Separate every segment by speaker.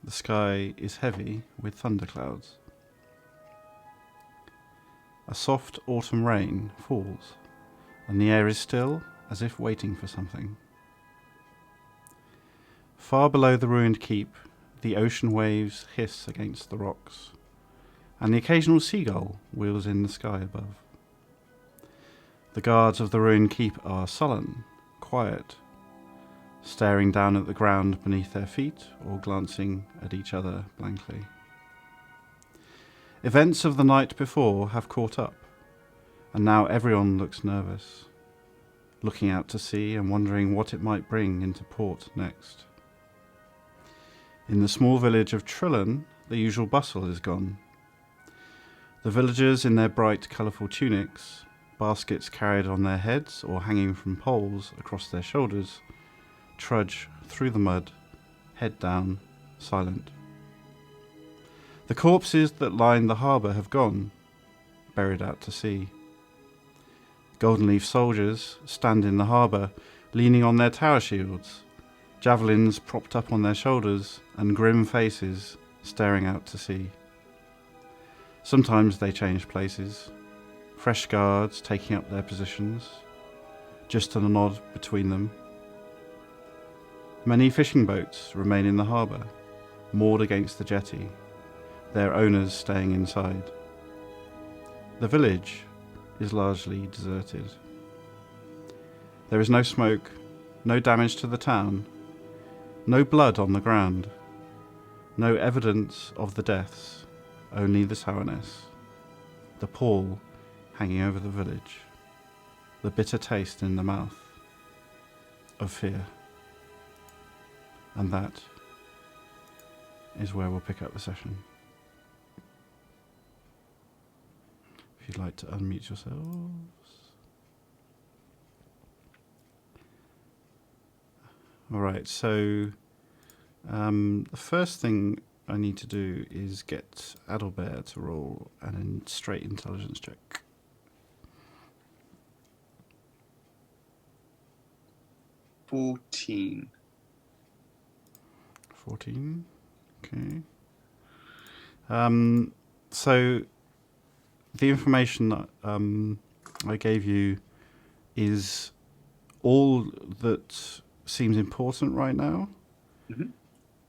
Speaker 1: The sky is heavy with thunderclouds. A soft autumn rain falls, and the air is still, as if waiting for something. Far below the ruined keep, the ocean waves hiss against the rocks, and the occasional seagull wheels in the sky above. The guards of the ruined keep are sullen, quiet, staring down at the ground beneath their feet or glancing at each other blankly. Events of the night before have caught up, and now everyone looks nervous, looking out to sea and wondering what it might bring into port next. In the small village of Trillen, the usual bustle is gone. The villagers in their bright, colourful tunics, baskets carried on their heads or hanging from poles across their shoulders, trudge through the mud, head down, silent. The corpses that line the harbour have gone, buried out to sea. Golden Leaf soldiers stand in the harbour, leaning on their tower shields, javelins propped up on their shoulders, and grim faces staring out to sea. Sometimes they change places, fresh guards taking up their positions, just a nod between them. Many fishing boats remain in the harbour, moored against the jetty, their owners staying inside. The village is largely deserted. There is no smoke, no damage to the town, no blood on the ground, no evidence of the deaths, only the sourness, the pall hanging over the village, the bitter taste in the mouth of fear. And that is where we'll pick up the session. If you'd like to unmute yourselves. All right, so the first thing I need to do is get Adalbert to roll an straight intelligence check.
Speaker 2: 14.
Speaker 1: 14. Okay. So the information that I gave you is all that seems important right now.
Speaker 2: Mm-hmm.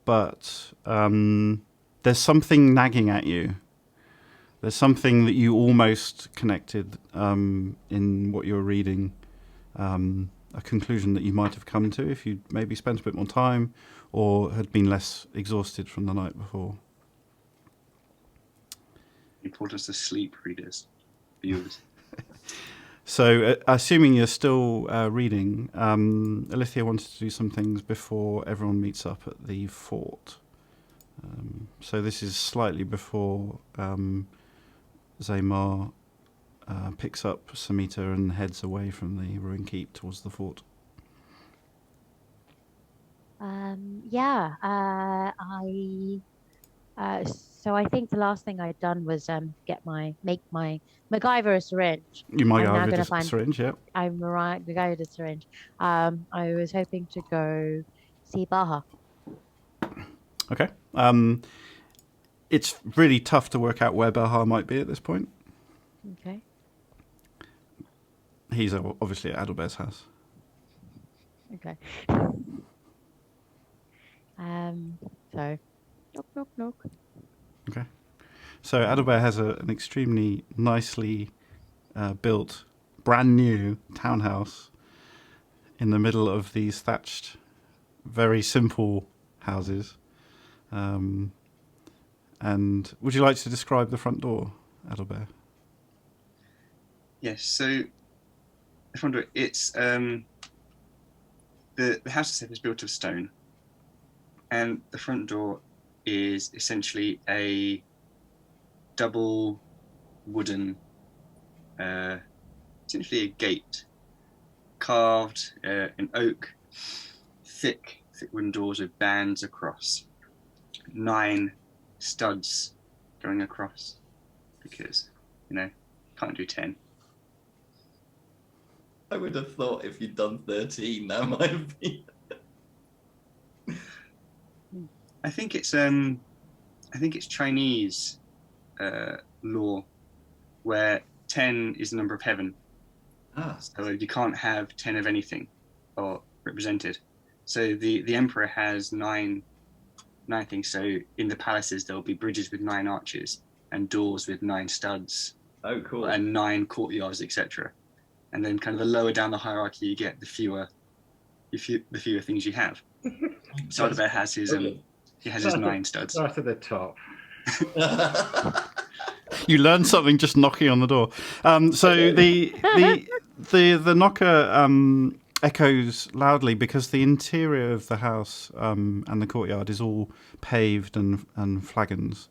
Speaker 1: But there's something nagging at you. There's something that you almost connected in what you're reading, a conclusion that you might have come to if you'd maybe spent a bit more time or had been less exhausted from the night before.
Speaker 2: You put us to sleep, readers, viewers.
Speaker 1: So, assuming you're still reading, Alithia wanted to do some things before everyone meets up at the fort. So this is slightly before Zaymar picks up Samita and heads away from the ruined keep towards the fort.
Speaker 3: So I think the last thing I'd done was make my MacGyver a syringe.
Speaker 1: You might
Speaker 3: I'm now
Speaker 1: have
Speaker 3: going
Speaker 1: a
Speaker 3: to find
Speaker 1: syringe, yeah.
Speaker 3: I'm MacGyvered a syringe. I was hoping to go see Baha.
Speaker 1: Okay. It's really tough to work out where Baha might be at this point.
Speaker 3: Okay.
Speaker 1: He's obviously at Adalbert's house.
Speaker 3: Okay. So, knock, knock, knock.
Speaker 1: Okay. So Adalbert has an extremely nicely built, brand new townhouse in the middle of these thatched, very simple houses. And would you like to describe the front door, Adalbert?
Speaker 2: Yes, so the front door, it's the house itself is built of stone, and the front door is essentially a double wooden, essentially a gate carved in oak, thick wooden doors with bands across, 9 studs going across, because can't do 10.
Speaker 4: I would have thought if you'd done 13, that might have been.
Speaker 2: I think it's Chinese law where 10 is the number of heaven. So you can't have 10 of anything or represented. So the emperor has nine things. So in the palaces there'll be bridges with 9 arches and doors with 9 studs.
Speaker 4: Oh, cool.
Speaker 2: And 9 courtyards, etc. And then kind of the lower down the hierarchy you get, the fewer things you have. So Aldri has his he has his 9 studs.
Speaker 5: Start at the top.
Speaker 1: You learned something just knocking on the door. So the knocker echoes loudly because the interior of the house and the courtyard is all paved and flagons.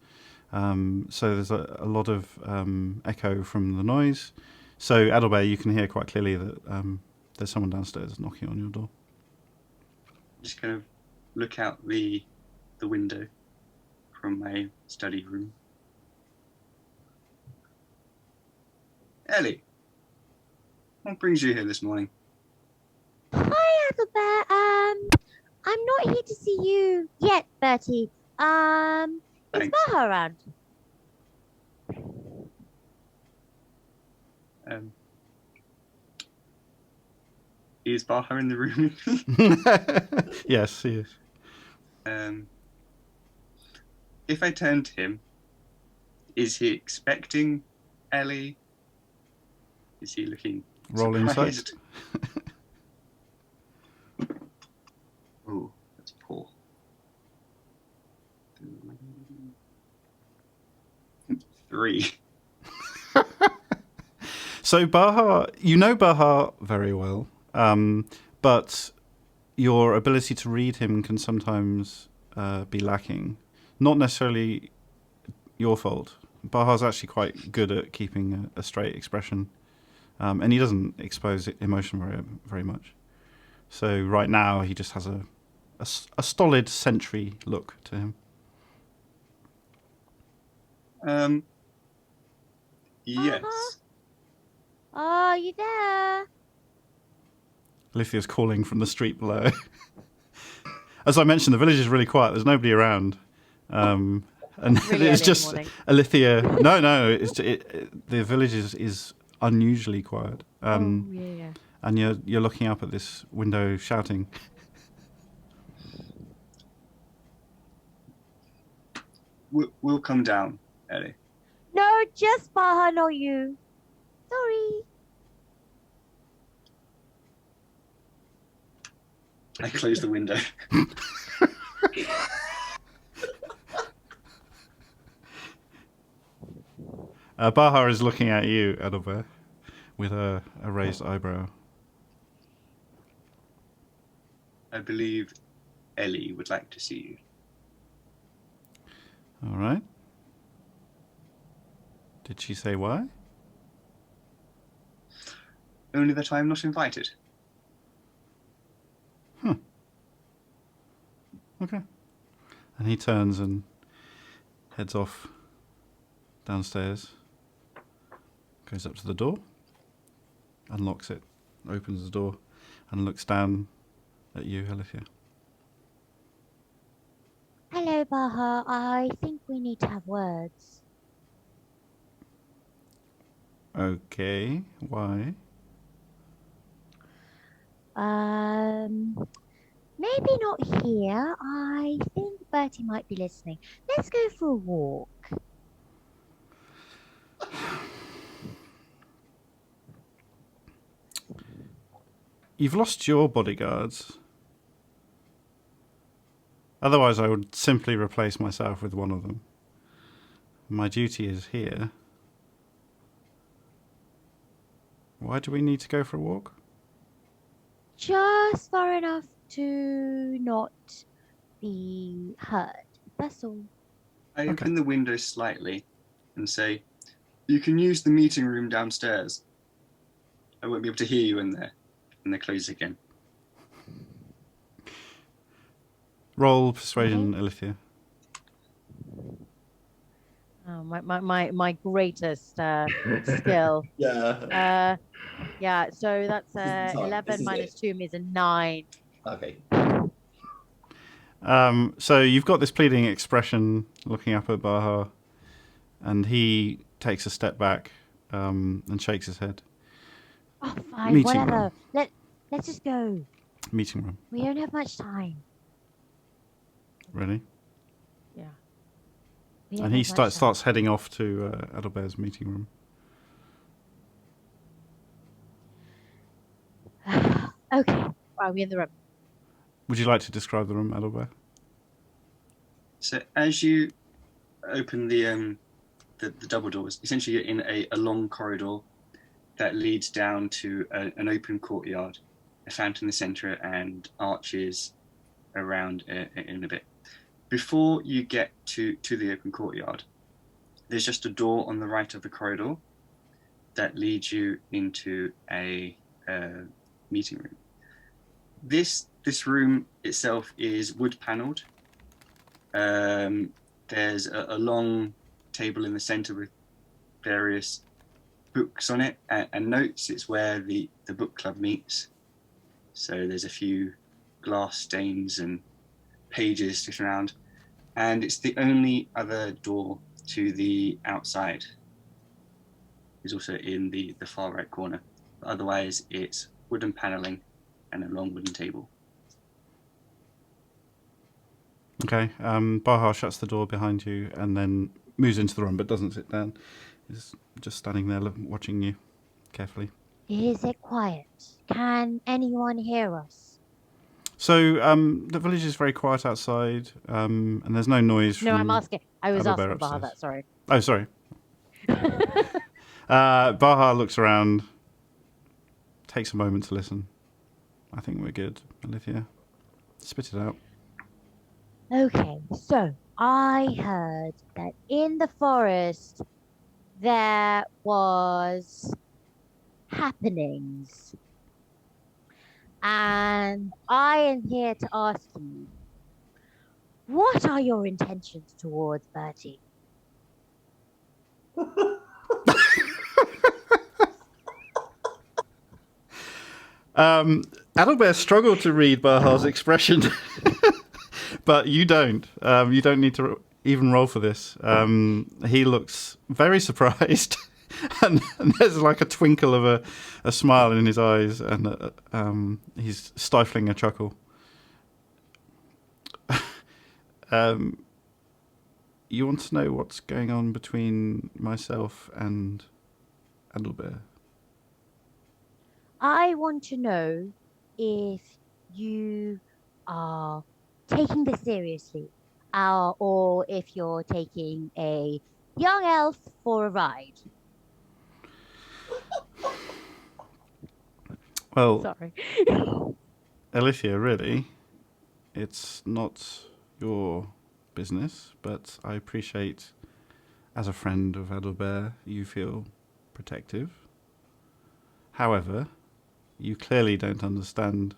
Speaker 1: So there's a lot of echo from the noise. So Aldri, you can hear quite clearly that there's someone downstairs knocking on your door.
Speaker 2: Just kind of look out the window from my study room. Ellie, what brings you here this morning?
Speaker 3: Hi, Aldri. I'm not here to see you yet, Bertie. Is
Speaker 2: Thanks.
Speaker 3: Baha around?
Speaker 2: Is Baha in the room with me?
Speaker 1: Yes, he is.
Speaker 2: If I turn to him, is he expecting Ellie? Is he looking
Speaker 1: Roll insight.
Speaker 2: surprised? Oh, that's poor. 3.
Speaker 1: So Baha, you know Baha very well, but your ability to read him can sometimes be lacking. Not necessarily your fault. Baha's actually quite good at keeping a straight expression, and he doesn't expose emotion very much. So right now he just has a stolid sentry look to him.
Speaker 2: Yes.
Speaker 3: Are you there?
Speaker 1: Lithia's calling from the street below. As I mentioned, the village is really quiet. There's nobody around. And
Speaker 3: Really
Speaker 1: it's
Speaker 3: early
Speaker 1: just
Speaker 3: in the morning.
Speaker 1: Alithia. No, the village is unusually quiet.
Speaker 3: Yeah.
Speaker 1: And you're looking up at this window, shouting.
Speaker 2: We'll come down, Ellie.
Speaker 3: No, just Baha, not you. Sorry.
Speaker 2: I close the window.
Speaker 1: Baha is looking at you, Aldri, with a raised eyebrow.
Speaker 2: I believe Ellie would like to see you.
Speaker 1: All right. Did she say why?
Speaker 2: Only that I am not invited.
Speaker 1: Okay. And he turns and heads off downstairs, goes up to the door, unlocks it, opens the door, and looks down at you, Alithia.
Speaker 3: Hello, Baha. I think we need to have words.
Speaker 1: Okay, why?
Speaker 3: Maybe not here. I think Bertie might be listening. Let's go for a walk.
Speaker 1: You've lost your bodyguards. Otherwise, I would simply replace myself with one of them. My duty is here. Why do we need to go for a walk?
Speaker 3: Just far enough to not be heard. That's all.
Speaker 2: I
Speaker 1: Okay.
Speaker 2: open the window slightly and say, "You can use the meeting room downstairs. I won't be able to hear you in there." And they close again.
Speaker 1: Roll persuasion, Alithia.
Speaker 3: Oh, my greatest skill.
Speaker 4: Yeah.
Speaker 3: Yeah, so that's
Speaker 4: This is the time.
Speaker 3: 11
Speaker 4: This is
Speaker 3: minus
Speaker 4: it.
Speaker 3: 2 is a 9.
Speaker 4: Okay.
Speaker 1: So you've got this pleading expression looking up at Baha, and he takes a step back and shakes his head.
Speaker 3: Oh, fine,
Speaker 1: Meeting
Speaker 3: whatever.
Speaker 1: room.
Speaker 3: Let's just go.
Speaker 1: Meeting room.
Speaker 3: We don't have much time.
Speaker 1: Really?
Speaker 3: Yeah.
Speaker 1: And he starts heading off to Adalbert's meeting room.
Speaker 3: Okay. Right, we're in the room.
Speaker 1: Would you like to describe the room, Adalbert?
Speaker 2: So as you open the double doors, essentially you're in a long corridor that leads down to an open courtyard, a fountain in the center, and arches around in a bit. Before you get to the open courtyard, there's just a door on the right of the corridor that leads you into a meeting room. This room itself is wood panelled. There's a long table in the center with various books on it and notes. It's where the book club meets. So there's a few glass stains and pages sitting around. And it's the only other door to the outside. It's also in the far right corner. But otherwise, it's wooden paneling and a long wooden table.
Speaker 1: Okay. Baha shuts the door behind you and then moves into the room, but doesn't sit down. He's just standing there watching you carefully.
Speaker 3: Is it quiet? Can anyone hear us?
Speaker 1: So the village is very quiet outside, and there's no noise.
Speaker 3: No, I'm asking. I was
Speaker 1: Adalbert
Speaker 3: asking Baha
Speaker 1: upstairs.
Speaker 3: that. Sorry.
Speaker 1: Oh, sorry. Baha looks around, takes a moment to listen. I think we're good, Alithia. Spit it out.
Speaker 3: Okay, so I heard that in the forest there was happenings. And I am here to ask you, what are your intentions towards Bertie?
Speaker 1: Adalbert struggled to read Baha's expression, but you don't. You don't need to even roll for this. He looks very surprised, and there's like a twinkle of a smile in his eyes, and he's stifling a chuckle. You want to know what's going on between myself and Adalbert?
Speaker 3: I want to know if you are taking this seriously, or if you're taking a young elf for a ride.
Speaker 1: Well,
Speaker 3: Sorry.
Speaker 1: Alithia, really, it's not your business, but I appreciate, as a friend of Adalbert, you feel protective. However, you clearly don't understand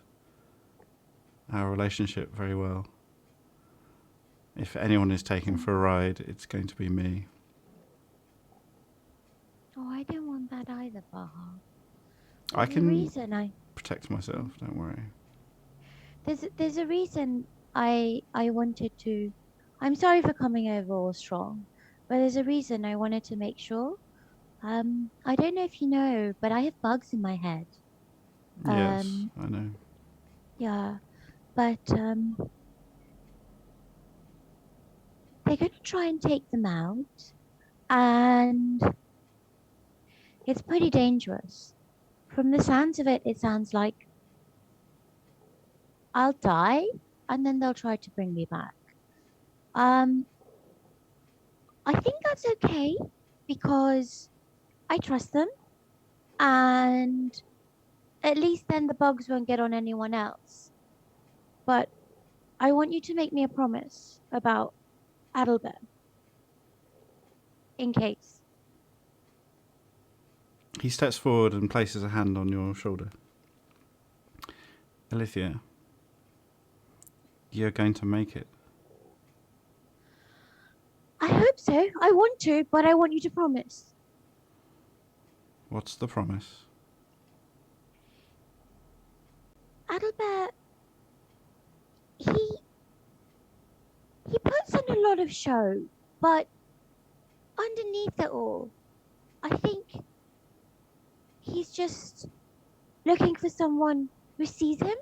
Speaker 1: our relationship very well. If anyone is taken for a ride, it's going to be me.
Speaker 3: Oh, I don't want that either, Baha.
Speaker 1: I
Speaker 3: There's
Speaker 1: can
Speaker 3: a reason
Speaker 1: protect myself, don't worry.
Speaker 3: There's a reason I wanted to. I'm sorry for coming over all strong, but there's a reason I wanted to make sure. I don't know if you know, but I have bugs in my head.
Speaker 1: Yes, I know.
Speaker 3: Yeah, but they're going to try and take them out, and it's pretty dangerous. From the sounds of it, it sounds like I'll die, and then they'll try to bring me back. I think that's okay because I trust them, and at least then the bugs won't get on anyone else. But I want you to make me a promise about Adalbert, in case.
Speaker 1: He steps forward and places a hand on your shoulder. Alithia, you're going to make it.
Speaker 3: I hope so. I want to, but I want you to promise.
Speaker 1: What's the promise?
Speaker 3: Adalbert, he a lot of show, but underneath it all, I think he's just looking for someone who sees him,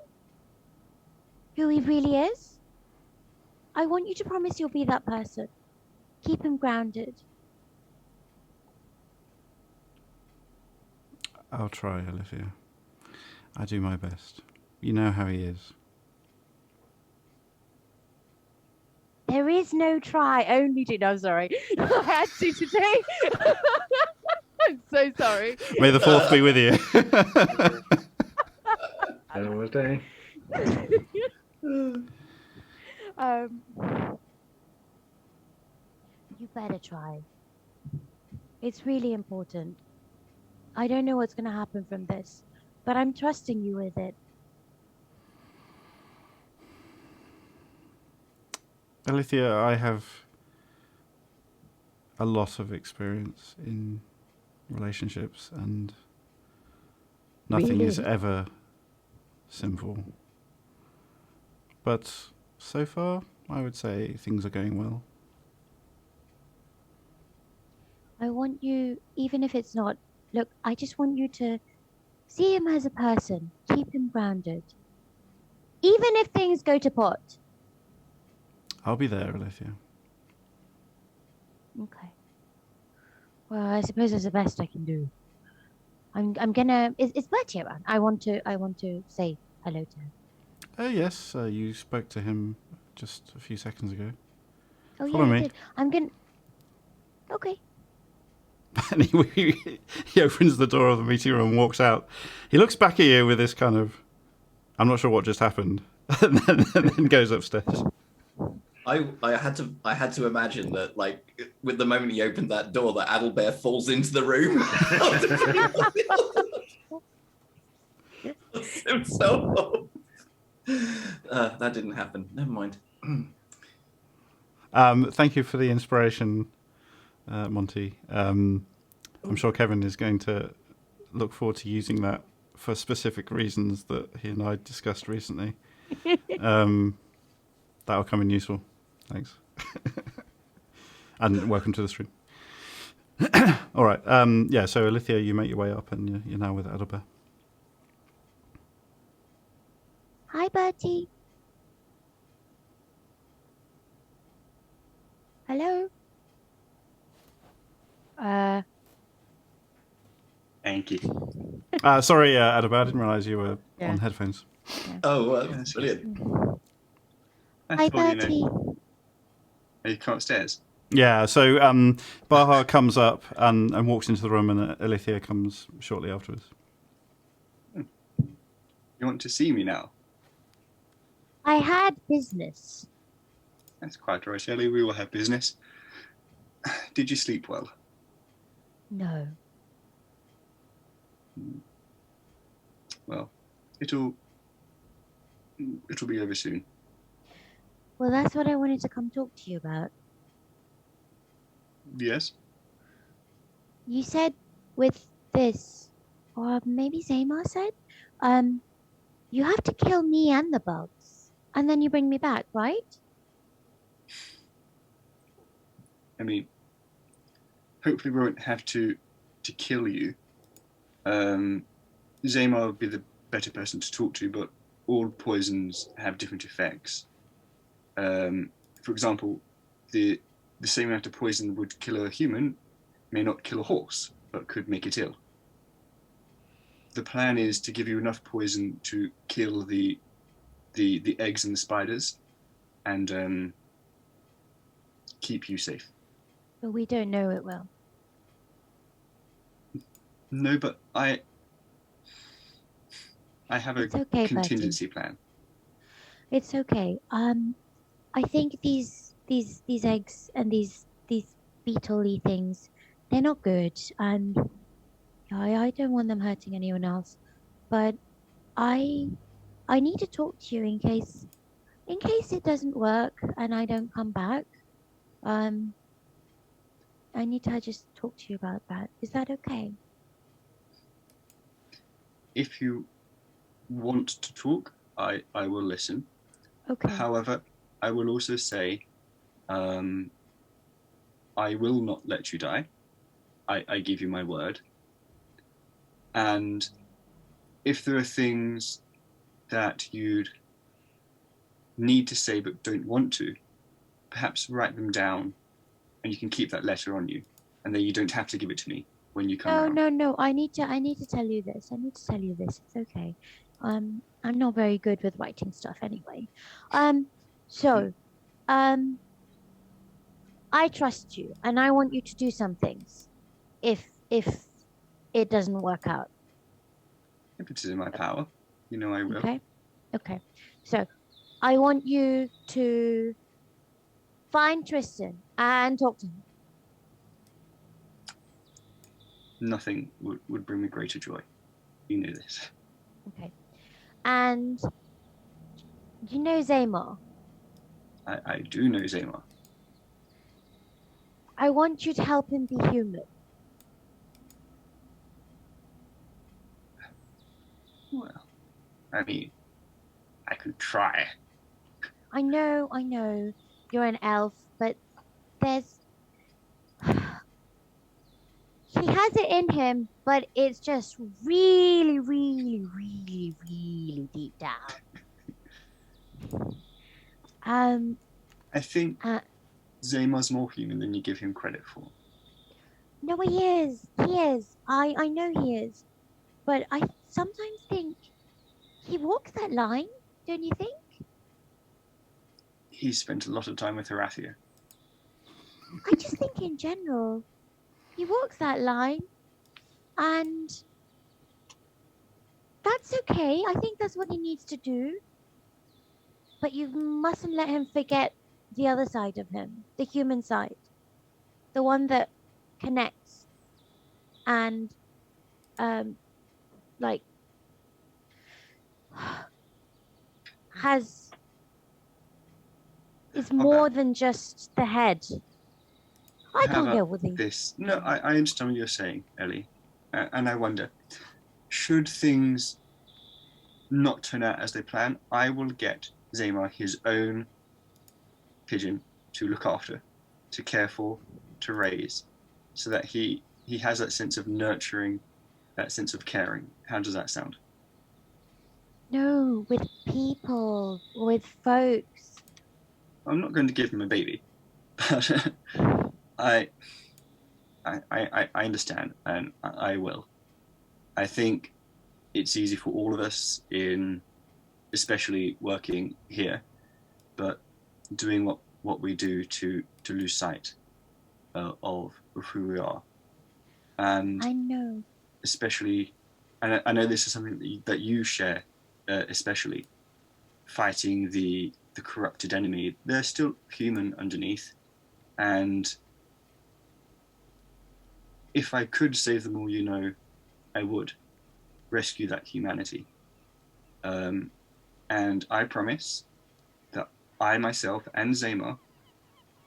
Speaker 3: who he really is. I want you to promise you'll be that person. Keep him grounded.
Speaker 1: I'll try, Olivia. I do my best. You know how he is.
Speaker 3: There is no try, only do. No, sorry. I had to today. I'm so sorry.
Speaker 1: May the fourth be with you.
Speaker 4: Have a nice day.
Speaker 3: You better try. It's really important. I don't know what's going to happen from this, but I'm trusting you with it.
Speaker 1: Alithia, I have a lot of experience in relationships, and nothing is ever simple. But so far, I would say things are going well.
Speaker 3: I want you, even if it's not, look, I just want you to see him as a person. Keep him grounded. Even if things go to pot.
Speaker 1: I'll be there, Alithia.
Speaker 3: Okay. Well, I suppose that's the best I can do. I'm gonna. Is Bertie around? I want to say hello to him.
Speaker 1: Yes, you spoke to him just a few seconds ago.
Speaker 3: Oh
Speaker 1: Follow
Speaker 3: yeah,
Speaker 1: me.
Speaker 3: I did. I'm gonna. Okay.
Speaker 1: And he opens the door of the meeting room and walks out. He looks back at you with this kind of, I'm not sure what just happened, and then goes upstairs.
Speaker 5: I had to imagine that, like, with the moment he opened that door, that Adalbert falls into the room. That didn't happen. Never mind.
Speaker 1: Thank you for the inspiration, Monty. I'm sure Kevin is going to look forward to using that for specific reasons that he and I discussed recently. That'll come in useful. Thanks. And welcome to the stream. All right. Yeah, so Alithia, you make your way up and you're now with Adalbert.
Speaker 3: Hi, Bertie. Hello.
Speaker 2: Thank you.
Speaker 1: Sorry, Adalbert, I didn't realise you were on headphones.
Speaker 5: Oh, brilliant.
Speaker 3: Hi, Bertie.
Speaker 2: Are you come upstairs?
Speaker 1: Yeah, so Baha comes up and walks into the room, and Alithia comes shortly afterwards.
Speaker 2: You want to see me now?
Speaker 3: I had business.
Speaker 2: That's quite right, Ellie. We will have business. Did you sleep well?
Speaker 3: No.
Speaker 2: Well, it'll be over soon.
Speaker 3: Well, that's what I wanted to come talk to you about.
Speaker 2: Yes?
Speaker 3: You said with this, or maybe Zamar said, you have to kill me and the bugs, and then you bring me back, right?
Speaker 2: I mean, hopefully we won't have to kill you. Zamar would be the better person to talk to, but all poisons have different effects. For example, the same amount of poison would kill a human may not kill a horse, but could make it ill. The plan is to give you enough poison to kill the eggs and the spiders, and keep you safe.
Speaker 3: But we don't know it will.
Speaker 2: No, but I have a
Speaker 3: okay,
Speaker 2: contingency plan.
Speaker 3: It's okay. I think these eggs and these beetle-y things, they're not good, and I don't want them hurting anyone else. But I need to talk to you in case it doesn't work and I don't come back. I need to just talk to you about that. Is that okay?
Speaker 2: If you want to talk, I will listen.
Speaker 3: Okay.
Speaker 2: However, I will also say I will not let you die. I give you my word. And if there are things that you'd need to say but don't want to, perhaps write them down and you can keep that letter on you, and then you don't have to give it to me when you come around.
Speaker 3: No. I need to tell you this. It's okay. I'm not very good with writing stuff anyway. So, I trust you, and I want you to do some things. If it doesn't work out,
Speaker 2: If it is in my power, you know I will.
Speaker 3: Okay. So, I want you to find Tristan and talk to him.
Speaker 2: Nothing would bring me greater joy. You know this.
Speaker 3: Okay. And you know Zamar?
Speaker 2: I do know Zamar.
Speaker 3: I want you to help him be human.
Speaker 2: Well, I mean, I could try.
Speaker 3: I know, you're an elf, but there's he has it in him, but it's just really, really, really, really deep down.
Speaker 2: I think Zamar's more human than you give him credit for.
Speaker 3: No, he is. I know he is. But I sometimes think he walks that line, don't you think?
Speaker 2: He spent a lot of time with Horathia.
Speaker 3: I just think in general, he walks that line, and that's okay. I think that's what he needs to do. But you mustn't let him forget the other side of him, the human side, the one that connects and, like, is more than just the head. I can't get with
Speaker 2: this. No, I understand what you're saying, Ellie, and I wonder, should things not turn out as they plan, I will get Zamar his own pigeon to look after, to care for, to raise, so that he has that sense of nurturing, that sense of caring. How does that sound?
Speaker 3: No, with people, with folks.
Speaker 2: I'm not going to give him a baby, but I understand, and I will. I think it's easy for all of us especially working here, but doing what we do to lose sight of who we are. And
Speaker 3: I know.
Speaker 2: Especially, and I know this is something that you share, especially fighting the corrupted enemy. They're still human underneath, and if I could save them all, I would rescue that humanity. And I promise that I myself and Zamar,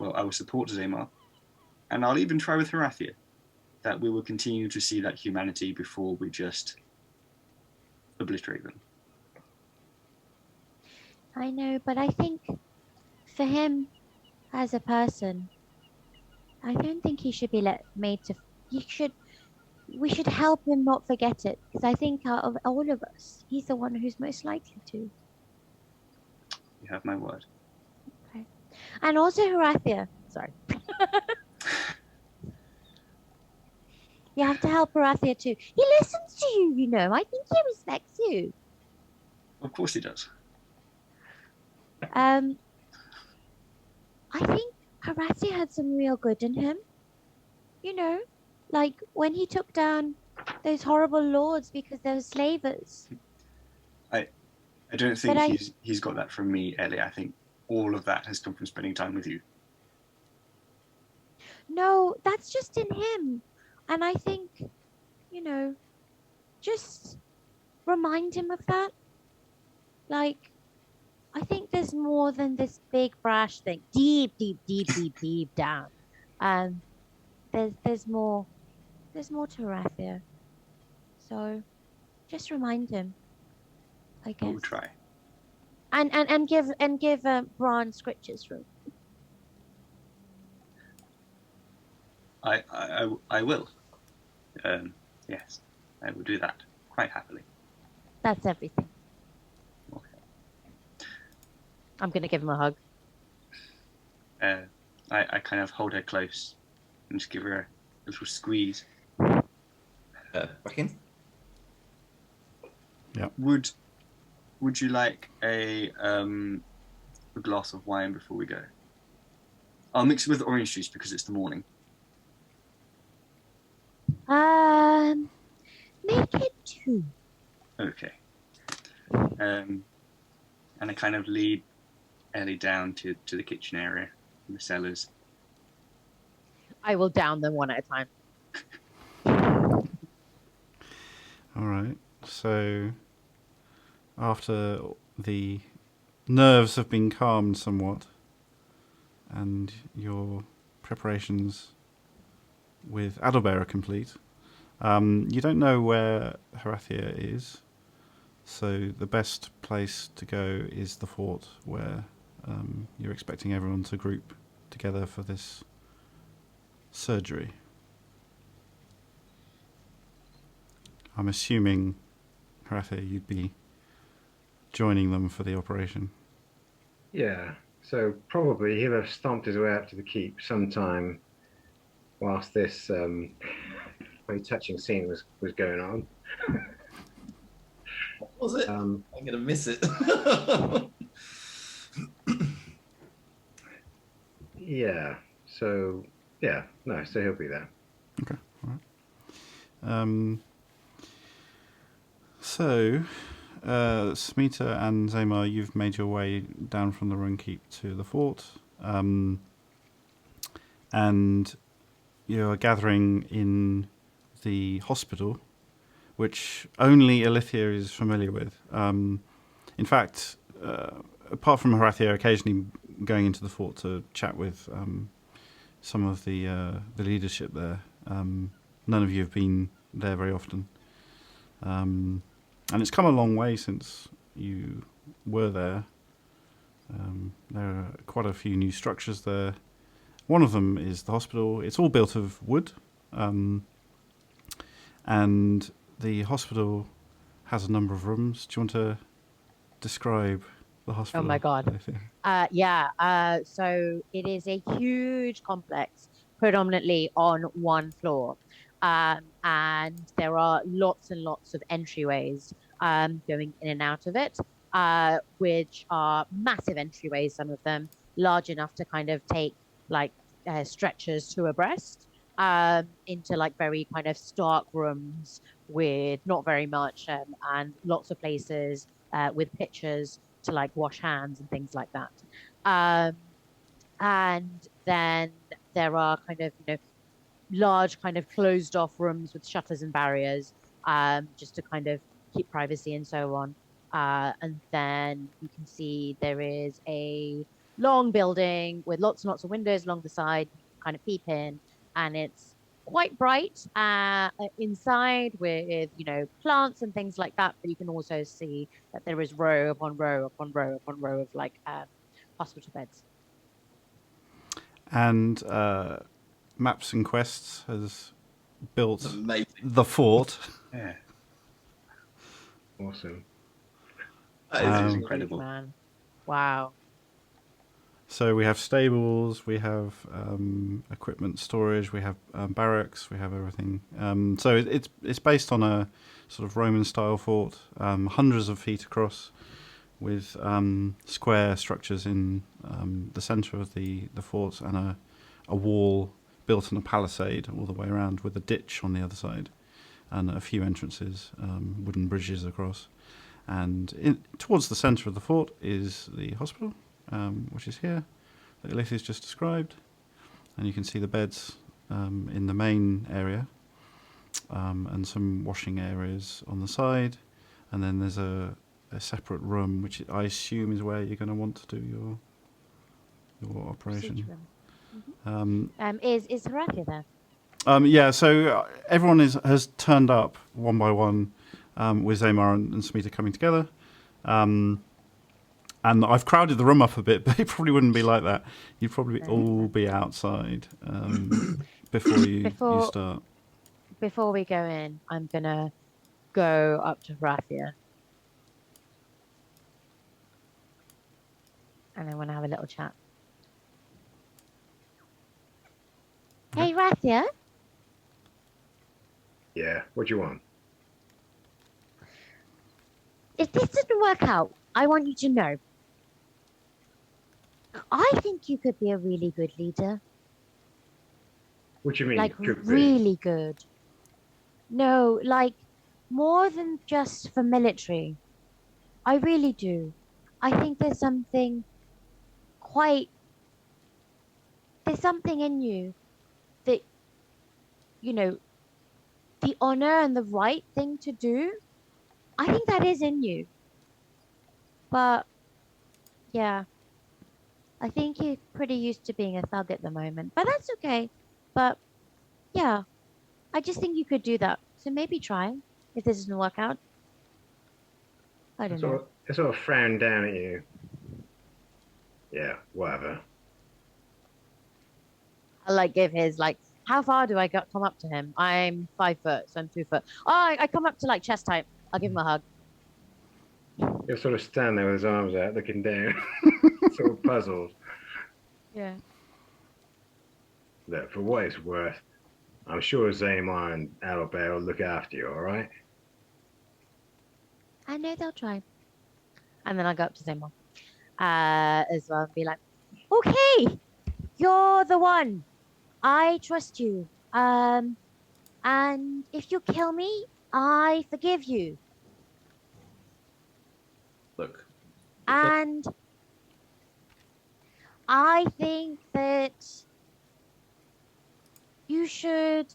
Speaker 2: I will support Zamar, and I'll even try with Horathia, that we will continue to see that humanity before we just obliterate them.
Speaker 3: I know, but I think for him as a person, I don't think he should be we should help him not forget it, because I think out of all of us, he's the one who's most likely to.
Speaker 2: You have my word.
Speaker 3: Okay. And also Horathia. Sorry. You have to help Horathia too. He listens to you, I think he respects you.
Speaker 2: Of course he does.
Speaker 3: I think Horathia had some real good in him. Like when he took down those horrible lords because they were slavers.
Speaker 2: I don't think he's got that from me, Ellie. I think all of that has come from spending time with you.
Speaker 3: No, that's just in him. And I think, just remind him of that. Like, I think there's more than this big brash thing. Deep down. There's more to Horathia. So just remind him, I guess.
Speaker 2: I will try.
Speaker 3: And give Bran scriptures from.
Speaker 2: I will. Yes, I will do that quite happily.
Speaker 3: That's everything.
Speaker 2: Okay.
Speaker 4: I'm going to give him a hug.
Speaker 2: I kind of hold her close and just give her a little squeeze.
Speaker 5: Back in.
Speaker 1: Yeah.
Speaker 2: Would you like a glass of wine before we go? I'll mix it with orange juice because it's the morning.
Speaker 3: Make it 2.
Speaker 2: Okay. And I kind of lead Ellie down to the kitchen area, the cellars.
Speaker 4: I will down them one at a time.
Speaker 1: All right. So after the nerves have been calmed somewhat and your preparations with Adalbert are complete, you don't know where Horatia is, so the best place to go is the fort where you're expecting everyone to group together for this surgery. I'm assuming, Horatia, you'd be joining them for the operation.
Speaker 6: Yeah, so probably he'll have stomped his way up to the keep sometime whilst this very touching scene was going on.
Speaker 5: What was it? I'm going to miss it.
Speaker 6: Yeah, so, yeah, no, so he'll be there.
Speaker 1: Okay, all right. So, Smita and Zamar, you've made your way down from the Runkeep to the fort, and you're gathering in the hospital, which only Alithia is familiar with. In fact, apart from Horatia occasionally going into the fort to chat with some of the leadership there, none of you have been there very often. And it's come a long way since you were there. There are quite a few new structures there. One of them is the hospital. It's all built of wood. And the hospital has a number of rooms. Do you want to describe the hospital?
Speaker 4: Oh my God. So it is a huge complex, predominantly on one floor. And there are lots and lots of entryways going in and out of it, which are massive entryways, some of them large enough to kind of take like stretchers to abreast, into like very kind of stark rooms with not very much, and lots of places with pitchers to like wash hands and things like that. And then there are kind of, large kind of closed off rooms with shutters and barriers, just to kind of keep privacy and so on. And then you can see there is a long building with lots and lots of windows along the side, kind of peep in, and it's quite bright inside with, plants and things like that. But you can also see that there is row upon row upon row upon row of like hospital beds.
Speaker 1: And Maps and Quests has built
Speaker 5: Amazing.
Speaker 1: the fort.
Speaker 2: Yeah.
Speaker 6: Awesome.
Speaker 5: That is
Speaker 2: incredible.
Speaker 4: Man. Wow.
Speaker 1: So we have stables, we have equipment storage, we have barracks, we have everything. So it's based on a sort of Roman style fort, hundreds of feet across, with square structures in the centre of the fort, and a wall built in a palisade all the way around, with a ditch on the other side, and a few entrances, wooden bridges across. And towards the centre of the fort is the hospital, which is here, that Alicia's just described. And you can see the beds in the main area, and some washing areas on the side. And then there's a separate room, which I assume is where you're going to want to do your operation.
Speaker 3: Is Horatia there?
Speaker 1: Yeah, so everyone has turned up one by one, with Zamar and Smita coming together. And I've crowded the room up a bit, but it probably wouldn't be like that. You'd probably all be outside before you start.
Speaker 4: Before we go in, I'm going to go up to Rathia. And I want to have a little chat.
Speaker 3: Hey, Rathia.
Speaker 6: Yeah, what do you want?
Speaker 3: If this doesn't work out, I want you to know. I think you could be a really good leader.
Speaker 6: What do you mean?
Speaker 3: Like,
Speaker 6: could
Speaker 3: really good. No, like, more than just for military. I really do. I think there's something in you that, you know, the honor and the right thing to do. I think that is in you. But, yeah. I think you're pretty used to being a thug at the moment. But that's okay. But, yeah. I just think you could do that. So maybe try if this doesn't work out. I don't know.
Speaker 6: I sort of frown down at you. Yeah, whatever.
Speaker 4: I like give his like, how far do I come up to him? I'm 5 foot, so I'm 2 foot. Oh, I come up to like chest height. I'll give him a hug.
Speaker 6: He'll sort of stand there with his arms out, looking down, sort of puzzled.
Speaker 4: Yeah.
Speaker 6: Look, for what it's worth, I'm sure Zaymar and Albert will look after you, all right?
Speaker 3: I know they'll try.
Speaker 4: And then I'll go up to Zaymar as well and be like, okay, you're the one. I trust you. And if you kill me, I forgive you.
Speaker 5: Look.
Speaker 3: And I think that you should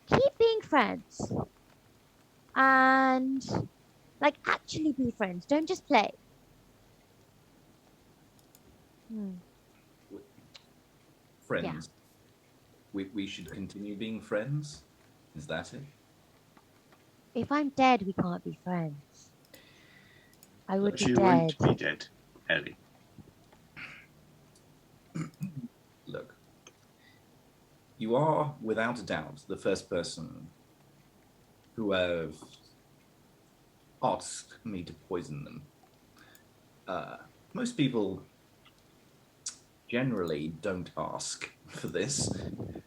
Speaker 3: keep being friends. And, like, actually be friends. Don't just play.
Speaker 5: Friends. Yeah. We should continue being friends? Is that it?
Speaker 3: If I'm dead, we can't be friends. I would be
Speaker 2: you
Speaker 3: dead.
Speaker 2: won't be dead, Ellie.
Speaker 5: Look. You are, without a doubt, the first person who have asked me to poison them. Most people generally don't ask for this.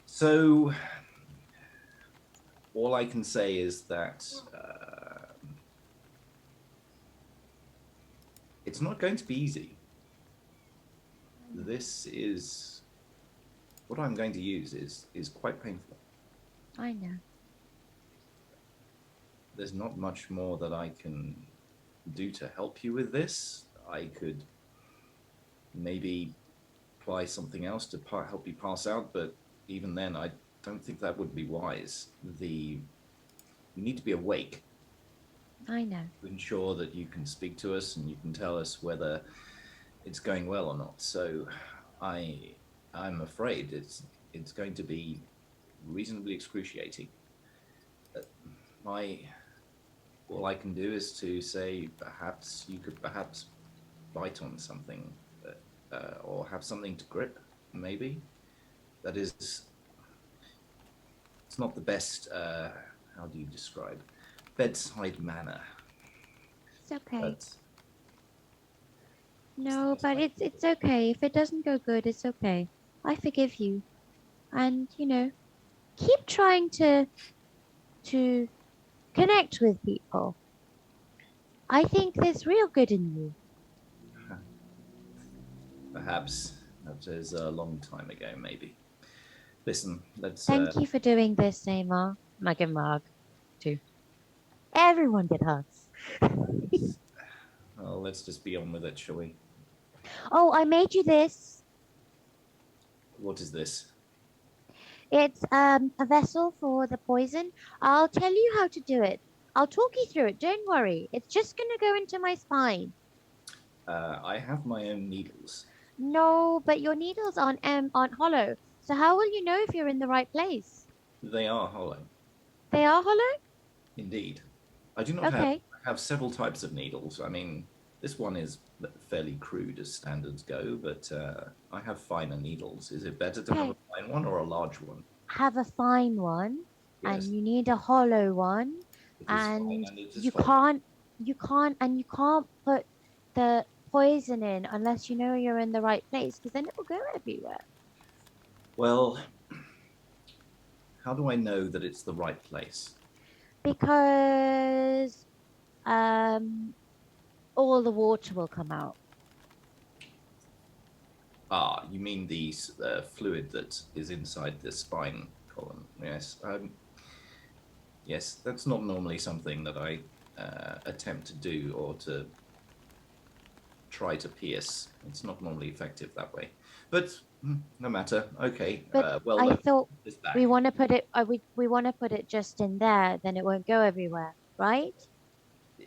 Speaker 5: So all I can say is that it's not going to be easy. This is what I'm going to use is quite painful.
Speaker 3: I know.
Speaker 5: There's not much more that I can do to help you with this. I could maybe apply something else to help you pass out, but even then, I don't think that would be wise. You need to be awake.
Speaker 3: I know.
Speaker 5: To ensure that you can speak to us and you can tell us whether it's going well or not. So I'm afraid it's going to be reasonably excruciating. All I can do is to say perhaps you could bite on something or have something to grip, maybe. That is, it's not the best, how do you describe, bedside manner.
Speaker 3: It's okay. But it's okay. If it doesn't go good, it's okay. I forgive you. And, keep trying to connect with people. I think there's real good in you.
Speaker 5: Perhaps that is a long time ago, maybe. Listen, let's...
Speaker 3: Thank you for doing this, Neymar. And I give him a hug, too. Everyone get hugs.
Speaker 5: Well, let's just be on with it, shall we?
Speaker 3: Oh, I made you this.
Speaker 5: What is this?
Speaker 3: It's a vessel for the poison. I'll tell you how to do it. I'll talk you through it. Don't worry. It's just going to go into my spine.
Speaker 5: I have my own needles.
Speaker 3: No, but your needles aren't hollow. So how will you know if you're in the right place?
Speaker 5: They are hollow.
Speaker 3: They are hollow?
Speaker 5: Indeed. I do not have several types of needles. I mean, This one is fairly crude as standards go, but I have finer needles. Is it better to have a fine one or a large one?
Speaker 3: Have a fine one,
Speaker 5: Yes.
Speaker 3: and you need a hollow one,
Speaker 5: It is
Speaker 3: and
Speaker 5: fine and it is
Speaker 3: you
Speaker 5: fine.
Speaker 3: you can't put the poison in unless you know you're in the right place, because then it will go everywhere.
Speaker 5: Well, how do I know that it's the right place?
Speaker 3: Because all the water will come out.
Speaker 5: Ah, you mean the fluid that is inside the spine column? Yes. Yes, that's not normally something that I attempt to do or to try to pierce. It's not normally effective that way. But no matter. Okay.
Speaker 3: But
Speaker 5: Well,
Speaker 3: I thought
Speaker 5: it's back.
Speaker 3: we want to put it. We want to put it just in there. Then it won't go everywhere, right?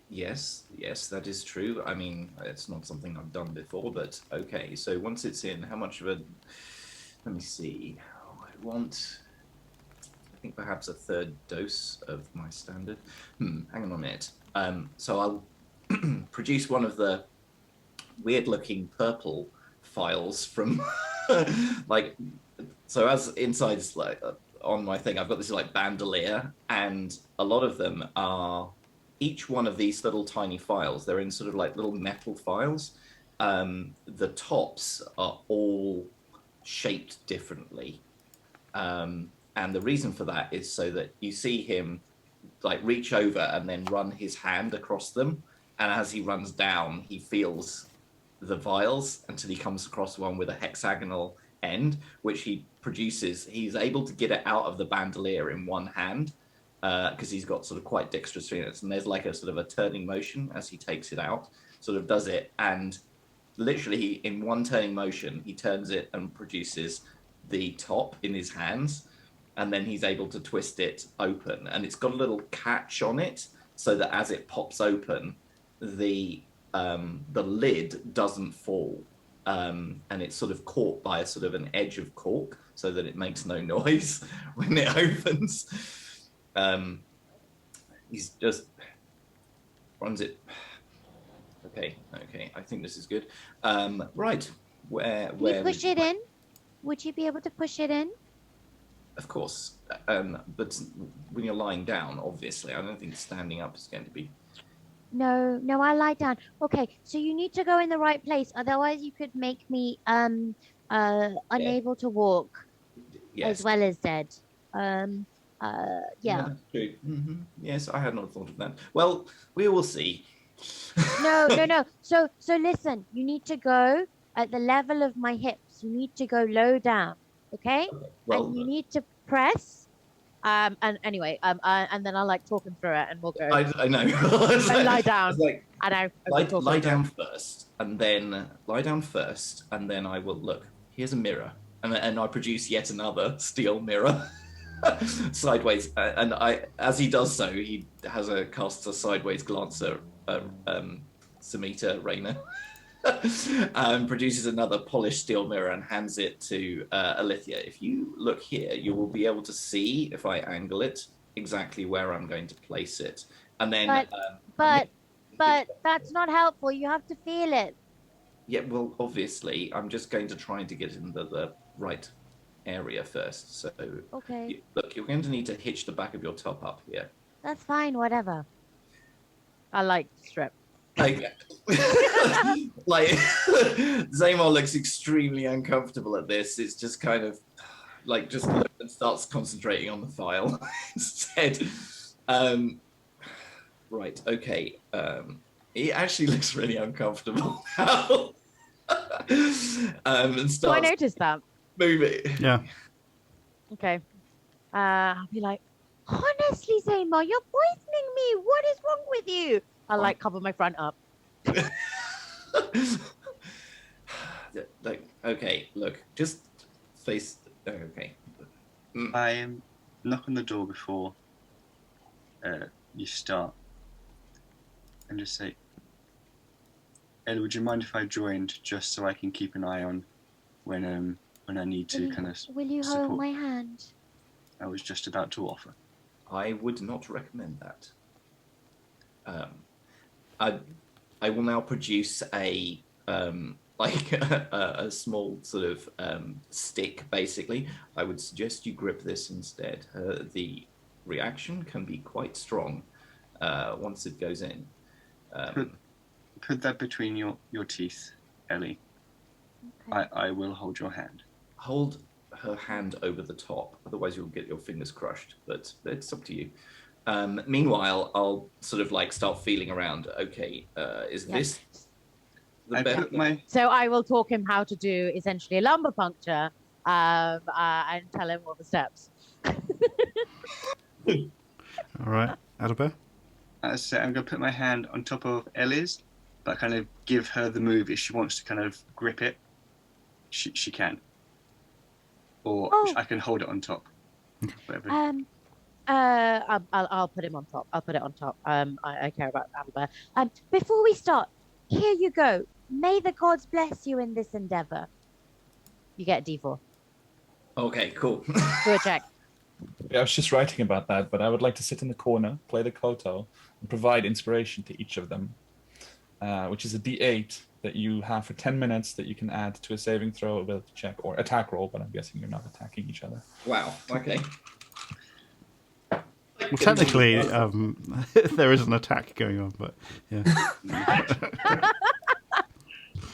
Speaker 5: Yes, that is true. I mean, it's not something I've done before, but okay. So once it's in, how much of a? Let me see. I think perhaps a third dose of my standard. Hang on a minute. So I'll produce one of the weird-looking purple files from, like, so as inside like on my thing, I've got this like bandolier, and a lot of them are. Each one of these little tiny files, they're in sort of like little metal files. The tops are all shaped differently. And the reason for that is so that you see him like reach over and then run his hand across them. And as he runs down, he feels the vials until he comes across one with a hexagonal end, which he produces. He's able to get it out of the bandolier in one hand, because he's got sort of quite dexterous fingers, and there's like a sort of a turning motion as he takes it out, sort of does it, and literally in one turning motion, he turns it and produces the top in his hands, and then he's able to twist it open, and it's got a little catch on it, so that as it pops open, the lid doesn't fall, and it's sort of caught by a sort of an edge of cork, so that it makes no noise when it opens. He's just runs it. Okay. I think this is good. Right. Where
Speaker 3: you push it in? Would you be able to push it in?
Speaker 5: Of course. But when you're lying down, obviously, I don't think standing up is going to be.
Speaker 3: No, I lie down. Okay, so you need to go in the right place. Otherwise, you could make me unable to walk,
Speaker 5: yes,
Speaker 3: as well as dead. Yeah.
Speaker 5: That's true. Mm-hmm. Yes, I had not thought of that. Well, we will see.
Speaker 3: No. So listen, you need to go at the level of my hips. You need to go low down, okay?
Speaker 5: Well,
Speaker 3: and you need to press. And anyway, and then I'll like talk him through it, and we'll go.
Speaker 5: I know.
Speaker 3: And lie down.
Speaker 5: Like,
Speaker 3: I know.
Speaker 5: Lie down first, and then I will look. Here's a mirror, and I produce yet another steel mirror. Sideways, and as he does so, he casts a sideways glance at Samita Rayner, and produces another polished steel mirror and hands it to Alithia. If you look here, you will be able to see, if I angle it, exactly where I'm going to place it. And then,
Speaker 3: but that's not helpful. You have to feel it.
Speaker 5: Yeah, well, obviously, I'm just going to try to get in the right area first. So,
Speaker 3: okay.
Speaker 5: Look, you're going to need to hitch the back of your top up here.
Speaker 3: That's fine, whatever.
Speaker 4: I like strip.
Speaker 5: Like Zamar looks extremely uncomfortable at this. It's just kind of like just looks and starts concentrating on the file instead. Right, okay. He actually looks really uncomfortable now. And starts
Speaker 4: So I noticed that.
Speaker 5: moving.
Speaker 1: Yeah.
Speaker 4: Okay.
Speaker 3: I'll be like, honestly, Zamar, you're poisoning me. What is wrong with you?
Speaker 4: I'll like cover my front up.
Speaker 5: Like, okay, look, just face. Okay.
Speaker 2: I knock on the door before you start, and just say, Ella, would you mind if I joined, just so I can keep an eye on when I need to kind of.
Speaker 3: Will you
Speaker 2: support.
Speaker 3: hold my hand?
Speaker 2: I was just about to offer.
Speaker 5: I would not recommend that. I will now produce a a small sort of stick. Basically, I would suggest you grip this instead. The reaction can be quite strong once it goes in.
Speaker 2: Put that between your teeth, Ellie.
Speaker 3: Okay.
Speaker 2: I will hold your hand.
Speaker 5: Hold her hand over the top, otherwise you'll get your fingers crushed, but it's up to you. Meanwhile, I'll sort of like start feeling around. Okay, is this the best?
Speaker 4: So I will talk him how to do essentially a lumbar puncture and tell him all the steps.
Speaker 1: All right, Adalbert?
Speaker 2: So I'm going to put my hand on top of Ellie's, but kind of give her the move. If she wants to kind of grip it, she can. Or I can hold it on top. Whatever.
Speaker 4: I'll put him on top. I'll put it on top. I care about Adalbert. Before we start, here you go. May the gods bless you in this endeavor. You get a D4.
Speaker 5: Okay, cool.
Speaker 4: Do a check.
Speaker 7: Yeah, I was just writing about that, but I would like to sit in the corner, play the koto, and provide inspiration to each of them, which is a D8 that you have for 10 minutes that you can add to a saving throw, ability check, or attack roll, but I'm guessing you're not attacking each other.
Speaker 5: Wow, okay.
Speaker 1: Well, technically, there is an attack going on, but yeah.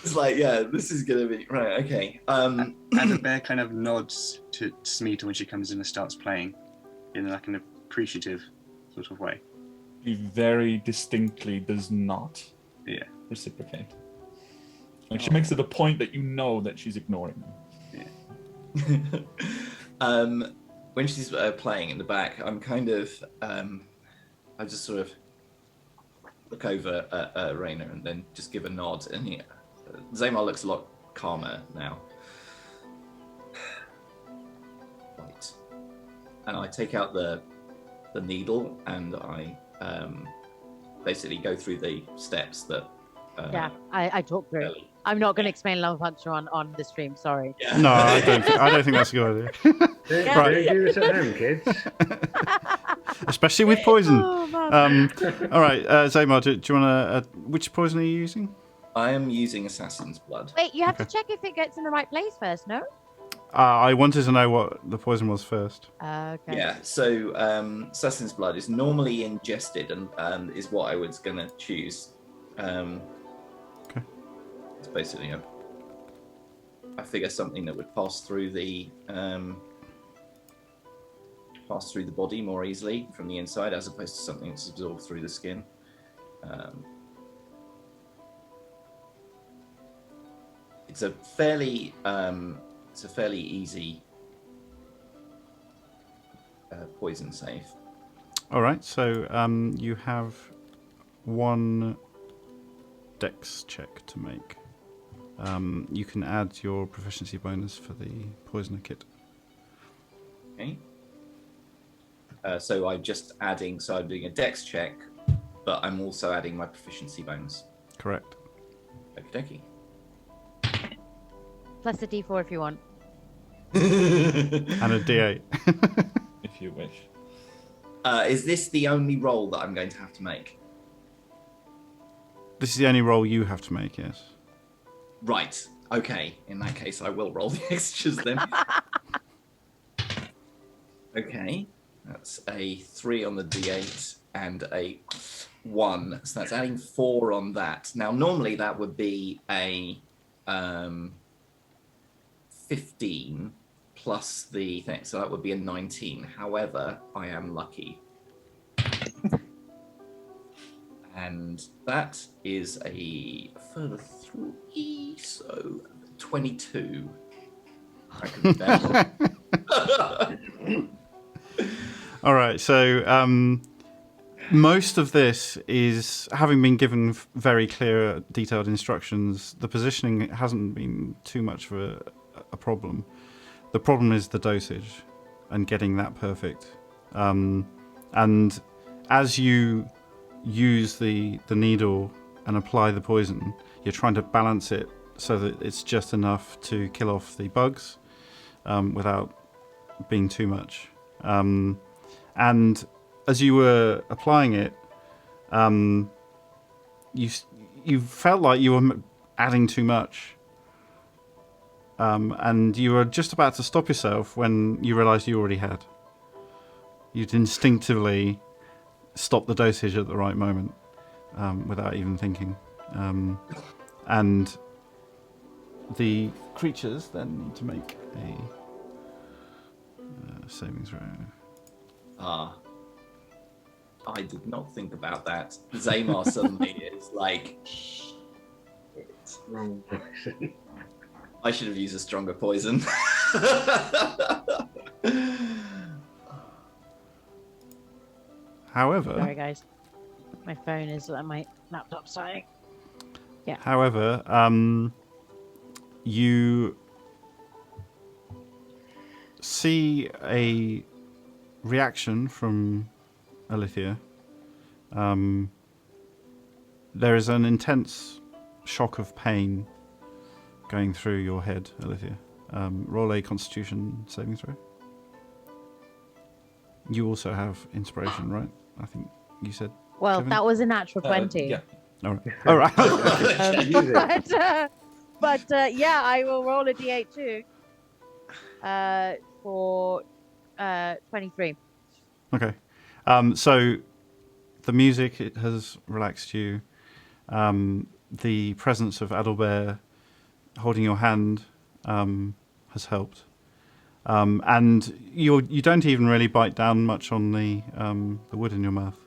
Speaker 5: It's like, yeah, this is going to be... Right, okay.
Speaker 2: And the bear kind of nods to Smita when she comes in and starts playing in like an appreciative sort of way.
Speaker 7: He very distinctly does not reciprocate. Like she makes it a point that you know that she's ignoring you.
Speaker 5: Yeah. When she's playing in the back, I'm kind of... I just sort of look over at Raina and then just give a nod. And Zamar looks a lot calmer now. Right. And I take out the needle and I basically go through the steps that...
Speaker 4: I talk through. I'm not going to explain lung puncture on the stream. Sorry.
Speaker 1: Yeah. No, I don't think that's a good idea.
Speaker 6: Don't do this at home, kids.
Speaker 1: Especially with poison.
Speaker 4: Oh,
Speaker 1: all right, Zamar, do you want to... which poison are you using?
Speaker 5: I am using Assassin's Blood.
Speaker 4: Wait, you have to check if it gets in the right place first, no?
Speaker 1: I wanted to know what the poison was first.
Speaker 4: Okay.
Speaker 5: Yeah, so Assassin's Blood is normally ingested and is what I was going to choose.
Speaker 1: Okay.
Speaker 5: It's basically I figure something that would pass through the body more easily from the inside, as opposed to something that's absorbed through the skin. It's a fairly easy poison save.
Speaker 1: All right, so you have one dex check to make. You can add your proficiency bonus for the poisoner kit.
Speaker 5: Okay. So I'm just adding, so I'm doing a dex check, but I'm also adding my proficiency bonus.
Speaker 1: Correct.
Speaker 5: Okie dokie.
Speaker 4: Plus a D4 if you want.
Speaker 1: And a D8.
Speaker 7: If you wish.
Speaker 5: Is this the only roll that I'm going to have to make?
Speaker 1: This is the only roll you have to make, yes.
Speaker 5: Right. Okay. In that case, I will roll the extras then. Okay. That's a 3 on the D8 and a 1. So that's adding 4 on that. Now, normally that would be a 15 plus the thing. So that would be a 19. However, I am lucky. And that is a further 3, so 22. I can be better.
Speaker 1: All right, so most of this is, having been given very clear, detailed instructions, the positioning hasn't been too much of a problem. The problem is the dosage and getting that perfect. And as you use the needle and apply the poison, you're trying to balance it so that it's just enough to kill off the bugs without being too much. And as you were applying it, you felt like you were adding too much. And you were just about to stop yourself when you realised you already had. You'd instinctively stopped the dosage at the right moment, without even thinking. And the creatures then need to make a saving throw.
Speaker 5: I did not think about that. Zamar suddenly is like, shit.
Speaker 6: Wrong poison.
Speaker 5: I should have used a stronger poison.
Speaker 1: However,
Speaker 4: Sorry, guys. My phone is my laptop's dying. Yeah.
Speaker 1: However, you see a reaction from Alithia. There is an intense shock of pain going through your head, Alithia. Roll a Constitution saving throw. You also have inspiration, right? I think you said.
Speaker 4: Well,
Speaker 1: Kevin?
Speaker 4: that was a natural 20.
Speaker 7: Yeah.
Speaker 1: All right. All right.
Speaker 6: Use it.
Speaker 4: But yeah, I will roll a d8 too. For 23.
Speaker 1: Okay. So the music, it has relaxed you. The presence of Adalbert holding your hand has helped. And you don't even really bite down much on the wood in your mouth.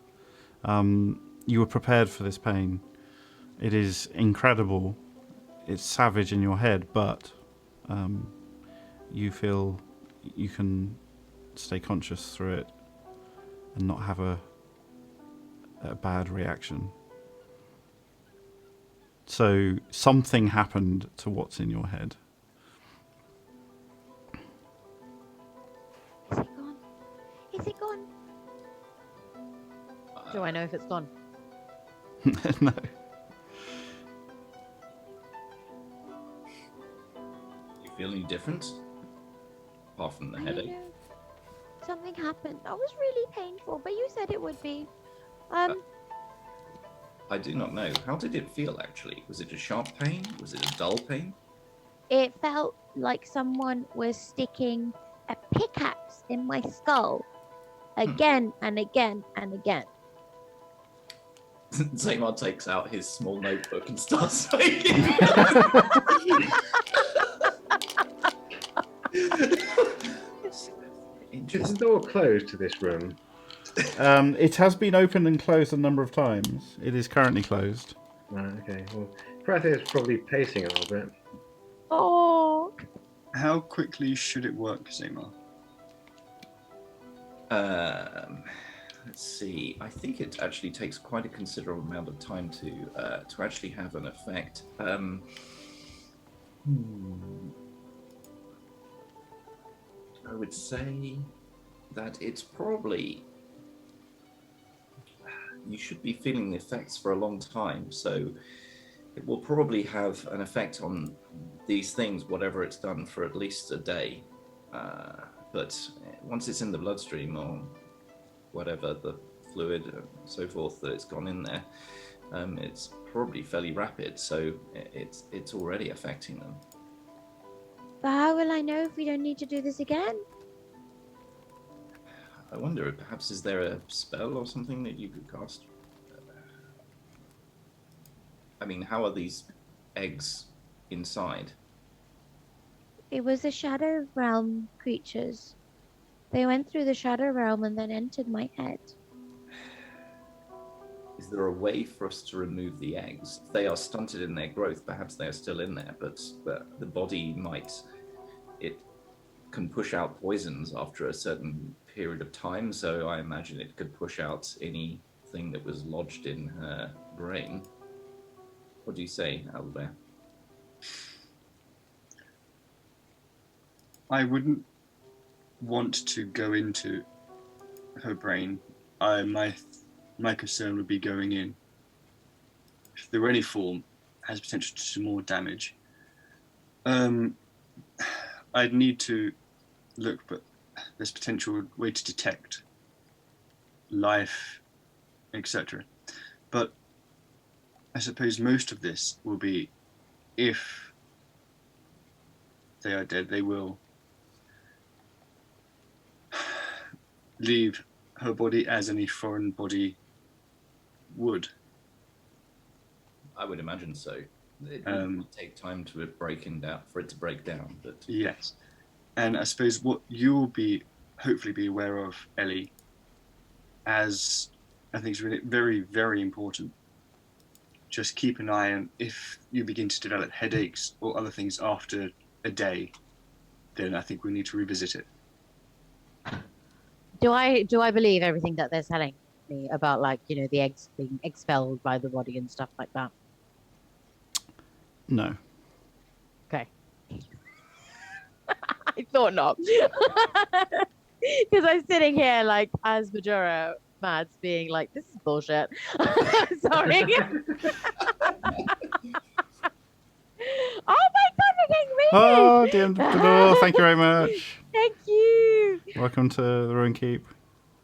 Speaker 1: You were prepared for this pain. It is incredible. It's savage in your head, but you feel you can stay conscious through it and not have a bad reaction. So something happened to what's in your head.
Speaker 3: Is it gone? Is it gone?
Speaker 4: Do I know if it's gone?
Speaker 1: No.
Speaker 5: You feel any different? Apart from the
Speaker 3: I don't
Speaker 5: headache?
Speaker 3: know. Something happened. That was really painful, but you said it would be.
Speaker 5: I do not know. How did it feel, actually? Was it a sharp pain? Was it a dull pain?
Speaker 3: It felt like someone was sticking a pickaxe in my skull again and again and again.
Speaker 5: Zamar takes out his small notebook and starts making.
Speaker 6: Is the door closed to this room?
Speaker 1: It has been opened and closed a number of times. It is currently closed.
Speaker 6: Right, okay. Well, Prathir is probably pacing a little bit.
Speaker 3: Oh,
Speaker 2: How quickly should it work, Zamar?
Speaker 5: Let's see. I think it actually takes quite a considerable amount of time to actually have an effect. I would say that it's probably, you should be feeling the effects for a long time, so it will probably have an effect on these things, whatever it's done, for at least a day. But once it's in the bloodstream or whatever, the fluid and so forth that it's gone in there, it's probably fairly rapid, so it's already affecting them.
Speaker 3: but how will I know if we don't need to do this again?
Speaker 5: I wonder, perhaps is there a spell or something that you could cast? I mean, how are these eggs inside?
Speaker 3: It was the Shadow Realm creatures. They went through the Shadow Realm and then entered my head.
Speaker 5: Is there a way for us to remove the eggs? If they are stunted in their growth, perhaps they are still in there, but the body it can push out poisons after a certain period of time, so I imagine it could push out anything that was lodged in her brain. What do you say, Albert?
Speaker 2: I wouldn't want to go into her brain. My concern would be going in. If there were any form, has potential to do more damage. I'd need to look, but there's potential way to detect life, etc. But I suppose most of this will be, if they are dead, they will leave her body as any foreign body would.
Speaker 5: I would imagine so. It would take time for it to break down. But
Speaker 2: yes, and I suppose what you'll hopefully be aware of, Ellie, as I think is really very, very important. Just keep an eye on if you begin to develop headaches or other things after a day, then I think we need to revisit it.
Speaker 4: Do I believe everything that they're telling me about, like, the eggs being expelled by the body and stuff like that?
Speaker 1: No.
Speaker 4: Okay. I thought not. Because I'm sitting here like as Majora Mads being like, this is bullshit. Sorry. Oh my god, we're getting raided!
Speaker 1: Oh, DM thank you very much.
Speaker 4: Thank you.
Speaker 1: Welcome to the Ruin Keep.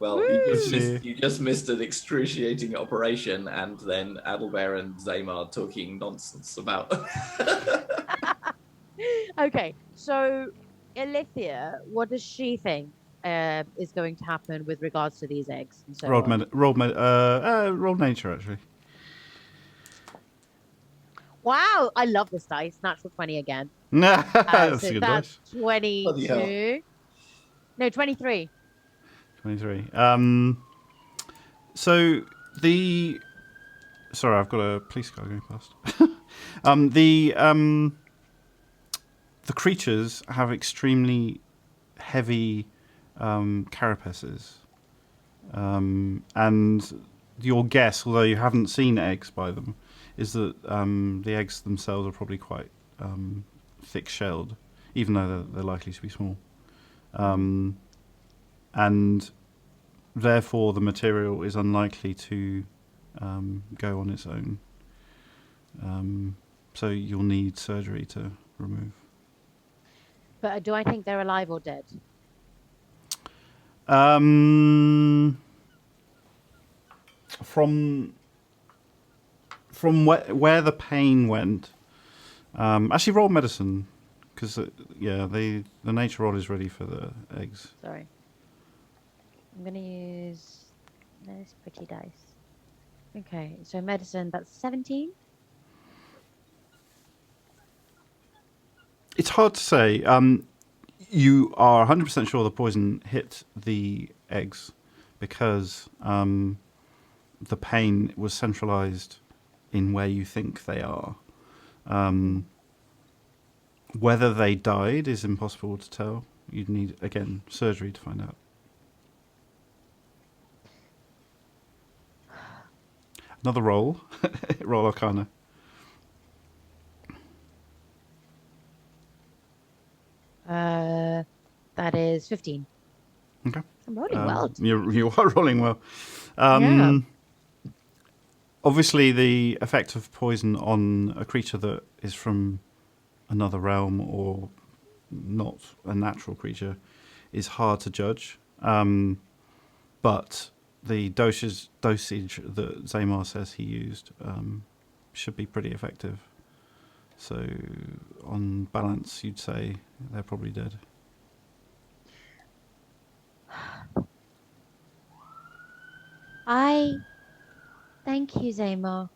Speaker 5: Well, you just missed an excruciating operation, and then Adalbert and Zaymar talking nonsense about.
Speaker 4: Okay, so Ilithia, what does she think is going to happen with regards to these eggs? And so
Speaker 1: roll nature, actually.
Speaker 4: Wow, I love this dice. Natural 20 again.
Speaker 1: That's
Speaker 4: so
Speaker 1: a good
Speaker 4: that's
Speaker 1: dice.
Speaker 4: 22. No, 23.
Speaker 1: 23. So sorry, I've got a police car going past. The creatures have extremely heavy carapaces, and your guess, although you haven't seen eggs by them, is that the eggs themselves are probably quite thick-shelled, even though they're likely to be small. And therefore the material is unlikely to go on its own. So you'll need surgery to remove.
Speaker 4: But do I think they're alive or dead?
Speaker 1: From where the pain went, actually roll medicine, because the nature roll is ready for the eggs.
Speaker 4: Sorry. I'm going to use those pretty dice. Okay, so medicine, that's 17.
Speaker 1: It's hard to say. You are 100% sure the poison hit the eggs because the pain was centralized in where you think they are. Whether they died is impossible to tell. You'd need, again, surgery to find out. Another roll. Roll Arcana.
Speaker 4: That is 15.
Speaker 1: Okay.
Speaker 4: I'm rolling well.
Speaker 1: You are rolling well.
Speaker 4: Yeah.
Speaker 1: Obviously, the effect of poison on a creature that is from another realm or not a natural creature is hard to judge. But the dosage that Zaymar says he used should be pretty effective. So, on balance, you'd say they're probably dead.
Speaker 3: Thank you, Zaymar.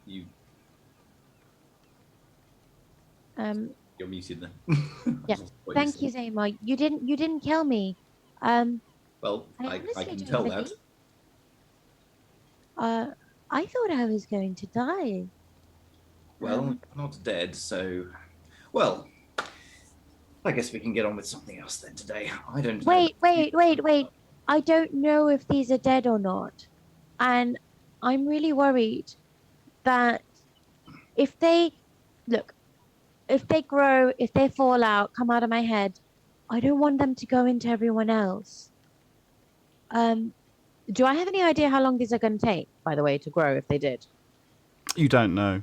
Speaker 5: You're muted then.
Speaker 3: Yeah. Thank you, Zaymar. You didn't kill me.
Speaker 5: Well, I can tell that.
Speaker 3: I thought I was going to die.
Speaker 5: Well, you're not dead, so... Well, I guess we can get on with something else then today. I don't know.
Speaker 3: Wait. I don't know if these are dead or not. And I'm really worried that if they grow, if they fall out, come out of my head, I don't want them to go into everyone else. Do I have any idea how long these are going to take, by the way, to grow if they did?
Speaker 1: You don't know.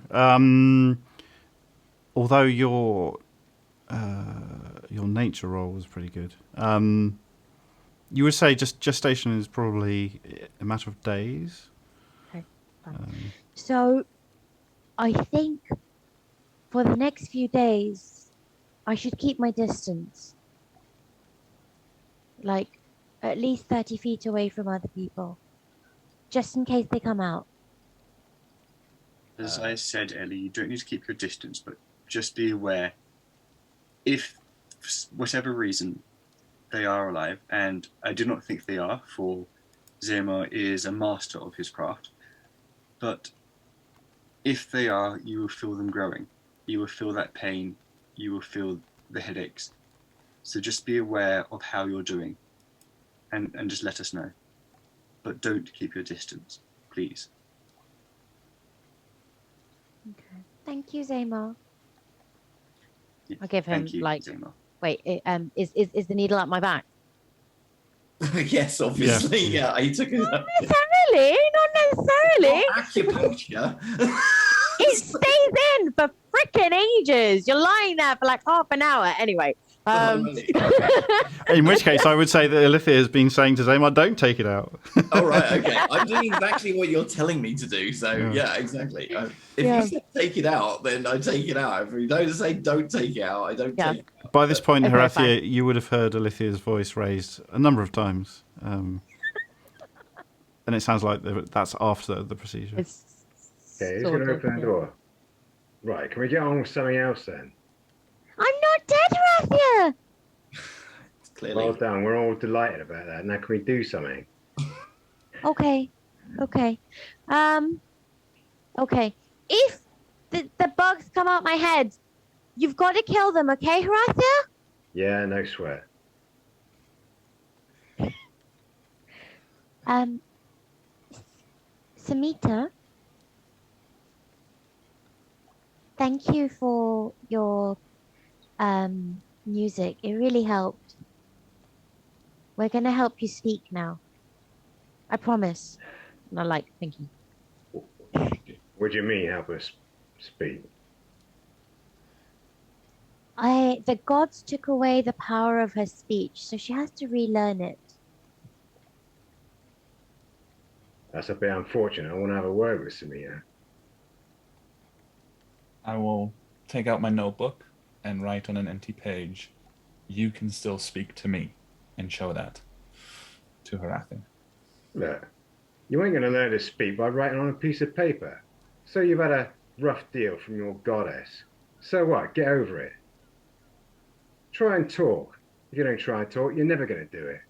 Speaker 1: Although your nature roll was pretty good. You would say just gestation is probably a matter of days.
Speaker 4: Okay. So, I think for the next few days, I should keep my distance. Like, at least 30 feet away from other people. Just in case they come out.
Speaker 2: As I said, Ellie, you don't need to keep your distance, but just be aware. If, for whatever reason, they are alive, and I do not think they are, for Zemar is a master of his craft, but if they are, you will feel them growing. You will feel that pain. You will feel the headaches. So just be aware of how you're doing, and just let us know. But don't keep your distance, please.
Speaker 3: Okay. Thank you, Zemar.
Speaker 4: I'll give him,
Speaker 2: Thank you,
Speaker 4: like...
Speaker 2: Zemar.
Speaker 4: Wait, is the needle at my back?
Speaker 5: Yes, obviously. Yeah, he took it.
Speaker 4: Not necessarily.
Speaker 5: Acupuncture.
Speaker 4: It stays in for freaking ages. You're lying there for like half an hour. Anyway.
Speaker 1: In which case, I would say that Alithia has been saying to Zemar, don't take it out.
Speaker 5: Oh, right, okay. I'm doing exactly what you're telling me to do. So, yeah exactly. If you say take it out, then I take it out. If you don't say don't take it out, I don't take it out.
Speaker 1: By this point,
Speaker 4: Okay,
Speaker 1: Horathia,
Speaker 4: fine.
Speaker 1: you would have heard Alithia's voice raised a number of times. And it sounds like that's after the procedure.
Speaker 6: Okay, who's going to open the door? Right, can we get on with something else then?
Speaker 3: I'm not dead, Horathia!
Speaker 5: Clearly.
Speaker 6: Well done, we're all delighted about that. Now can we do something?
Speaker 3: Okay. Okay. Okay. If the bugs come out my head, you've got to kill them, okay, Horathia?
Speaker 6: Yeah, no sweat.
Speaker 3: Samita, thank you for your music. It really helped. We're going to help you speak now. I promise.
Speaker 4: And I like thinking.
Speaker 6: What do you mean, help us speak?
Speaker 3: The gods took away the power of her speech, so she has to relearn it.
Speaker 6: That's a bit unfortunate. I want to have a word with Samita.
Speaker 7: I will take out my notebook and write on an empty page, "You can still speak to me," and show that to Horathia.
Speaker 6: Look, you ain't going to learn to speak by writing on a piece of paper. So you've had a rough deal from your goddess. So what? Get over it. Try and talk. If you don't try and talk, you're never going to do it.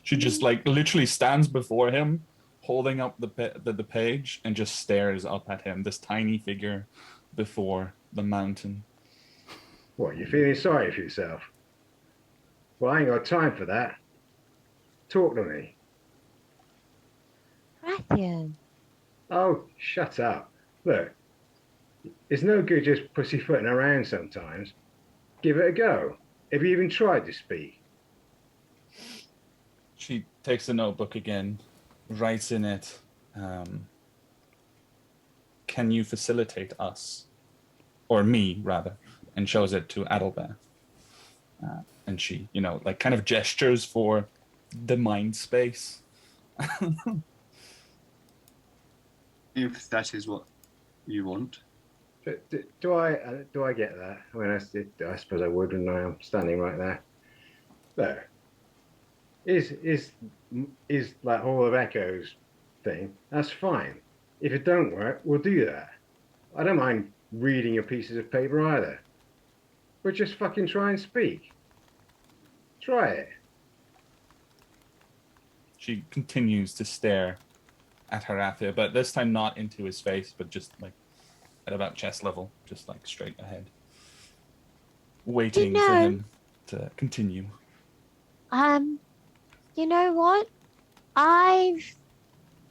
Speaker 7: She just like literally stands before him, holding up the page, and just stares up at him. This tiny figure before the mountain.
Speaker 6: What, you feeling sorry for yourself? Well, I ain't got time for that. Talk to me.
Speaker 3: Horathia.
Speaker 6: Oh, shut up. Look, it's no good just pussyfooting around sometimes. Give it a go. Have you even tried to speak?
Speaker 7: She takes the notebook again, writes in it, "Can you facilitate us?" Or me, rather, and shows it to Adalbert. And she, like kind of gestures for the mind space.
Speaker 2: If that is what you want.
Speaker 6: Do I get that? I mean, I suppose I would, and I am standing right there. There. Is like Hall of Echoes thing? That's fine. If it don't work, we'll do that. I don't mind reading your pieces of paper either. But just fucking try and speak. Try it.
Speaker 7: She continues to stare at Horathia, but this time not into his face, but just like at about chest level, just like straight ahead, waiting for him to continue.
Speaker 3: You know what? I've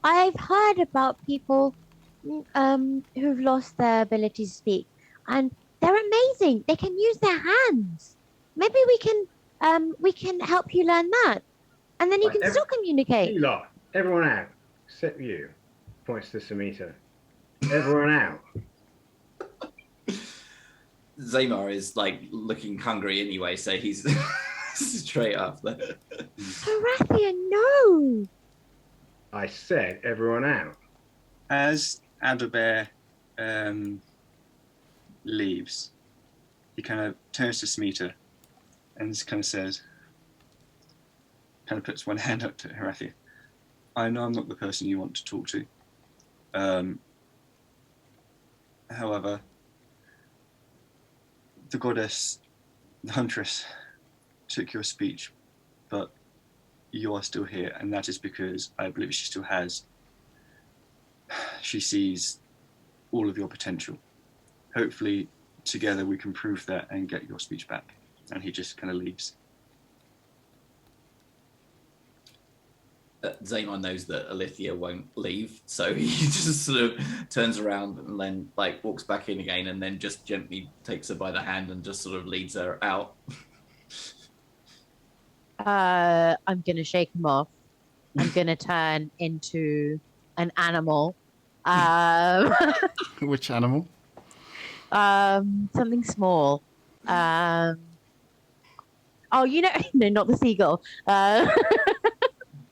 Speaker 3: heard about people who've lost their ability to speak, and they're amazing. They can use their hands. Maybe we can help you learn that, and then you can still communicate.
Speaker 6: You lot, everyone out, except you. Points to Samita. Everyone out.
Speaker 5: Zemar is like looking hungry anyway, so he's Straight after.
Speaker 3: Harathia, no!
Speaker 6: I said everyone out.
Speaker 2: As Adalbert leaves, he kind of turns to Smita and just kind of says, kind of puts one hand up to Harathia. I know I'm not the person you want to talk to. However, the goddess, the huntress, took your speech, but you are still here, and that is because I believe she still has. She sees all of your potential. Hopefully, together we can prove that and get your speech back. And he just kind of leaves.
Speaker 5: Zaymar knows that Alithia won't leave, so he just sort of turns around and then like walks back in again, and then just gently takes her by the hand and just sort of leads her out.
Speaker 4: I'm gonna shake him off. I'm gonna turn into an animal.
Speaker 1: Which animal?
Speaker 4: Something small. Oh, no, not the seagull.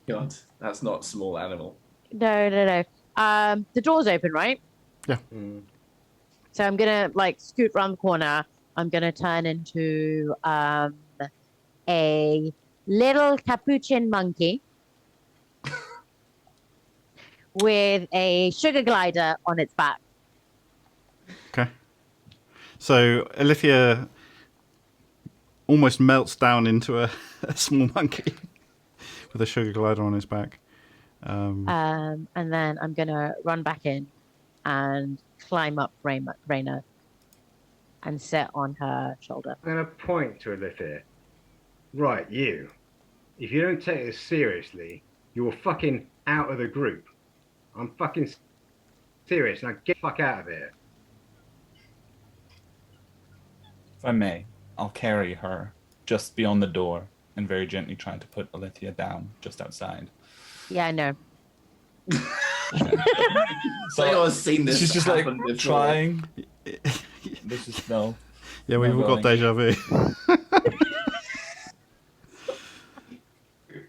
Speaker 5: God, that's not a small animal.
Speaker 4: No. The door's open, right?
Speaker 1: Yeah.
Speaker 4: So I'm gonna like scoot around the corner. I'm gonna turn into a little capuchin monkey with a sugar glider on its back.
Speaker 1: Okay. So Alithia almost melts down into a small monkey with a sugar glider on his back.
Speaker 4: And then I'm gonna run back in and climb up Raina and sit on her shoulder.
Speaker 6: I'm going to point to Alithia. Right, you. If you don't take this seriously, you're fucking out of the group. I'm fucking serious. Now get the fuck out of here.
Speaker 7: If I may, I'll carry her just beyond the door and very gently try to put Alithia down just outside.
Speaker 4: Yeah, I know.
Speaker 5: So I've seen this.
Speaker 7: She's just like
Speaker 5: before.
Speaker 7: trying. This is no.
Speaker 1: Yeah, we've all got deja vu.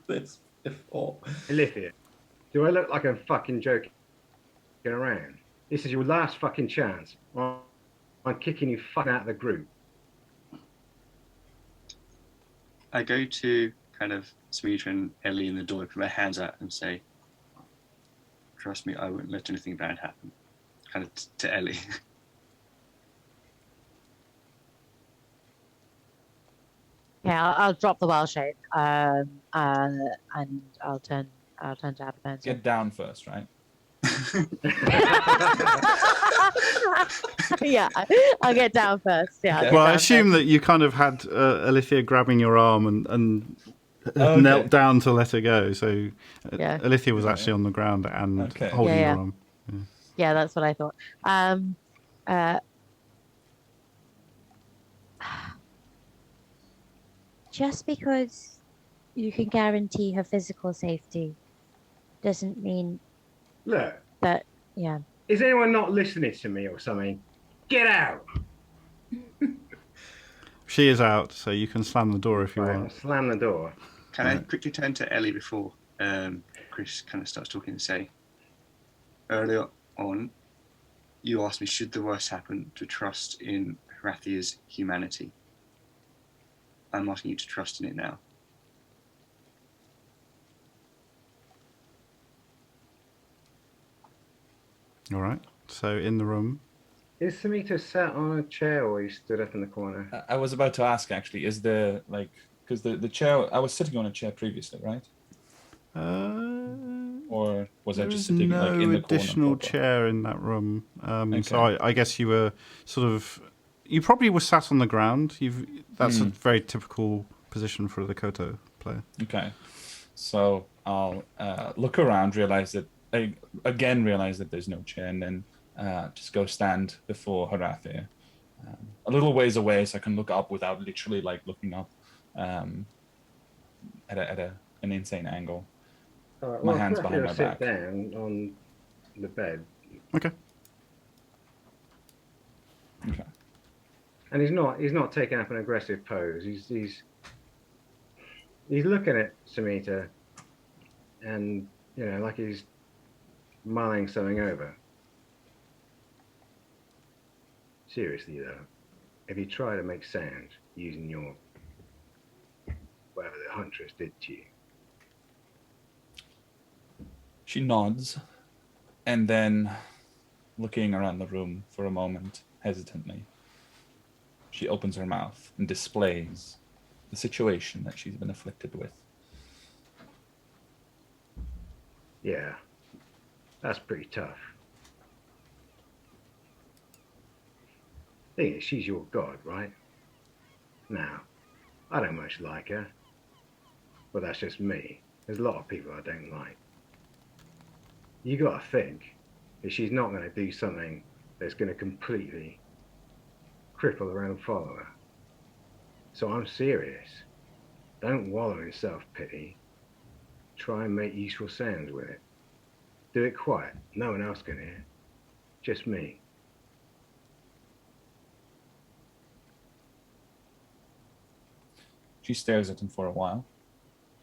Speaker 5: This before.
Speaker 6: Alithia, do I look like I'm fucking joking around? This is your last fucking chance. I'm kicking you fucking out of the group.
Speaker 2: I go to kind of Smita and Ellie in the door, put my hands out and say, trust me, I won't let anything bad happen. Kind of to Ellie.
Speaker 4: Yeah, I'll drop the wild shape, and I'll turn to Adalbert.
Speaker 7: Get down first, right?
Speaker 4: Yeah, I'll get down first. Yeah.
Speaker 7: Okay.
Speaker 1: Well, I assume that you kind of had Alithia grabbing your arm and
Speaker 7: Okay.
Speaker 1: knelt down to let her go. So
Speaker 4: Yeah.
Speaker 1: Alithia was actually on the ground and
Speaker 7: Okay.
Speaker 1: holding
Speaker 4: Yeah.
Speaker 1: your arm.
Speaker 4: Yeah, that's what I thought.
Speaker 3: Just because you can guarantee her physical safety doesn't mean
Speaker 6: Look,
Speaker 3: that, yeah.
Speaker 6: is anyone not listening to me or something? Get out!
Speaker 1: She is out, so you can slam the door if you
Speaker 6: Right,
Speaker 1: want.
Speaker 6: slam the door.
Speaker 2: Can I quickly turn to Ellie before Chris kind of starts talking and say, earlier on, you asked me, should the worst happen, to trust in Harathia's humanity. I'm asking you to trust in it now.
Speaker 1: All right. So in the room.
Speaker 6: Is Samita sat on a chair or he stood up in the corner?
Speaker 7: I was about to ask actually, is the like because the chair I was sitting on a chair previously, right? Or was I just sitting like in the corner?
Speaker 1: No additional
Speaker 7: proper?
Speaker 1: chair in that room.
Speaker 7: Okay.
Speaker 1: So I guess you were sort of. You probably were sat on the ground. That's a very typical position for the Koto player.
Speaker 7: Okay, so I'll look around, realize that there's no chair, and then just go stand before Harathia, a little ways away, so I can look up without literally like looking up at an insane angle.
Speaker 6: All right,
Speaker 7: My hands behind my
Speaker 6: sit
Speaker 7: back.
Speaker 6: down on the bed.
Speaker 1: Okay.
Speaker 7: Okay.
Speaker 6: And he's not taking up an aggressive pose. He's He's looking at Samita and, like he's mulling something over. Seriously, though, if you try to make sound using your whatever the huntress did to you.
Speaker 7: She nods, and then, looking around the room for a moment, hesitantly, she opens her mouth and displays the situation that she's been afflicted with.
Speaker 6: Yeah, that's pretty tough. Thing is, she's your god, right? Now, I don't much like her, but that's just me. There's a lot of people I don't like. You gotta think that she's not gonna do something that's gonna completely cripple her own follower. So I'm serious. Don't wallow in self-pity. Try and make useful sounds with it. Do it quiet. No one else can hear. Just me.
Speaker 7: She stares at him for a while,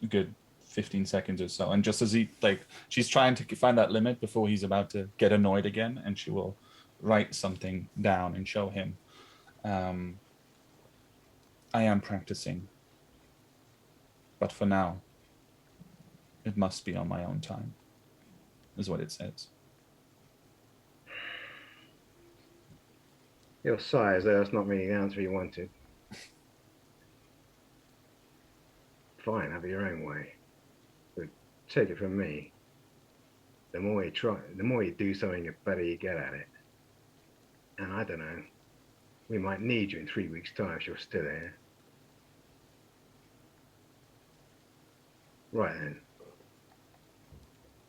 Speaker 7: a good 15 seconds or so. And just as she's trying to find that limit before he's about to get annoyed again, and she will write something down and show him. I am practicing, but for now, it must be on my own time, is what it says.
Speaker 6: Your sigh as though that's not really the answer you wanted. Fine, have it your own way. But take it from me. The more you do something, the better you get at it. And I don't know, we might need you in 3 weeks' time if you're still here. Right then.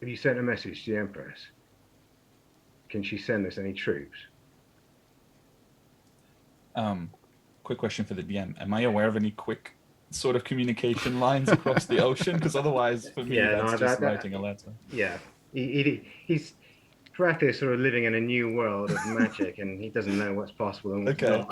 Speaker 6: Have you sent a message to the Empress? Can she send us any troops?
Speaker 7: Quick question for the DM. Am I aware of any quick sort of communication lines across the ocean? Because otherwise, for me, that's just writing a letter.
Speaker 6: Yeah. He's practiced sort of living in a new world of magic, and he doesn't know what's possible and what's not.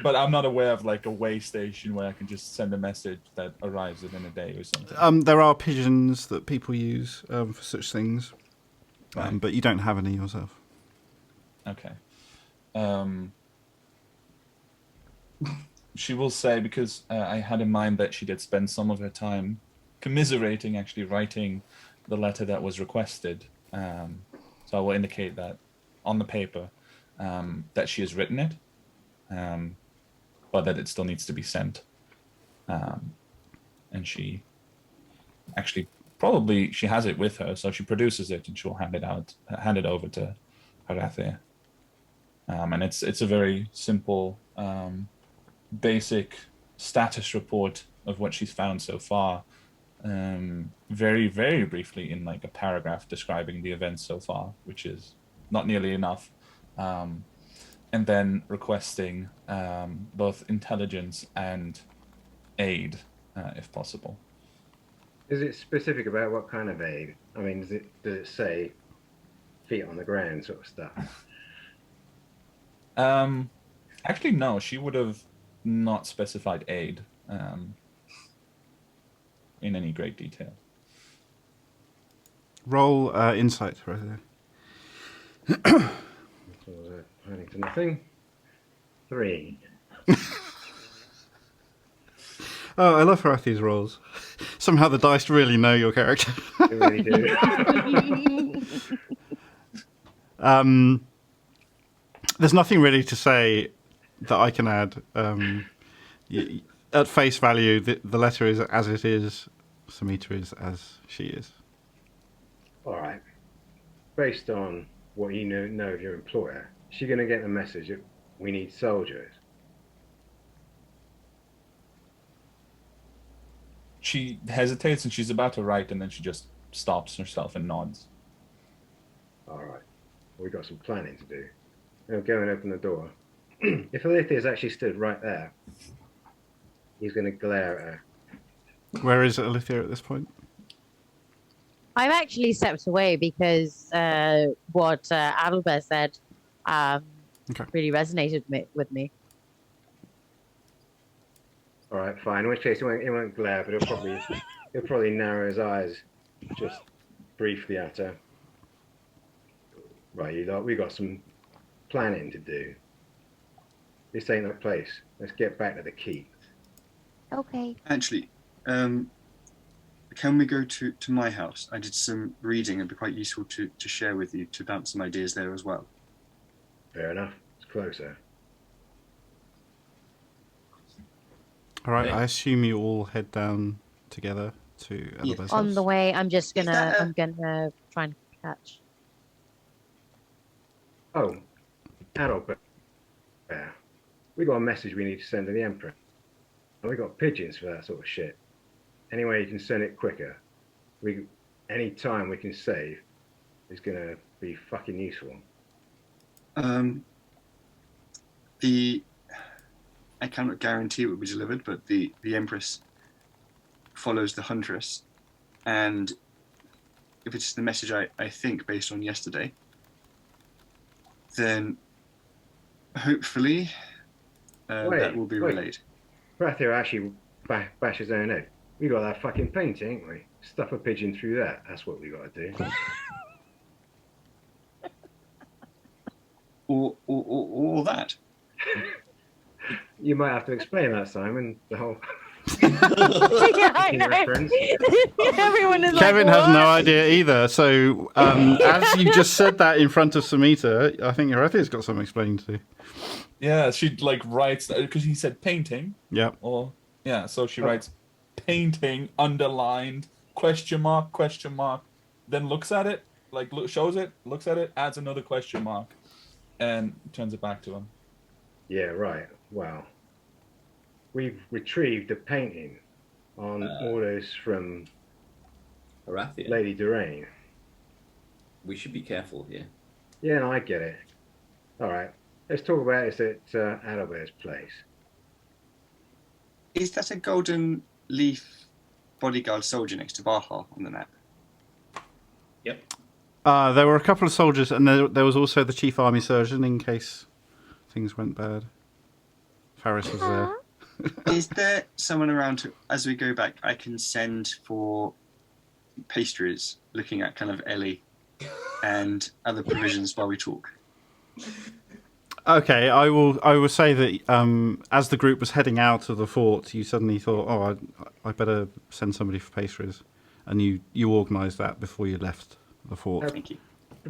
Speaker 7: But I'm not aware of a way station where I can just send a message that arrives within a day or something.
Speaker 1: There are pigeons that people use for such things,
Speaker 7: Right.
Speaker 1: but you don't have any yourself.
Speaker 7: Okay. She will say, because I had in mind that she did spend some of her time commiserating, actually writing the letter that was requested. So I will indicate that on the paper that she has written it, but that it still needs to be sent. And she actually probably she has it with her, so she produces it and she'll hand it over to Harathe. And it's a very simple, basic status report of what she's found so far. Very, very briefly in a paragraph describing the events so far, which is not nearly enough. And then requesting both intelligence and aid, if possible.
Speaker 6: Is it specific about what kind of aid? I mean, does it say feet on the ground sort of stuff?
Speaker 7: Actually, no. She would have not specified aid in any great detail.
Speaker 1: Roll insight right there.
Speaker 6: What was it? Hiding to nothing. 3.
Speaker 1: Oh, I love Harathe's rolls. Somehow the dice really know your character.
Speaker 6: They really do.
Speaker 1: There's nothing really to say that I can add. At face value, the letter is as it is. Samita is as she is.
Speaker 6: All right. Based on what you know of your employer, is she going to get the message that we need soldiers?
Speaker 7: She hesitates and she's about to write, and then she just stops herself and nods.
Speaker 6: All right. We've got some planning to do. I'll go and open the door. If Alethea actually stood right there, he's going to glare at her.
Speaker 1: Where is Alethea at this point?
Speaker 4: I've actually stepped away because what Adalbert said really resonated with me.
Speaker 6: All right, fine. In which case, he won't glare, but he'll probably narrow his eyes just briefly at her. Right, you lot, we got some planning to do. This ain't the place. Let's get back to the keep.
Speaker 3: Okay.
Speaker 2: Actually, can we go to my house? I did some reading. It'd be quite useful to share with you, to bounce some ideas there as well.
Speaker 6: Fair enough. It's closer.
Speaker 1: All right,
Speaker 5: Okay.
Speaker 1: I assume you all head down together to
Speaker 2: Yeah.
Speaker 1: Adalbert's
Speaker 4: On
Speaker 1: house.
Speaker 4: the way, I'm just
Speaker 2: Is that
Speaker 4: I'm gonna try and catch.
Speaker 6: Oh, Adalbert. Yeah. We got a message we need to send to the Emperor. And we got pigeons for that sort of shit. Any way you can send it quicker. Any time we can save is gonna be fucking useful.
Speaker 2: I cannot guarantee it will be delivered, but the Empress follows the Huntress, and if it's the message I think based on yesterday, then hopefully that will be relayed.
Speaker 6: Brathir actually bash his own head. We got that fucking paint, ain't we? Stuff a pigeon through that. That's what we got to do.
Speaker 2: Or that.
Speaker 6: You might have to explain that, Simon. The whole
Speaker 4: Yeah, I know.
Speaker 6: reference.
Speaker 4: Everyone is
Speaker 1: Kevin
Speaker 4: like,
Speaker 1: has no
Speaker 4: "What?"
Speaker 1: idea either. So as you just said that in front of Samita, I think Arathea's got some explaining to do.
Speaker 7: Yeah, she like writes because he said painting.
Speaker 1: Yeah.
Speaker 7: Or yeah, so she
Speaker 6: Oh.
Speaker 7: writes painting underlined question mark, then looks at it, like shows it, looks at it, adds another question mark, and turns it back to him.
Speaker 6: Yeah, right. Well, we've retrieved the painting on orders from
Speaker 5: Arathea,
Speaker 6: Lady Doraine.
Speaker 5: we should be careful here.
Speaker 6: Yeah, no, I get it. All right. Let's talk about this at Adalbert's place.
Speaker 2: Is that a golden leaf bodyguard soldier next to Baha on the map?
Speaker 5: Yep.
Speaker 1: There were a couple of soldiers, and there was also the chief army surgeon in case things went bad. Faris was there.
Speaker 2: Is there someone around who, as we go back, I can send for pastries, looking at kind of Ellie and other provisions while we talk?
Speaker 1: Okay, I will say that as the group was heading out of the fort, you suddenly thought, oh, I better send somebody for pastries, and you organised that before you left the fort.
Speaker 2: Thank you.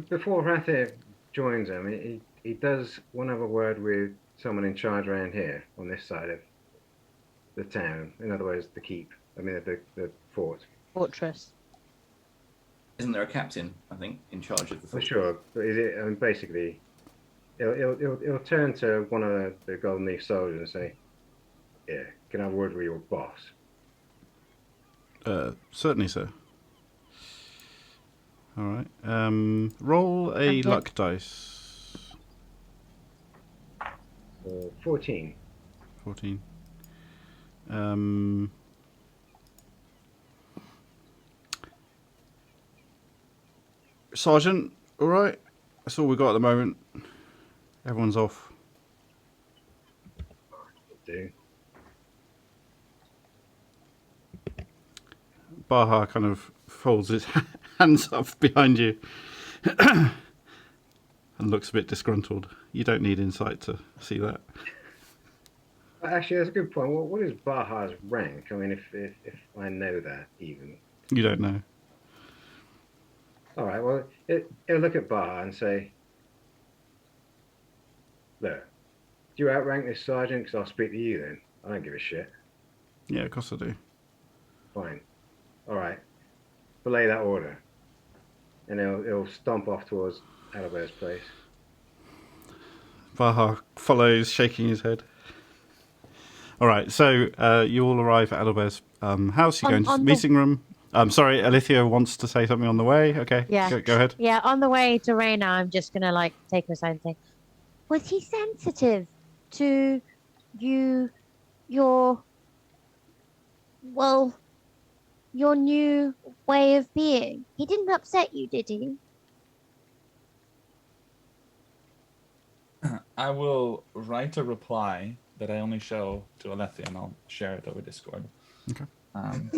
Speaker 6: Before Rathir joins him, he does want to have a word with someone in charge around here on this side of the town. In other words, the keep. I mean, the fort.
Speaker 4: Fortress.
Speaker 5: Isn't there a captain, I think, in charge of the
Speaker 6: For
Speaker 5: fort?
Speaker 6: sure. But is it? I mean, basically, he'll turn to one of the Golden Leaf soldiers and say, "Yeah, can I have a word with your boss?"
Speaker 1: Certainly, sir. All right. Roll a
Speaker 4: Okay.
Speaker 1: luck dice.
Speaker 6: 14.
Speaker 1: 14. Sergeant, all right. That's all we got at the moment. Everyone's off.
Speaker 6: Do.
Speaker 1: Baha kind of folds his hands up behind you and looks a bit disgruntled. You don't need insight to see that.
Speaker 6: Actually, that's a good point. What is Baha's rank? I mean, if I know that even.
Speaker 1: You don't know.
Speaker 6: All right. Well, he'll look at Baha and say, "Look, do you outrank this sergeant? Because I'll speak to you then. I don't give a shit."
Speaker 1: Yeah, of course I do.
Speaker 6: Fine. All right. Belay that order. And he'll stomp off towards Adalbert's place.
Speaker 1: Baha follows, shaking his head. All right, so you all arrive at Adalbert's house. You go into the meeting room. Sorry, Alithia wants to say something on the way. Okay,
Speaker 4: Yeah.
Speaker 1: go ahead.
Speaker 4: Yeah, on the way to Reina, I'm just gonna like take her aside and say,
Speaker 3: Was he sensitive to your new way of being? He didn't upset you, did he?
Speaker 7: I will write a reply that I only show to Alethi, and I'll share it over Discord.
Speaker 1: Okay.
Speaker 7: Um,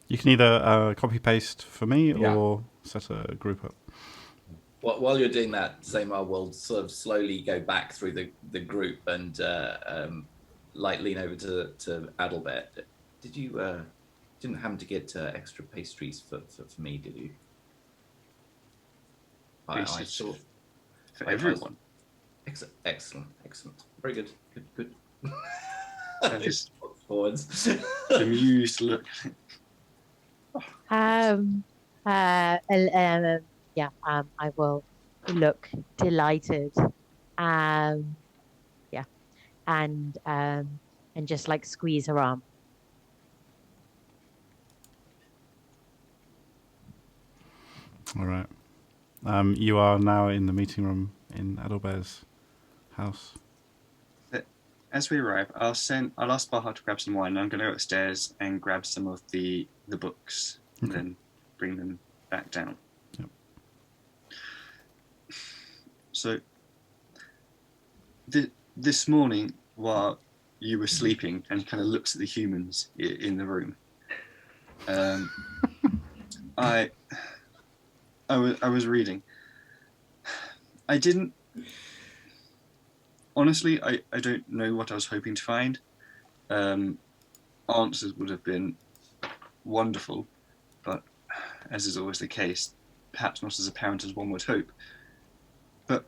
Speaker 1: You can either copy paste for me
Speaker 7: Yeah.
Speaker 1: or set a group up.
Speaker 5: While you're doing that, Zamar will sort of slowly go back through the group and like lean over to Adalbert. Did you didn't happen to get extra pastries for me, did you? I
Speaker 2: Pastries
Speaker 5: saw
Speaker 2: for everyone.
Speaker 5: Excellent. Very good. Good.
Speaker 2: I just
Speaker 5: Forwards.
Speaker 2: amused look.
Speaker 4: I will look delighted. And just like squeeze her arm.
Speaker 1: All right. You are now in the meeting room in Adalbert's house.
Speaker 2: As we arrive, I'll ask Baha to grab some wine. I'm going to go upstairs and grab some of the books and then bring them back down.
Speaker 1: Yep.
Speaker 2: So this morning, while you were sleeping, and kind of looks at the humans in the room, I was reading. I didn't. Honestly, I don't know what I was hoping to find. Answers would have been wonderful, but as is always the case, perhaps not as apparent as one would hope. But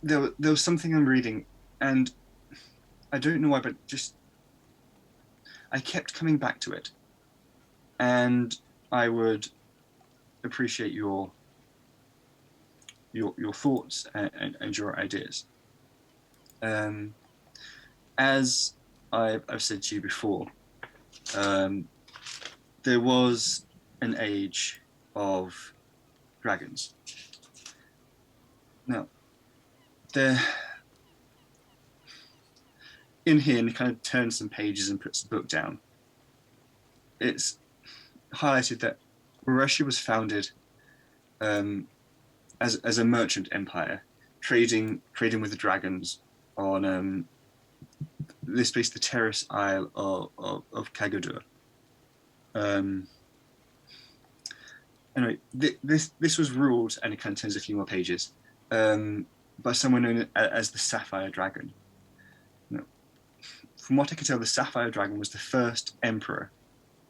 Speaker 2: there was something I'm reading, and I don't know why, but just I kept coming back to it, and I would appreciate your thoughts and your ideas. As I've said to you before, there was an age of dragons. Now, in here, and he kind of turns some pages and puts the book down. It's highlighted that Russia was founded as a merchant empire, trading with the dragons on this place, the Terrace Isle of Kagadur. Anyway, this was ruled, and it kind of turns a few more pages, by someone known as the Sapphire Dragon. Now, from what I can tell, the Sapphire Dragon was the first emperor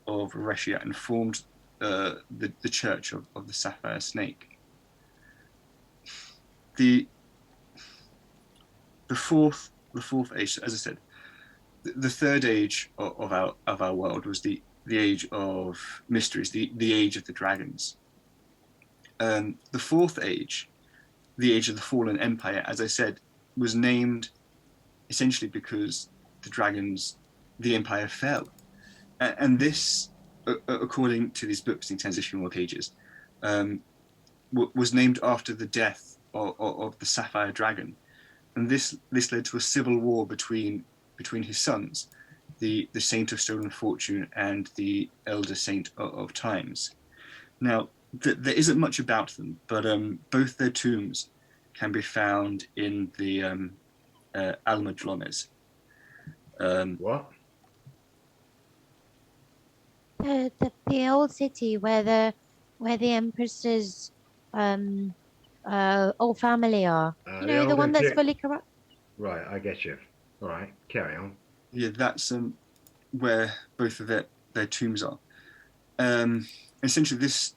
Speaker 2: of Russia and formed the Church of the Sapphire Snake. The fourth age, as I said, the third age of our world was the age of mysteries, the age of the dragons. The fourth age, the age of the fallen empire, as I said, was named essentially because the empire fell, and this, according to these books, in 10 a few more pages, was named after the death of the Sapphire Dragon. And this led to a civil war between his sons, the Saint of Stolen Fortune and the Elder Saint of Times. Now, there isn't much about them, but both their tombs can be found in the Almadlones.
Speaker 6: What?
Speaker 3: The old city where the Empress's old family are.
Speaker 6: The
Speaker 3: You know, the
Speaker 6: old
Speaker 3: one that's
Speaker 6: Imperial-
Speaker 3: fully corrupt.
Speaker 6: Right, I get you. All right, carry on.
Speaker 2: Yeah, that's where both of their tombs are. Essentially, this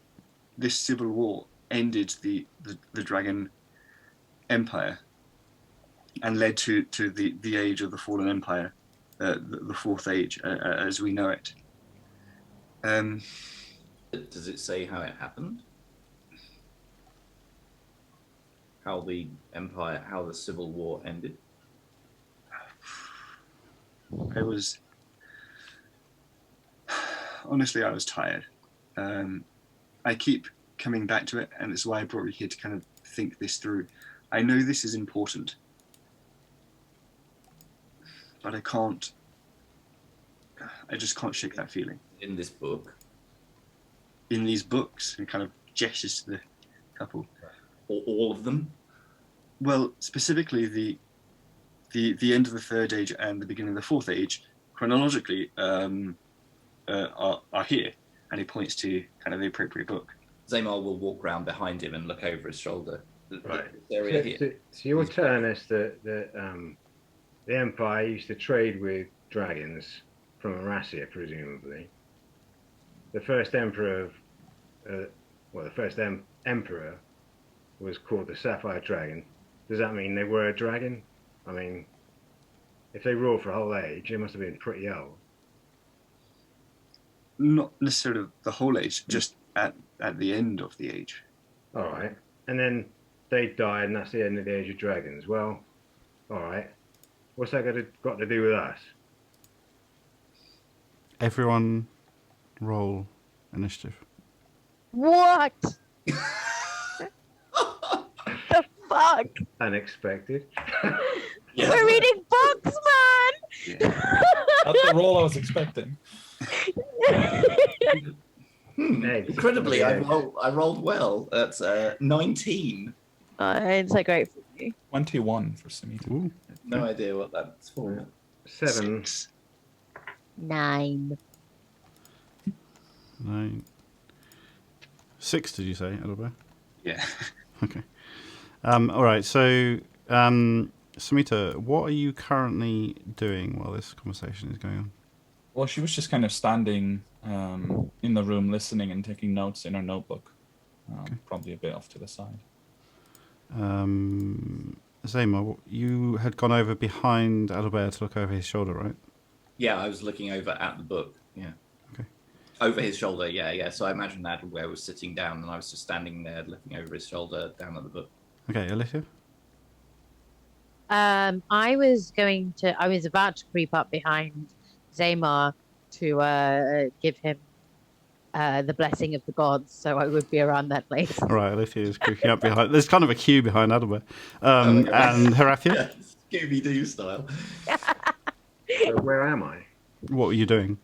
Speaker 2: civil war ended the Dragon Empire and led to the age of the Fallen Empire, the Fourth Age, as we know it.
Speaker 5: Does it say how it happened? How the Civil War ended?
Speaker 2: I was tired. I keep coming back to it, and it's why I brought you here to kind of think this through. I know this is important, but I just can't shake that feeling.
Speaker 5: In this book?
Speaker 2: In these books, and kind of gestures to the couple.
Speaker 5: All of them?
Speaker 2: Well, specifically the the end of the Third Age and the beginning of the Fourth Age, chronologically, are here. And he points to kind of the appropriate book.
Speaker 5: Zamar will walk round behind him and look over his shoulder.
Speaker 6: Right.
Speaker 5: This area here.
Speaker 6: So you're telling us that the Empire used to trade with dragons from Arasia, presumably. The first emperor emperor was called the Sapphire Dragon. Does that mean they were a dragon? I mean, if they ruled for a whole age, they must have been pretty old.
Speaker 2: Not necessarily the whole age, just at the end of the age.
Speaker 6: All right. And then they died, and that's the end of the Age of Dragons. Well, all right. What's that got to do with us?
Speaker 1: Everyone roll initiative.
Speaker 4: What? The fuck?
Speaker 6: Unexpected.
Speaker 5: Yeah.
Speaker 4: We're reading books, man!
Speaker 2: Yeah.
Speaker 7: Not the role I was expecting.
Speaker 5: Incredibly, I rolled well. That's 19.
Speaker 4: It's so great for you.
Speaker 7: 21 for Samita.
Speaker 1: Ooh.
Speaker 5: No idea what that's for.
Speaker 6: 7.
Speaker 4: 9.
Speaker 1: 9. 6, did you say, Adalbert?
Speaker 2: Yeah.
Speaker 1: Okay. All right. So, Samita, what are you currently doing while this conversation is going on?
Speaker 7: Well, she was just kind of standing in the room, listening and taking notes in her notebook. Probably a bit off to the side.
Speaker 1: Zamar, you had gone over behind Adalbert to look over his shoulder, right?
Speaker 5: Yeah, I was looking over at the book. Yeah.
Speaker 1: Okay.
Speaker 5: Over his shoulder. Yeah. So I imagined Adalbert was sitting down, and I was just standing there, looking over his shoulder down at the book.
Speaker 1: Okay, Alicia?
Speaker 4: I was about to creep up behind Zamar to give him the blessing of the gods, so I would be around that place.
Speaker 1: All right, Alicia is creeping up behind. There's kind of a queue behind Adalbert. And Horathia?
Speaker 5: Scooby-Doo style.
Speaker 6: So where am I?
Speaker 1: What were you doing?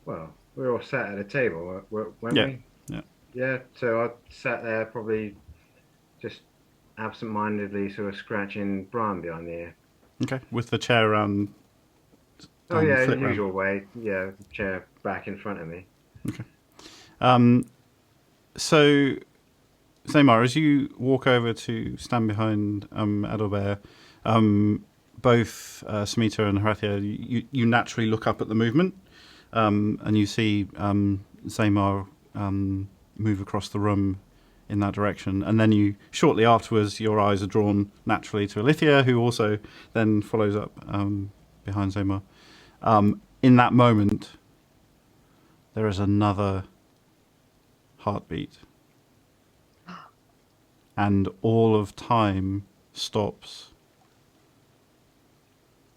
Speaker 6: Well, we were all sat at a table, weren't
Speaker 1: Yeah.
Speaker 6: we?
Speaker 1: Yeah.
Speaker 6: Yeah, so I sat there probably just absent-mindedly sort of scratching Brian behind the ear.
Speaker 1: Okay, with the chair around.
Speaker 6: Oh yeah, in
Speaker 1: flip
Speaker 6: the
Speaker 1: round.
Speaker 6: usual way. Yeah, the chair back in front of me.
Speaker 1: Okay. So, Zamar, as you walk over to stand behind Adalbert, both Samita and Horathia, you naturally look up at the movement, and you see Zamar move across the room in that direction, and then you shortly afterwards, your eyes are drawn naturally to Alithia, who also then follows up behind Zamar. In that moment, there is another heartbeat, and all of time stops.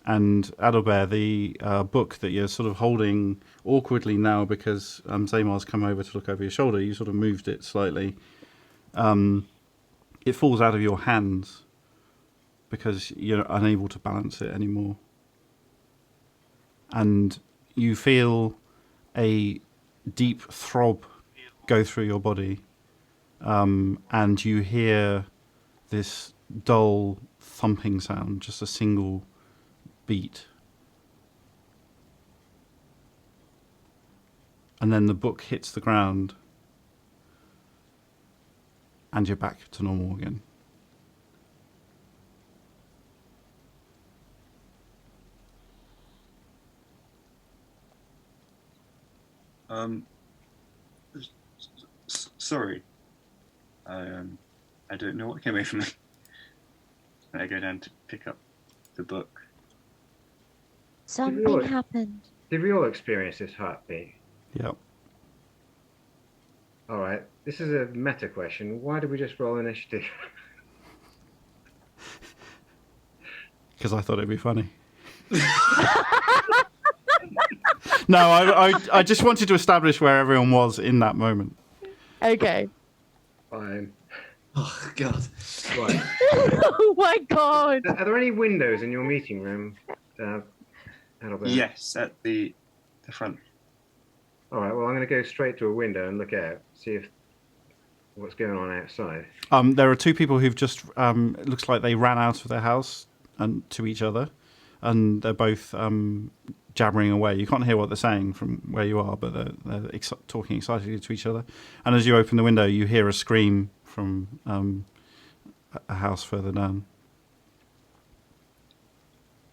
Speaker 1: And Adalbert, the book that you're sort of holding awkwardly now because Zamar's come over to look over your shoulder, you sort of moved it slightly. It falls out of your hands because you're unable to balance it anymore. And you feel a deep throb go through your body, and you hear this dull thumping sound, just a single beat. And then the book hits the ground, and you're back to normal again.
Speaker 2: Sorry. I don't know what came away from me. And I go down to pick up the book.
Speaker 3: Something happened.
Speaker 6: Did we all experience this heartbeat?
Speaker 1: Yep.
Speaker 6: All right. This is a meta question. Why did we just roll initiative?
Speaker 1: Because I thought it'd be funny. No, I just wanted to establish where everyone was in that moment.
Speaker 4: Okay.
Speaker 6: Fine.
Speaker 5: Oh, God.
Speaker 6: Right.
Speaker 4: Oh my god.
Speaker 6: Are there any windows in your meeting room? Adalbert?
Speaker 2: Yes, at the front.
Speaker 6: All right. Well, I'm going to go straight to a window and look out, see if what's going on outside.
Speaker 1: There are two people who've just it looks like they ran out of their house and to each other, and they're both jabbering away. You can't hear what they're saying from where you are, but they're talking excitedly to each other. And as you open the window, you hear a scream from a house further down.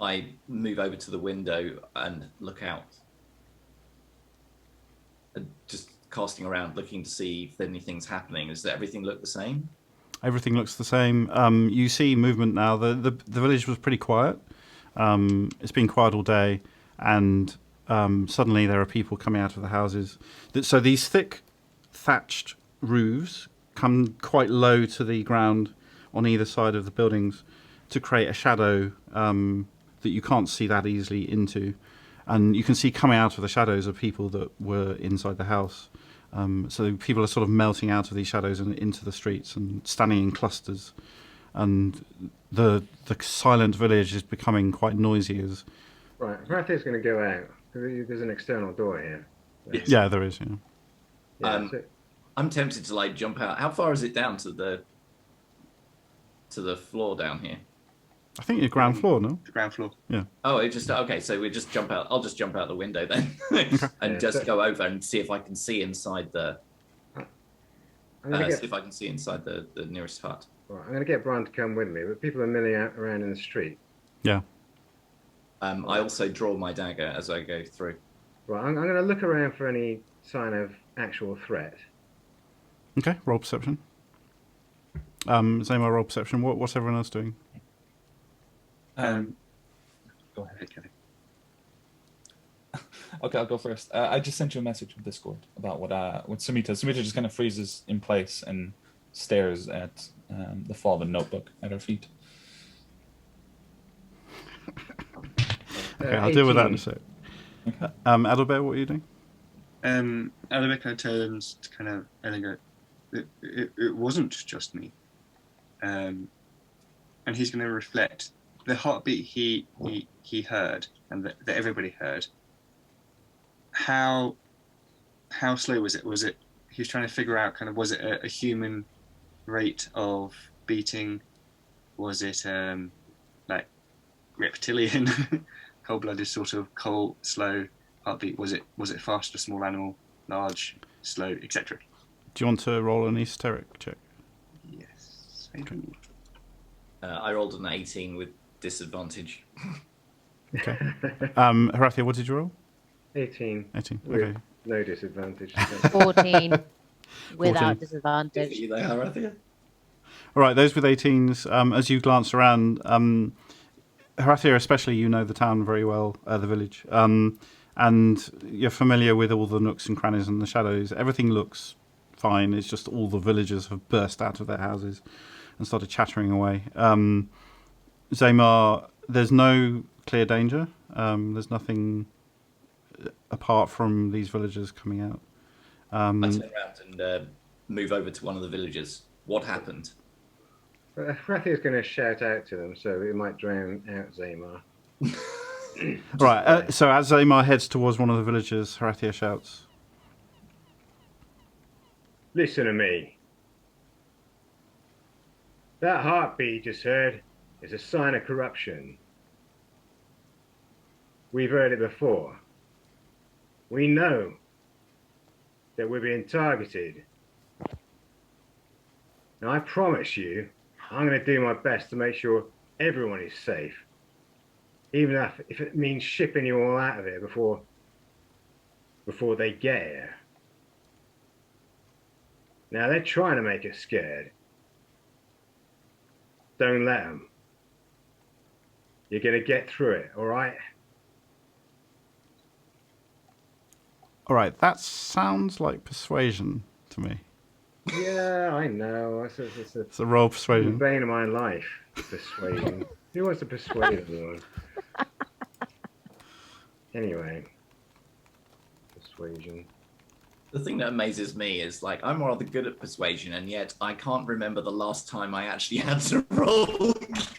Speaker 5: I move over to the window and look out. Just casting around, looking to see if anything's happening. Does everything look the same?
Speaker 1: Everything looks the same. You see movement now. The village was pretty quiet. It's been quiet all day, and suddenly there are people coming out of the houses. So these thick thatched roofs come quite low to the ground on either side of the buildings to create a shadow that you can't see that easily into. And you can see coming out of the shadows of people that were inside the house. So people are sort of melting out of these shadows and into the streets and standing in clusters. And the silent village is becoming quite noisy.
Speaker 6: Right, Marty's going to go out. There's an external door here.
Speaker 5: Yes.
Speaker 1: Yeah, there is. Yeah.
Speaker 5: I'm tempted to like jump out. How far is it down to the floor down here?
Speaker 1: I think you're ground floor, no?
Speaker 2: The ground floor.
Speaker 1: Yeah.
Speaker 5: Oh, okay. So we just jump out. I'll just jump out the window then, and go over and see if I can see inside the. See if I can see inside the nearest hut.
Speaker 6: Right, I'm going to get Brian to come with me, but people are milling out around in the street.
Speaker 1: Yeah.
Speaker 5: I also draw my dagger as I go through.
Speaker 6: Right, I'm going to look around for any sign of actual threat.
Speaker 1: Okay, roll perception. Same roll perception. What's everyone else doing?
Speaker 7: Go ahead. Okay, I'll go first. I just sent you a message on Discord about what Sumita. Sumita just kind of freezes in place and stares at the fallen notebook at her feet.
Speaker 1: Okay, I'll deal with that in a sec. Okay. Adalbert, what are you doing?
Speaker 2: Adalbert kind of turns to kind of Ellen go, it wasn't just me. And he's going to reflect the heartbeat he heard and that everybody heard. How slow was it? Was it he was trying to figure out kind of, was it a human rate of beating? Was it like reptilian, cold-blooded sort of cold, slow heartbeat? Was it fast, a small animal, large, slow, etc.?
Speaker 1: Do you want to roll an esoteric check?
Speaker 2: Yes, I do.
Speaker 5: I rolled an 18 with disadvantage.
Speaker 1: Okay. Horathia, what did you roll?
Speaker 6: 18.
Speaker 1: 18.
Speaker 6: With
Speaker 1: Okay.
Speaker 6: no disadvantage.
Speaker 4: 14 without
Speaker 1: 14.
Speaker 4: disadvantage.
Speaker 5: You there, Horathia?
Speaker 1: All right, those with 18s, as you glance around, Horathia especially, you know the town very well, the village, and you're familiar with all the nooks and crannies and the shadows. Everything looks fine. It's just all the villagers have burst out of their houses and started chattering away. Zaymar, there's no clear danger. There's nothing apart from these villagers coming out.
Speaker 5: I turn around and move over to one of the villagers. What happened?
Speaker 6: Rathia's going to shout out to them, so it might drown out Zaymar.
Speaker 1: Right, so as Zaymar heads towards one of the villagers, Horathia shouts,
Speaker 6: Listen to me. That heartbeat you just heard is a sign of corruption. We've heard it before. We know that we're being targeted. Now, I promise you, I'm going to do my best to make sure everyone is safe. Even if it means shipping you all out of here before they get here. Now, they're trying to make us scared. Don't let them. You're going to get through it, all right?
Speaker 1: all right, that sounds like persuasion to me.
Speaker 6: Yeah, I know.
Speaker 1: It's a roll persuasion.
Speaker 6: The bane of my life, persuasion. Who wants to persuade anyone? Anyway, persuasion.
Speaker 5: The thing that amazes me is, like, I'm rather good at persuasion, and yet I can't remember the last time I actually had to roll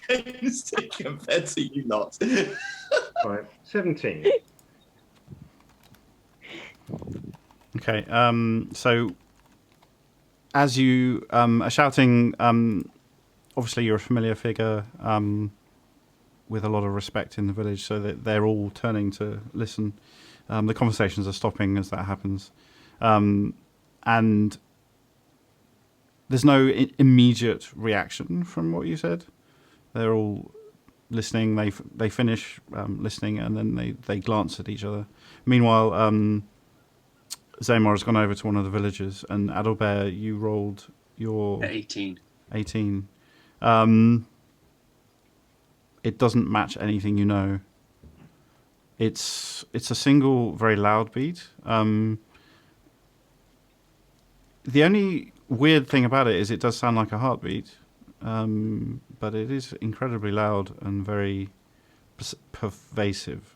Speaker 5: against it compared to you lot.
Speaker 6: Right, 17.
Speaker 1: Okay, so as you are shouting, obviously you're a familiar figure. with a lot of respect in the village, so that they're all turning to listen. The conversations are stopping as that happens, and there's no immediate reaction from what you said. They're all listening. They finish listening, and then they glance at each other. Meanwhile, Zamar has gone over to one of the villagers, and Adalbert, you rolled your
Speaker 2: 18.
Speaker 1: 18. It doesn't match anything you know. It's a single, very loud beat. The only weird thing about it is it does sound like a heartbeat, but it is incredibly loud and very pervasive.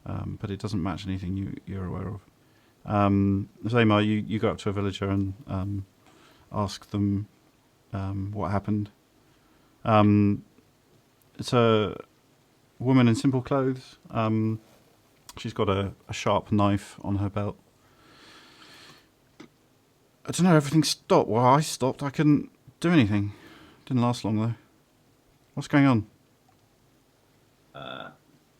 Speaker 1: But it doesn't match anything you're aware of. Zamar, you go up to a villager and ask them what happened. It's a woman in simple clothes. She's got a sharp knife on her belt. I don't know, everything stopped. Well, I stopped. I couldn't do anything. Didn't last long, though. What's going on?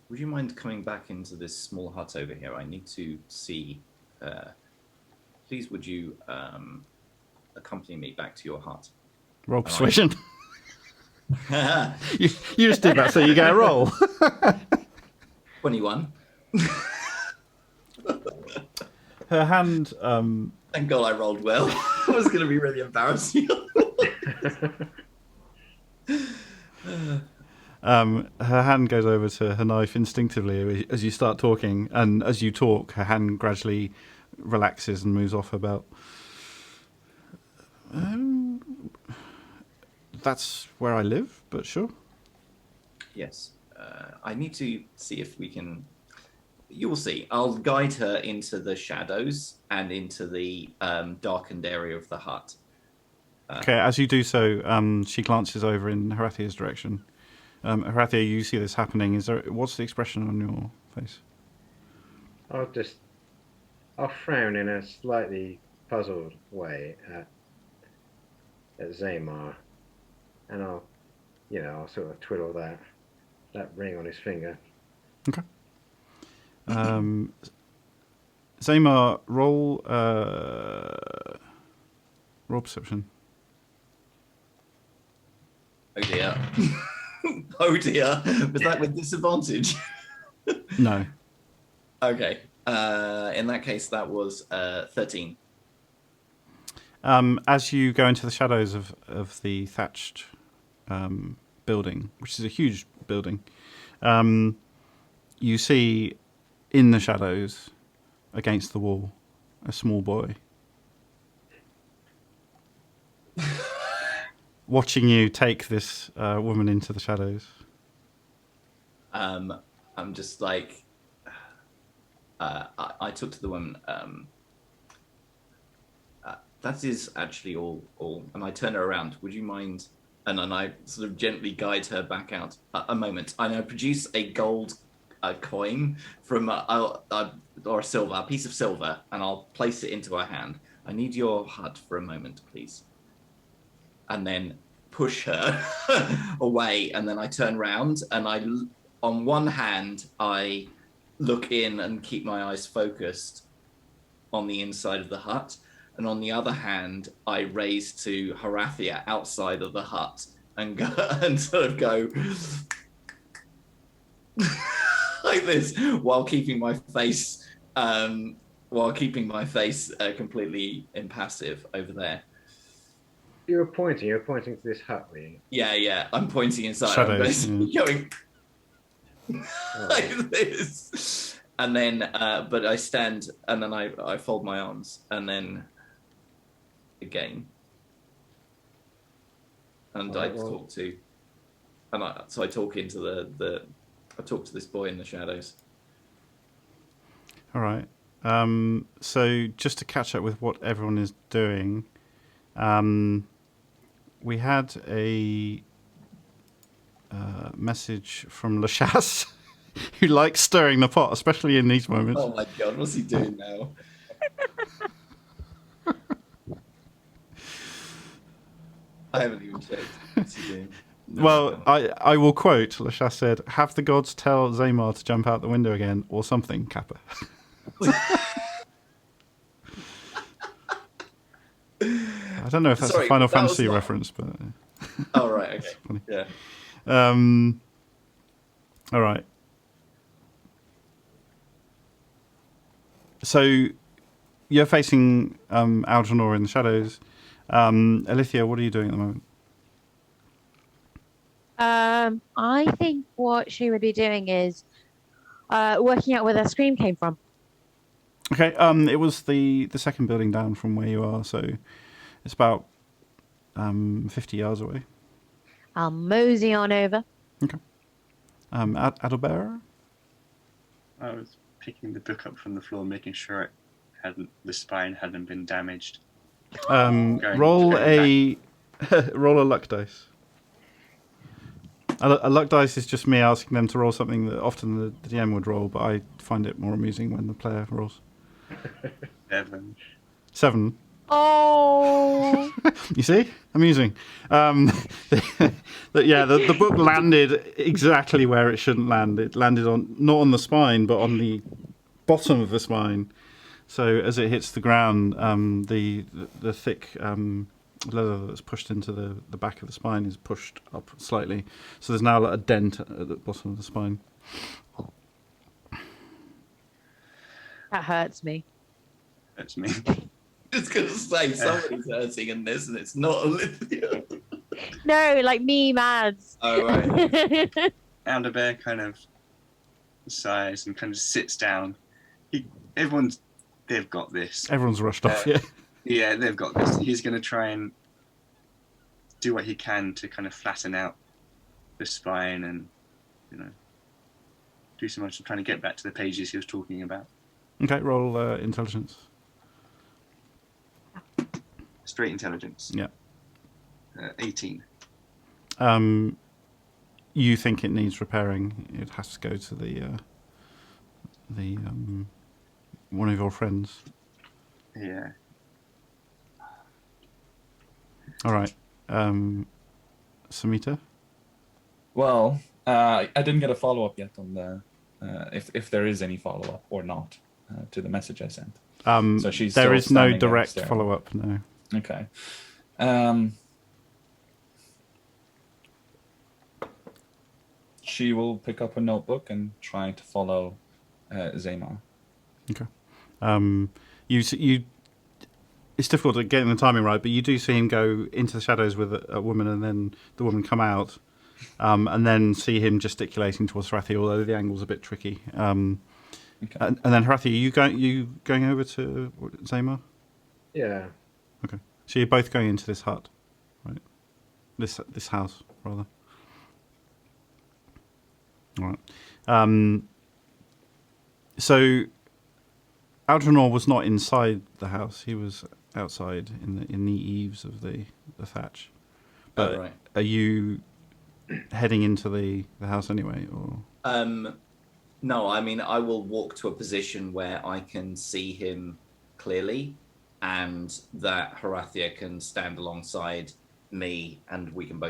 Speaker 5: Would you mind coming back into this small hut over here? I need to see. Please, would you accompany me back to your hut?
Speaker 1: Roll persuasion. you just did that so you get a roll.
Speaker 5: 21.
Speaker 1: Her hand...
Speaker 5: Thank God I rolled well. It was going to be really embarrassing.
Speaker 1: Her hand goes over to her knife instinctively as you start talking, and as you talk, her hand gradually relaxes and moves off her belt. That's where I live, but sure.
Speaker 5: Yes. I need to see if we can... You'll see. I'll guide her into the shadows and into the darkened area of the hut.
Speaker 1: Okay, as you do so, she glances over in Horathia's direction. Horathia, you see this happening. What's the expression on your face?
Speaker 6: I'll frown in a slightly puzzled way at Zamar, and I'll sort of twiddle that ring on his finger.
Speaker 1: Okay. Zamar, roll perception.
Speaker 5: Oh dear. Oh dear. Was that with disadvantage?
Speaker 1: No.
Speaker 5: Okay. In that case, that was 13.
Speaker 1: As you go into the shadows of the thatched building, which is a huge building, you see in the shadows, against the wall, a small boy. Watching you take this woman into the shadows.
Speaker 5: I'm just like... I took to the woman... that is actually all. And I turn her around. Would you mind? And then I sort of gently guide her back out. A moment. And I produce a gold coin from or a silver, a piece of silver, and I'll place it into her hand. I need your hut for a moment, please. And then push her away. And then I turn round, and on one hand, I look in and keep my eyes focused on the inside of the hut. And on the other hand, I raise to Horathia outside of the hut and go and sort of go like this while keeping my face completely impassive over there.
Speaker 6: You're pointing to this hut, were you?
Speaker 5: Yeah. I'm pointing inside.
Speaker 1: Shadows,
Speaker 5: I'm going like this. And then, but I stand and then I fold my arms and then again. And I talk to, so I talk into I talk to this boy in the shadows.
Speaker 1: All right. So just to catch up with what everyone is doing, we had a message from Lachasse, who likes stirring the pot, especially in these moments.
Speaker 5: Oh my God, what's he doing now? I haven't even checked. What's he doing?
Speaker 1: Well, I will quote. Lashass said, "Have the gods tell Zaymar to jump out the window again, or something." Kappa. I don't know if that's a Final Fantasy reference, but.
Speaker 5: Oh right, okay.
Speaker 1: Funny.
Speaker 5: Yeah.
Speaker 1: All right. So you're facing Algernon in the shadows. Alithia, what are you doing at the moment?
Speaker 4: I think what she would be doing is working out where that scream came from.
Speaker 1: Okay. It was the second building down from where you are, so it's about 50 yards away.
Speaker 4: I'll mosey on over.
Speaker 1: Okay. Adalbert?
Speaker 2: I was picking the book up from the floor, making sure the spine hadn't been damaged.
Speaker 1: Roll a luck dice. A luck dice is just me asking them to roll something that often the DM would roll, but I find it more amusing when the player rolls. 7.
Speaker 4: Oh.
Speaker 1: You see? Amusing. The book landed exactly where it shouldn't land. It landed not on the spine, but on the bottom of the spine. So as it hits the ground, the thick leather that's pushed into the back of the spine is pushed up slightly. So there's now a dent at the bottom of the spine.
Speaker 4: That hurts me.
Speaker 2: That's me.
Speaker 5: Just gonna say somebody's hurting in this, and it's not Olivia.
Speaker 4: No, like me, Mads.
Speaker 5: Oh right.
Speaker 2: Aldri kind of sighs and kind of sits down. They've got this.
Speaker 1: Everyone's rushed off. Yeah.
Speaker 2: Yeah, they've got this. He's going to try and do what he can to kind of flatten out the spine and, do so much of trying to get back to the pages he was talking about.
Speaker 1: Okay, roll intelligence.
Speaker 2: Straight intelligence.
Speaker 1: Yeah.
Speaker 2: 18.
Speaker 1: You think it needs repairing? It has to go to the one of your friends.
Speaker 2: Yeah.
Speaker 1: All right. Samita?
Speaker 7: Well, I didn't get a follow-up yet on the if there is any follow-up or not to the message I sent. So
Speaker 1: there is no direct follow-up, no.
Speaker 7: Okay. She will pick up a notebook and try to follow Zaymar.
Speaker 1: Okay. It's difficult to get the timing right, but you do see him go into the shadows with a woman, and then the woman come out, and then see him gesticulating towards Harathi, although the angle's a bit tricky.
Speaker 7: Okay.
Speaker 1: And then Harathi, are you going over to Zaymar?
Speaker 6: Yeah.
Speaker 1: Okay. So you're both going into this hut, right? This house, rather. All right. So Algernon was not inside the house; he was outside in the eaves of the thatch. But
Speaker 5: right.
Speaker 1: Are you heading into the house anyway, or?
Speaker 5: No, I mean I will walk to a position where I can see him clearly, and that Harathia can stand alongside me, and we can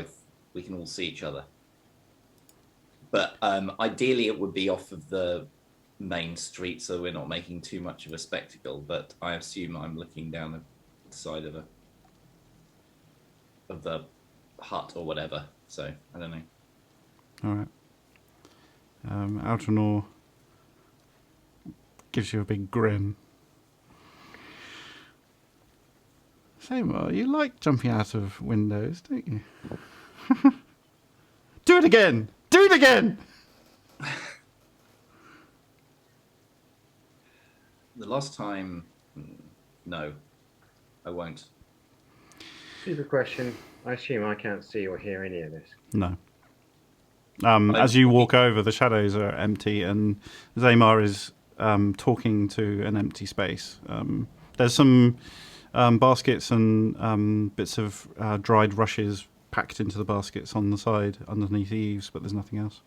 Speaker 5: all see each other. But ideally, it would be off of the main street, so we're not making too much of a spectacle. But I assume I'm looking down the side of the hut or whatever. So I don't know.
Speaker 1: All right. Algernon gives you a big grin. Zaymar, you like jumping out of windows, don't you? Do it again! Do it again!
Speaker 5: The last time, no, I won't.
Speaker 6: Stupid question. I assume I can't see or hear any of this.
Speaker 1: No. As you walk over, the shadows are empty, and Zaymar is talking to an empty space. There's some baskets and bits of dried rushes packed into the baskets on the side underneath the eaves, but there's nothing else.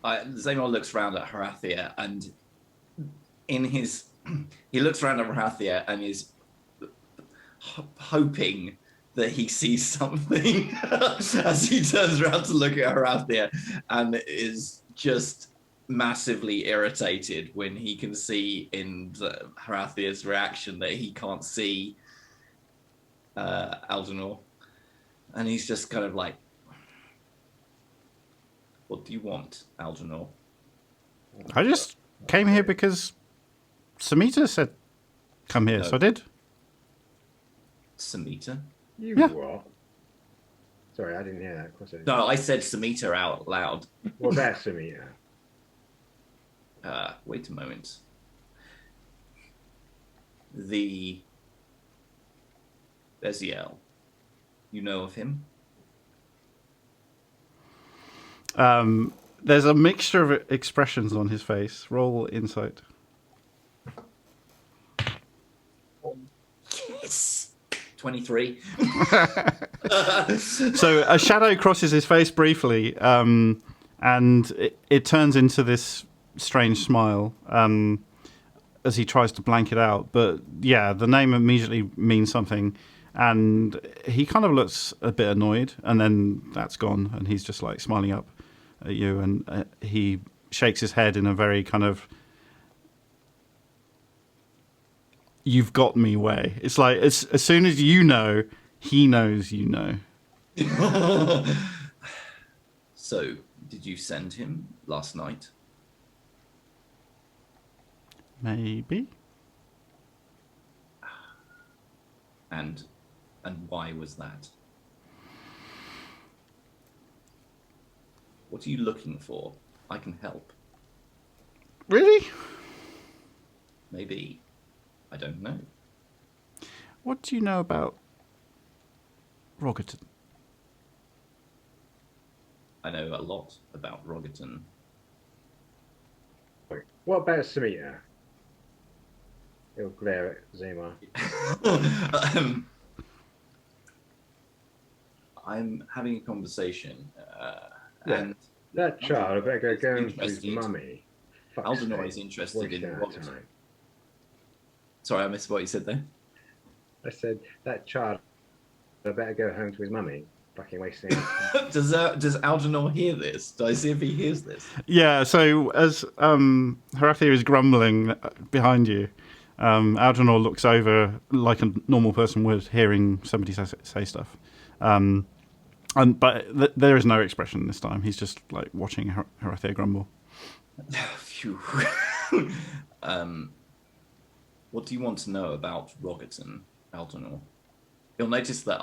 Speaker 5: Zaymar looks around at Harathia, and he looks around at Harathia and is hoping that he sees something as he turns around to look at Harathia and is just massively irritated when he can see in Harathia's reaction that he can't see Aldenor. And he's just kind of like, what do you want, Aldenor?
Speaker 1: I just came here because Samita said come here, so I did.
Speaker 5: Samita?
Speaker 6: You what? Sorry, I didn't hear that. Of course I didn't.
Speaker 5: No, I said Samita out loud.
Speaker 6: Well, that's Samita.
Speaker 5: Wait a moment. The Beziel. You know of him?
Speaker 1: There's a mixture of expressions on his face. Roll insight.
Speaker 5: Yes! 23.
Speaker 1: So a shadow crosses his face briefly, and it turns into this strange smile as he tries to blank it out. But yeah, the name immediately means something, and he kind of looks a bit annoyed, and then that's gone, and he's just like smiling up at you, and he shakes his head in a very kind of "you've got me" way. It's like as soon as you know, he knows you know.
Speaker 5: So, did you send him last night?
Speaker 1: Maybe.
Speaker 5: And why was that? What are you looking for? I can help.
Speaker 1: Really?
Speaker 5: Maybe. I don't know.
Speaker 1: What do you know about Rogerton?
Speaker 5: I know a lot about Rogerton.
Speaker 6: Wait, what about Samita? He'll glare at Zema.
Speaker 5: I'm having a conversation,
Speaker 6: Yeah,
Speaker 5: and
Speaker 6: that child, I better go and his
Speaker 5: interested.
Speaker 6: mummy.
Speaker 5: Aldenor is interested in Rogerton.
Speaker 6: time.
Speaker 5: Sorry, I missed what you said there.
Speaker 6: I said, that child, I better go home to his mummy. Fucking wasting time.
Speaker 5: Does Aldenor hear this? Do I see if he hears this?
Speaker 1: Yeah, so as Harathia is grumbling behind you, Algernon looks over like a normal person would, hearing somebody say stuff. But there is no expression this time. He's just like watching Harathia grumble.
Speaker 5: Phew. What do you want to know about Rogerton, Aldenor? You'll notice that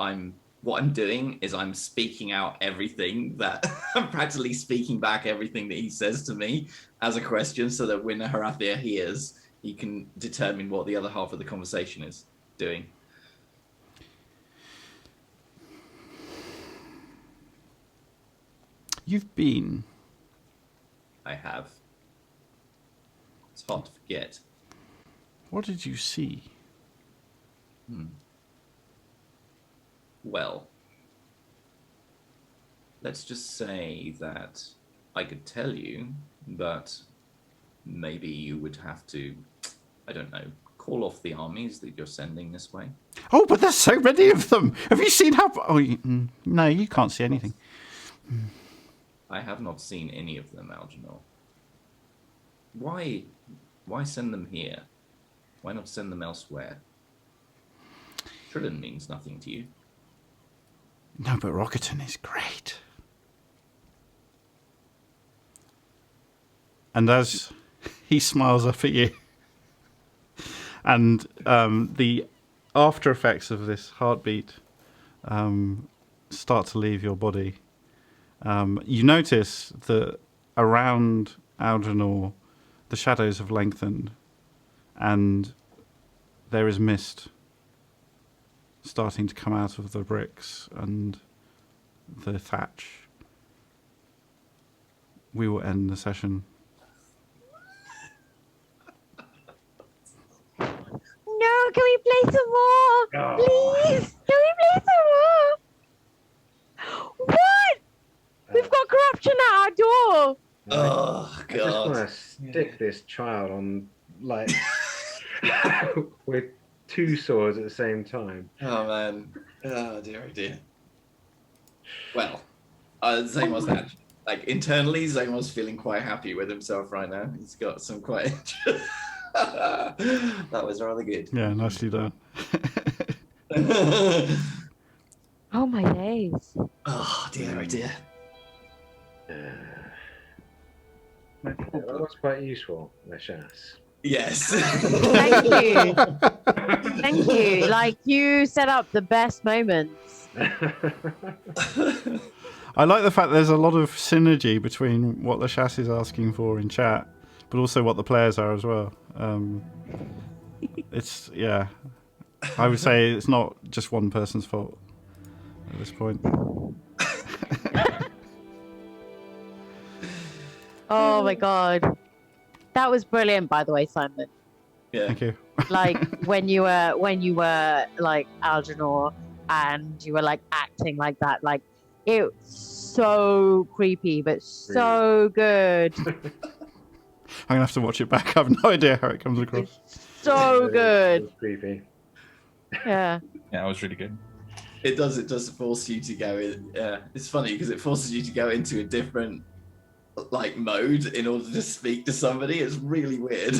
Speaker 5: what I'm doing is I'm speaking out everything that I'm practically speaking back everything that he says to me as a question, so that when Harathia hears, he can determine what the other half of the conversation is doing.
Speaker 1: You've been.
Speaker 5: I have. It's hard to forget.
Speaker 1: What did you see?
Speaker 5: Well, let's just say that I could tell you, but maybe you would have to, I don't know, call off the armies that you're sending this way.
Speaker 1: Oh, but there's so many of them. Have you seen how... Oh, no, you can't see anything.
Speaker 5: I have not seen any of them, Algernon. Why send them here? Why not send them elsewhere? Trillion means nothing to you.
Speaker 1: No, but Rogerton is great. And as he smiles up at you, and the after effects of this heartbeat start to leave your body, you notice that around Algernon, the shadows have lengthened, and there is mist starting to come out of the bricks and the thatch. We will end the session.
Speaker 3: No, can we play some more? Please, can we play some more? What? We've got corruption at our door.
Speaker 5: Oh,
Speaker 6: I just want
Speaker 5: God.
Speaker 6: to stick this child on, like, with two swords at the same time.
Speaker 5: Oh, man. Oh dear, oh dear. Well, Zamo's actually, like internally, Zamo's feeling quite happy with himself right now. He's got some quite. That was rather good.
Speaker 1: Yeah, nicely done.
Speaker 4: Oh my days.
Speaker 5: Oh dear, oh dear.
Speaker 6: That was quite useful, the chasse.
Speaker 5: Yes.
Speaker 4: Thank you. Thank you. Like, you set up the best moments.
Speaker 1: I like the fact there's a lot of synergy between what the chasse is asking for in chat, but also what the players are as well. It's, yeah. I would say it's not just one person's fault at this point.
Speaker 4: Oh my god. That was brilliant, by the way, Simon.
Speaker 5: Yeah.
Speaker 1: Thank you.
Speaker 4: Like when you were like Algernon and you were like acting like that, like it was so creepy but so good.
Speaker 1: I'm gonna have to watch it back. I have no idea how it comes across.
Speaker 4: So
Speaker 6: It
Speaker 4: good.
Speaker 6: was creepy.
Speaker 4: Yeah.
Speaker 7: Yeah, it was really good.
Speaker 5: It does force you to go in. Yeah, it's funny because it forces you to go into a different like mode in order to speak to somebody. It's really weird.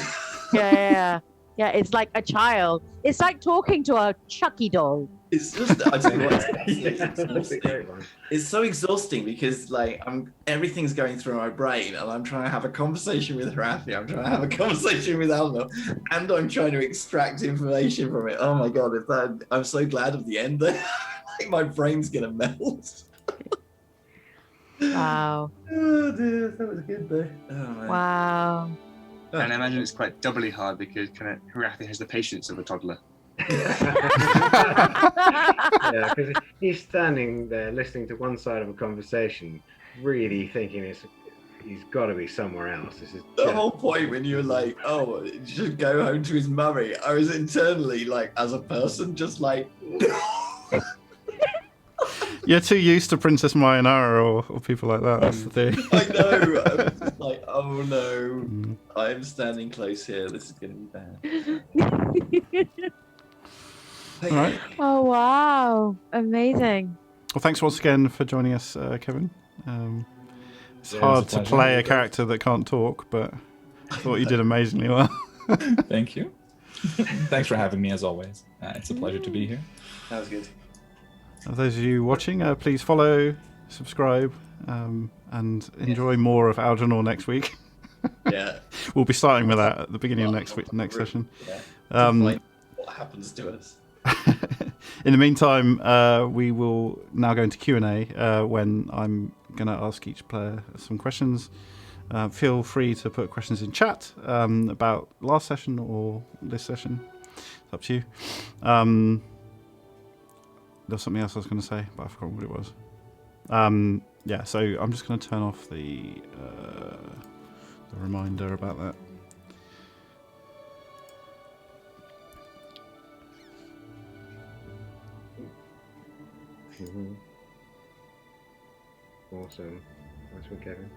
Speaker 4: Yeah. Yeah, it's like a child. It's like talking to a Chucky doll.
Speaker 5: It's just I tell you what,
Speaker 6: Yeah, that's a great one.
Speaker 5: it's so exhausting because like everything's going through my brain and I'm trying to have a conversation with Rafi, I'm trying to have a conversation with Alma, and I'm trying to extract information from it. Oh my god, I'm so glad of the end there. Like my brain's gonna melt.
Speaker 4: Wow.
Speaker 5: Oh dear, that was good though. Oh, man.
Speaker 4: Wow.
Speaker 2: And I imagine it's quite doubly hard because kind of Rafi has the patience of a toddler.
Speaker 6: Yeah, because he's standing there listening to one side of a conversation, really thinking he's got to be somewhere else. This is
Speaker 5: The whole point when you were like, oh, you should go home to his mummy, I was internally like, as a person, just like, no.
Speaker 1: You're too used to Princess Mayonara or people like that. That's the thing.
Speaker 5: I know. I'm just like, oh no, I'm standing close here. This is going to be bad.
Speaker 1: All right.
Speaker 4: Oh wow. Amazing.
Speaker 1: Well, thanks once again for joining us, Kevin. It's
Speaker 7: Yeah,
Speaker 1: hard
Speaker 7: it's a
Speaker 1: to
Speaker 7: pleasure.
Speaker 1: play a character that can't talk, but I thought you did amazingly well.
Speaker 7: Thank you. Thanks for having me as always. It's a pleasure to be here.
Speaker 5: That was good.
Speaker 1: For those of you watching, please follow, subscribe, and enjoy more of Algernon next week.
Speaker 5: Yeah.
Speaker 1: We'll be starting with that at the beginning of next session.
Speaker 5: Yeah.
Speaker 1: Um,
Speaker 5: What happens to us?
Speaker 1: In the meantime, we will now go into Q&A when I'm going to ask each player some questions. Feel free to put questions in chat about last session or this session. It's up to you. There was something else I was going to say, but I forgot what it was. Yeah, so I'm just going to turn off the reminder about that.
Speaker 6: Mhm. Awesome. Nice one, Kevin.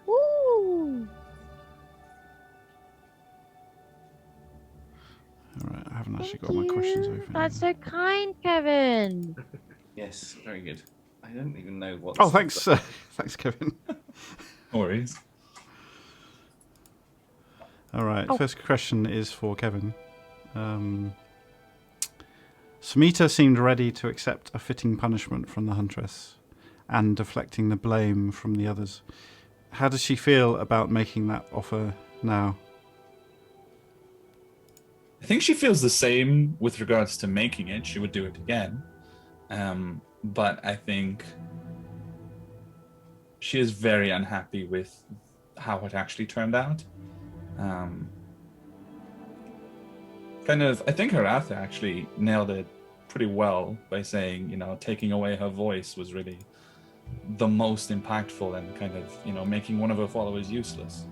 Speaker 4: Woo!
Speaker 1: All right, I haven't actually
Speaker 4: Thank
Speaker 1: got my questions
Speaker 4: you.
Speaker 1: open.
Speaker 4: That's so kind, Kevin.
Speaker 5: Yes, very good. I don't even know what.
Speaker 1: Oh, thanks, thanks, Kevin.
Speaker 7: No worries.
Speaker 1: All right,
Speaker 4: Oh.
Speaker 1: first question is for Kevin. Samita seemed ready to accept a fitting punishment from the Huntress and deflecting the blame from the others. How does she feel about making that offer now?
Speaker 7: I think she feels the same with regards to making it. She would do it again. But I think she is very unhappy with how it actually turned out. I think Haratha actually nailed it pretty well by saying, taking away her voice was really the most impactful and kind of, making one of her followers useless.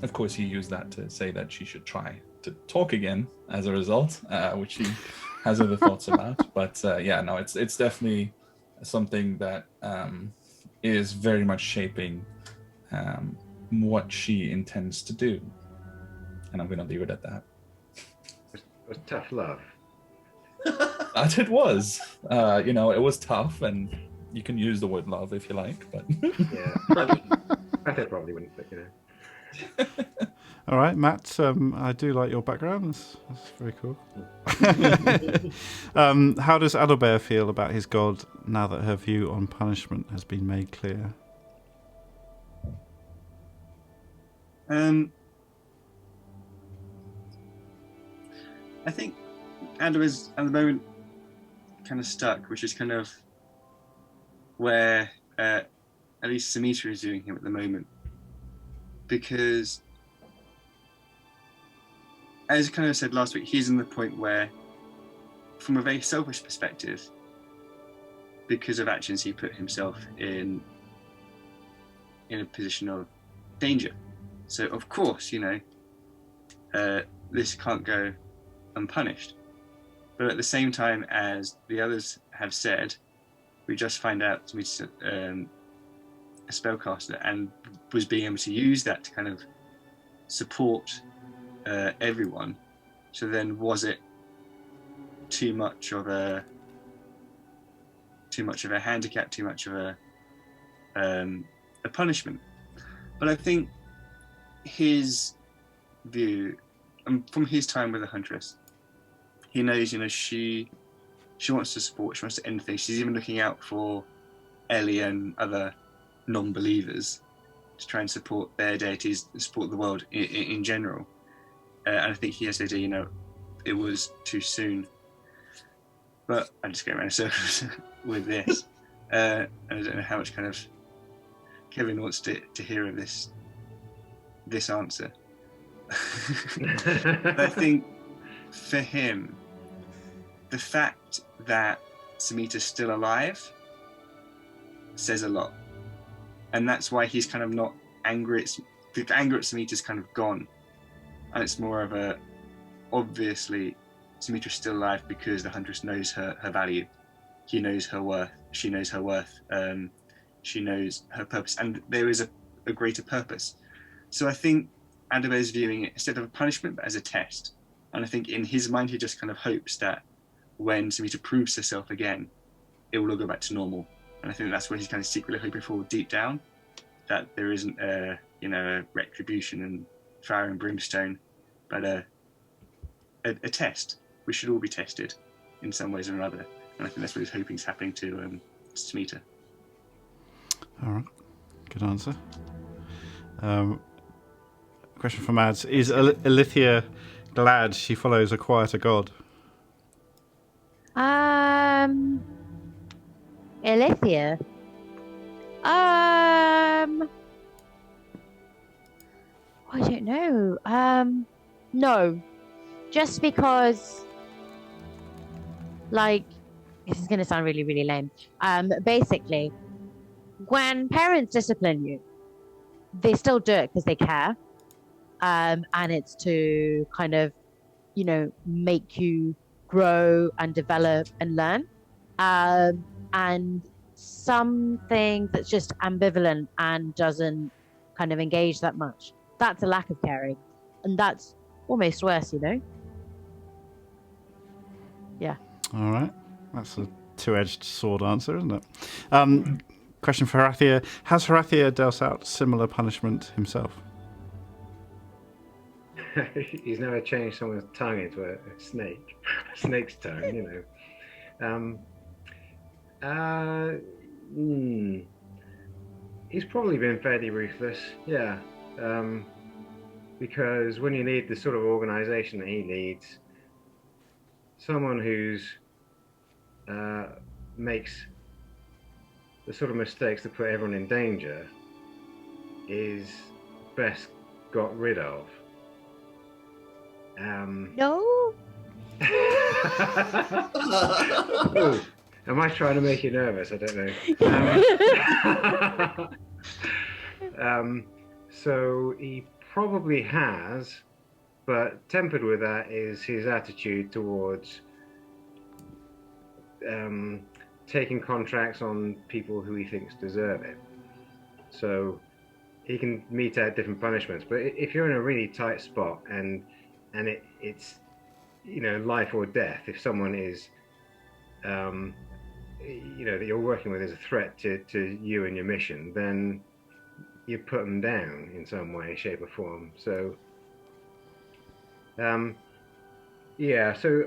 Speaker 7: Of course, he used that to say that she should try to talk again as a result, which he has other thoughts about. But it's definitely something that is very much shaping what she intends to do. And I'm going to leave it at that.
Speaker 6: It was tough love.
Speaker 7: It was. It was tough, and you can use the word love if you like, but
Speaker 6: Yeah. I probably wouldn't, but
Speaker 1: All right, Matt. I do like your background. That's very cool. How does Adalbert feel about his god now that her view on punishment has been made clear?
Speaker 2: I think Adalbert is at the moment kind of stuck, which is kind of where at least Samita is doing him at the moment, because as I kind of said last week, he's in the point where, from a very selfish perspective, because of actions he put himself in a position of danger. So of course, this can't go unpunished. But at the same time, as the others have said, we just find out Samita's a spellcaster and was being able to use that to kind of support everyone. So then, was it too much of a handicap, too much of a punishment? But I think his view, from his time with the Huntress, he knows, she wants to support, she wants to end things. She's even looking out for Ellie and other non-believers to try and support their deities, support the world in general. And I think he has the idea, it was too soon. But I'm just going around in circles with this. And I don't know how much kind of Kevin wants to hear of this answer. I think for him, the fact that Samita's still alive says a lot. And that's why he's kind of not angry. The anger at Samita's kind of gone. And it's more of a, obviously, Samita's still alive because the Huntress knows her value. He knows her worth. She knows her worth. She knows her purpose. And there is a greater purpose. So I think Adalbert is viewing it instead of a punishment, but as a test. And I think in his mind, he just kind of hopes that when Samita proves herself again, it will all go back to normal. And I think that's what he's kind of secretly hoping for deep down, that there isn't a retribution and fire and brimstone, but a test. We should all be tested in some ways or another. And I think that's what he's hoping is happening to Samita.
Speaker 1: All right, good answer. Question from Mads. Is Alithia glad she follows a quieter god?
Speaker 4: Alithia? I don't know. No. Just because, this is going to sound really, really lame. Basically, when parents discipline you, they still do it because they care. And it's to kind of, make you grow and develop and learn. And something that's just ambivalent and doesn't kind of engage that much, that's a lack of caring. And that's almost worse, Yeah.
Speaker 1: All right. That's a two-edged sword answer, isn't it? Question for Horathia. Has Horathia dealt out similar punishment himself?
Speaker 6: He's never changed someone's tongue into a snake. A snake's tongue, He's probably been fairly ruthless, yeah. Because when you need the sort of organization that he leads, someone who's makes the sort of mistakes that put everyone in danger is best got rid of.
Speaker 3: No.
Speaker 6: Ooh, am I trying to make you nervous? I don't know. So he probably has, but tempered with that is his attitude towards taking contracts on people who he thinks deserve it. So he can mete out different punishments, but if you're in a really tight spot and it's life or death. If someone is, that you're working with as a threat to you and your mission, then you put them down in some way, shape, or form. So, so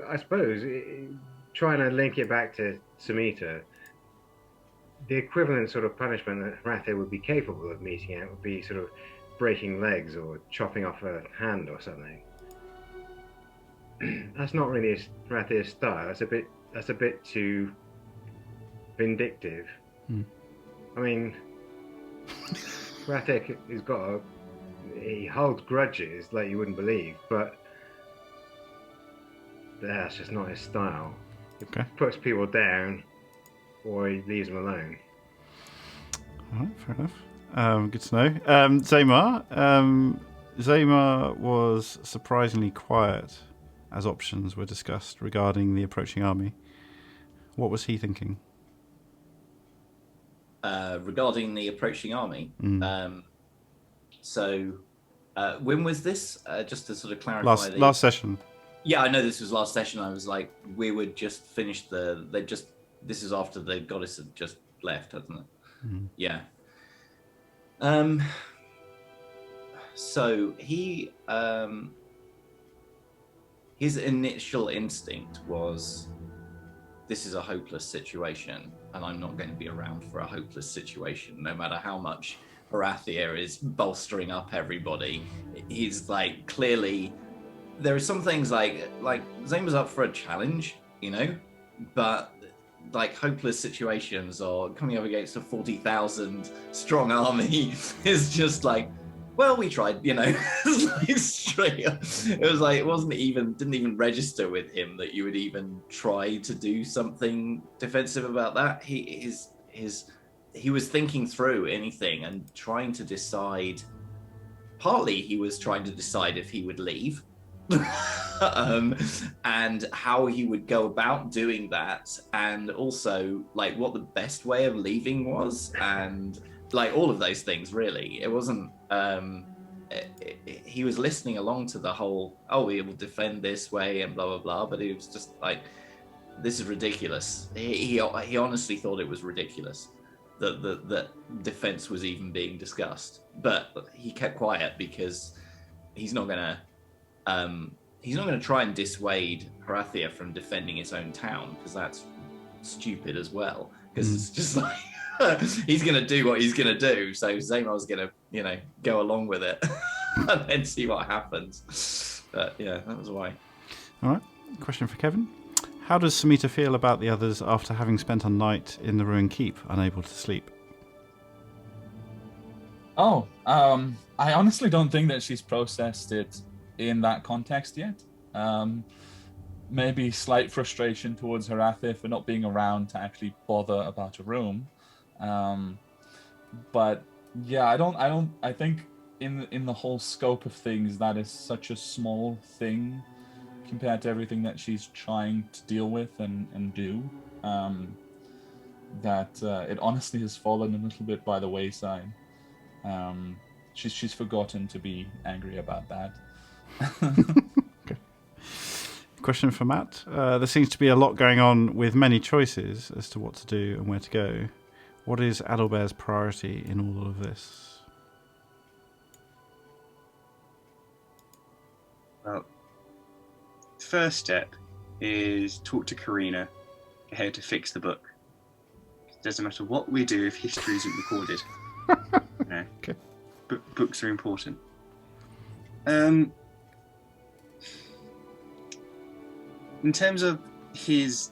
Speaker 6: I suppose trying to link it back to Samita, the equivalent sort of punishment that Harathia would be capable of meting out would be sort of breaking legs or chopping off a hand or something. That's not really Harathia's style. That's a bit too vindictive. I mean, Harathia he holds grudges like you wouldn't believe, but that's just not his style. He puts people down, or he leaves them alone.
Speaker 1: All right, fair enough. Good to know. Zamar. Zamar was surprisingly quiet as options were discussed regarding the approaching army. What was he thinking?
Speaker 5: Regarding the approaching army? When was this? Just to sort of clarify.
Speaker 1: Last session.
Speaker 5: Yeah, I know this was last session. I was like, we would just finish this is after the goddess had just left, hasn't it? Yeah. So he, his initial instinct was, this is a hopeless situation, and I'm not going to be around for a hopeless situation, no matter how much Harathia is bolstering up everybody. He's like, clearly, there are some things like Zane was up for a challenge, but like hopeless situations or coming up against a 40,000 strong army is just like, well, we tried, It's like straight up. It was like, didn't even register with him that you would even try to do something defensive about that. He was thinking through anything and trying to decide. Partly he was trying to decide if he would leave. And how he would go about doing that, and also like what the best way of leaving was, and like all of those things. Really, it wasn't he was listening along to the whole, we will defend this way and blah blah blah, but he was just like, this is ridiculous. He honestly thought it was ridiculous that defense was even being discussed, but he kept quiet because he's not gonna try and dissuade Harathia from defending his own town, because that's stupid as well. Because it's just like he's going to do what he's going to do. So Zamar's going to, go along with it and then see what happens. But yeah, that was why.
Speaker 1: All right. Question for Kevin. How does Samita feel about the others after having spent a night in the ruined keep, unable to sleep?
Speaker 7: I honestly don't think that she's processed it in that context yet. Maybe slight frustration towards Harathia for not being around to actually bother about a room. But yeah, I think in the whole scope of things, that is such a small thing compared to everything that she's trying to deal with and do, that it honestly has fallen a little bit by the wayside. She's forgotten to be angry about that.
Speaker 1: Okay. Question for Matt. There seems to be a lot going on with many choices as to what to do and where to go. What is Adalbert's priority in all of this?
Speaker 2: Well, the first step is talk to Karina, how to fix the book. It doesn't matter what we do if history isn't recorded.
Speaker 1: Okay.
Speaker 2: Books are important. In terms of his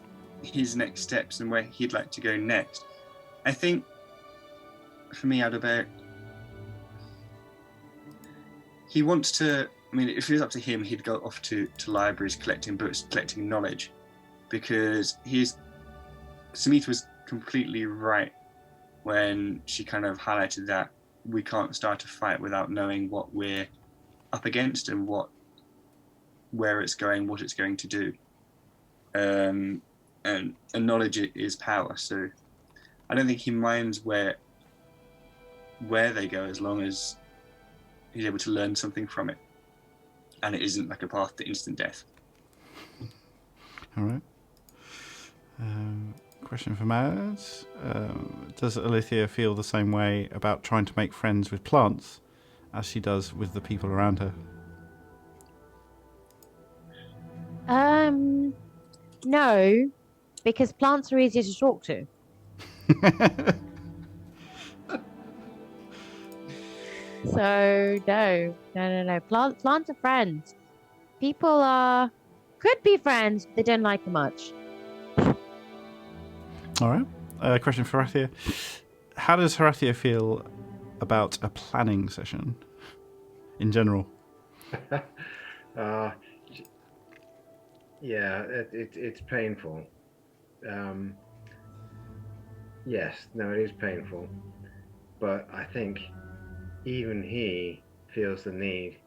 Speaker 2: next steps and where he'd like to go next, I think for me, Adalbert, he wants to. I mean, if it was up to him, he'd go off to libraries, collecting books, collecting knowledge, because Samita was completely right when she kind of highlighted that we can't start a fight without knowing what we're up against and where it's going, what it's going to do. And knowledge is power. So I don't think he minds where they go, as long as he's able to learn something from it, and it isn't like a path to instant death.
Speaker 1: All right. Question for Mads. Does Alethea feel the same way about trying to make friends with plants as she does with the people around her?
Speaker 4: No, because plants are easier to talk to. So no. Plants are friends. People could be friends, but they don't like them much.
Speaker 1: All right. Question for Horathia. How does Horathia feel about a planning session in general?
Speaker 6: Yeah, it's painful. Yes, no, it is painful. But I think even he feels the need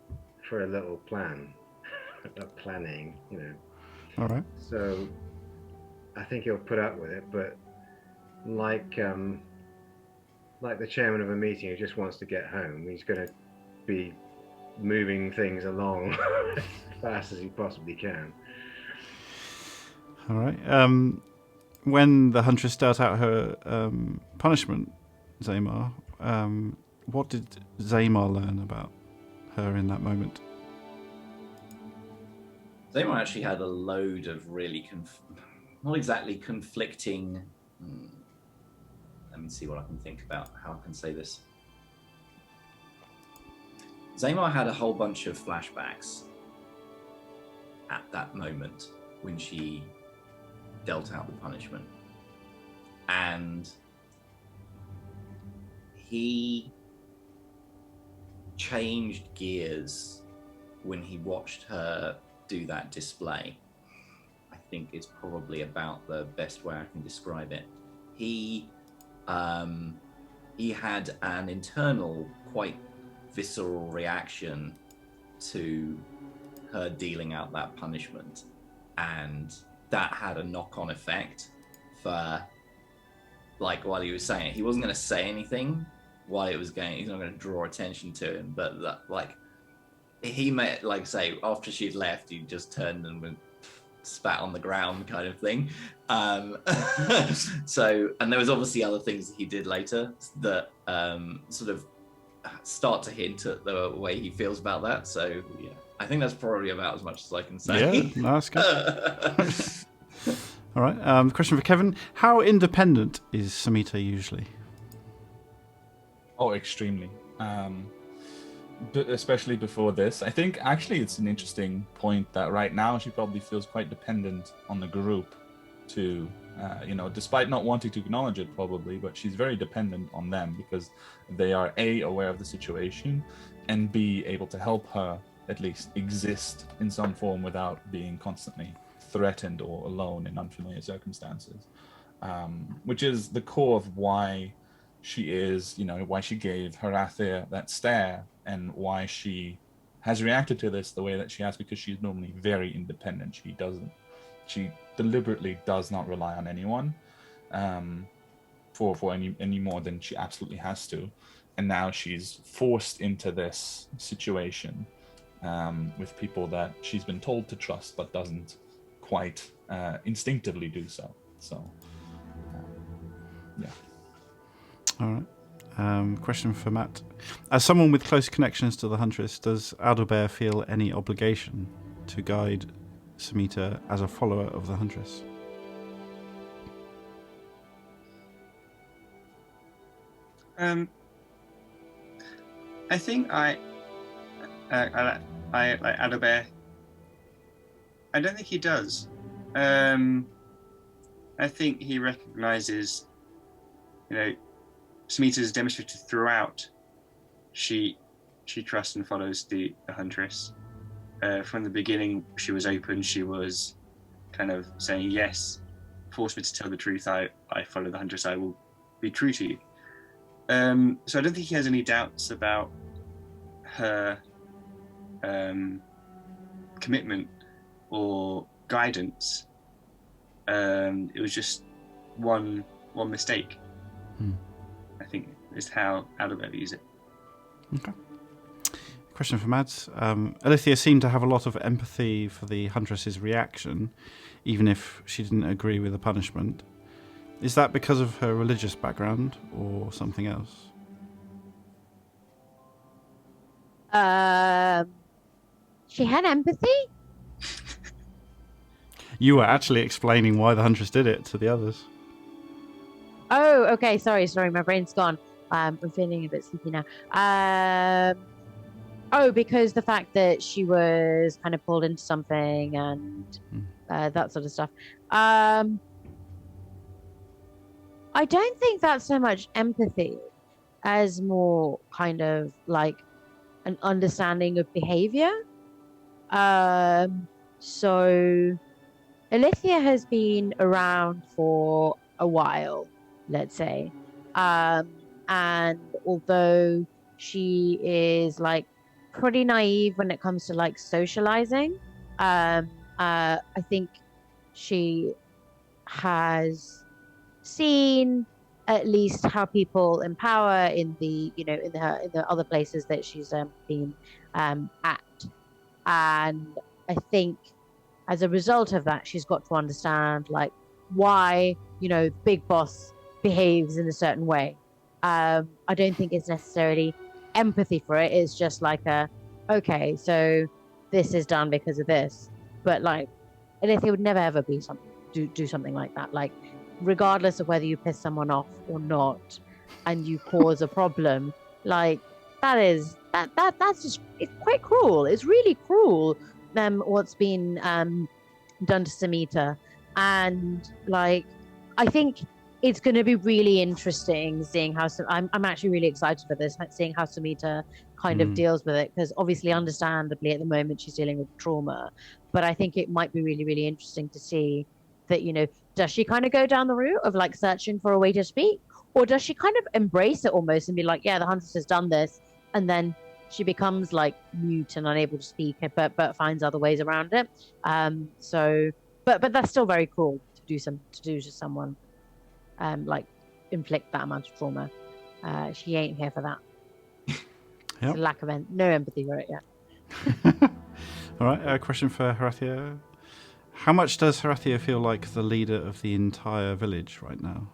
Speaker 6: for a little plan, planning, you know.
Speaker 1: All right.
Speaker 6: So I think he'll put up with it, but like the chairman of a meeting who just wants to get home, he's going to be moving things along as fast as he possibly can.
Speaker 1: All right. When the huntress dealt out her punishment, Zamar, what did Zamar learn about her in that moment?
Speaker 5: Zamar actually had a load of really not exactly conflicting. Let me see what I can think about how I can say this. Zamar had a whole bunch of flashbacks at that moment when she dealt out the punishment. And he changed gears when he watched her do that display. I think it's probably about the best way I can describe it. He had an internal, quite visceral reaction to her dealing out that punishment, and that had a knock-on effect for, like, while he was saying it. He wasn't going to say anything while it was going. He's not going to draw attention to him, but like, he may, like, say after she'd left, he just turned and went, spat on the ground kind of thing. So, and there was obviously other things that he did later that sort of start to hint at the way he feels about that. So yeah, I think that's probably about as much as I can say.
Speaker 1: Yeah, no, that's good. All right. Question for Kevin. How independent is Samita usually?
Speaker 7: Oh, extremely. But especially before this. I think actually it's an interesting point that right now she probably feels quite dependent on the group to, despite not wanting to acknowledge it probably, but she's very dependent on them because they are A, aware of the situation, and B, able to help her at least exist in some form without being constantly threatened or alone in unfamiliar circumstances, which is the core of why she is, why she gave Horathia that stare and why she has reacted to this the way that she has, because she's normally very independent. She deliberately does not rely on anyone for any more than she absolutely has to. And now she's forced into this situation with people that she's been told to trust but doesn't quite instinctively do so. So, yeah.
Speaker 1: All right. Question for Matt. As someone with close connections to the Huntress, does Adalbert feel any obligation to guide Samita as a follower of the Huntress?
Speaker 2: I think I like Adalbert. I don't think he does. I think he recognizes, Samita has demonstrated throughout she trusts and follows the Huntress. From the beginning, she was open. She was kind of saying, yes, force me to tell the truth. I follow the Huntress. I will be true to you. So I don't think he has any doubts about her commitment or guidance. It was just one mistake. I think is how Adalbert views it.
Speaker 1: Okay. question for Mads. Alithia seemed to have a lot of empathy for the Huntress's reaction, even if she didn't agree with the punishment. Is that because of her religious background or something else?
Speaker 4: She had empathy?
Speaker 1: You were actually explaining why the Huntress did it to the others.
Speaker 4: Oh, okay. Sorry. My brain's gone. I'm feeling a bit sleepy now. Because the fact that she was kind of pulled into something and that sort of stuff. I don't think that's so much empathy as more kind of like an understanding of behavior. So Alithia has been around for a while, let's say. And although she is like pretty naive when it comes to like socializing, I think she has seen at least how people in power in the in the other places that she's been at, and I think as a result of that she's got to understand like why big boss behaves in a certain way. I don't think it's necessarily empathy for it. It's just like okay, so this is done because of this. But like Alithia would never ever be do something like that. Like regardless of whether you piss someone off or not and you cause a problem, like that's just, it's quite cruel. It's really cruel what's been done to Samita. And like I think it's going to be really interesting seeing how I'm actually really excited for this, seeing how Samita kind of deals with it, because obviously understandably at the moment she's dealing with trauma, but I think it might be really, really interesting to see that, does she kind of go down the route of like searching for a way to speak, or does she kind of embrace it almost and be like, yeah, the Huntress has done this, and then she becomes like mute and unable to speak, but finds other ways around it. But that's still very cruel to do to someone, like inflict that amount of trauma. She ain't here for that.
Speaker 1: Yep.
Speaker 4: Lack of no empathy for it yet.
Speaker 1: All right, a question for Horathia. How much does Horathia feel like the leader of the entire village right now?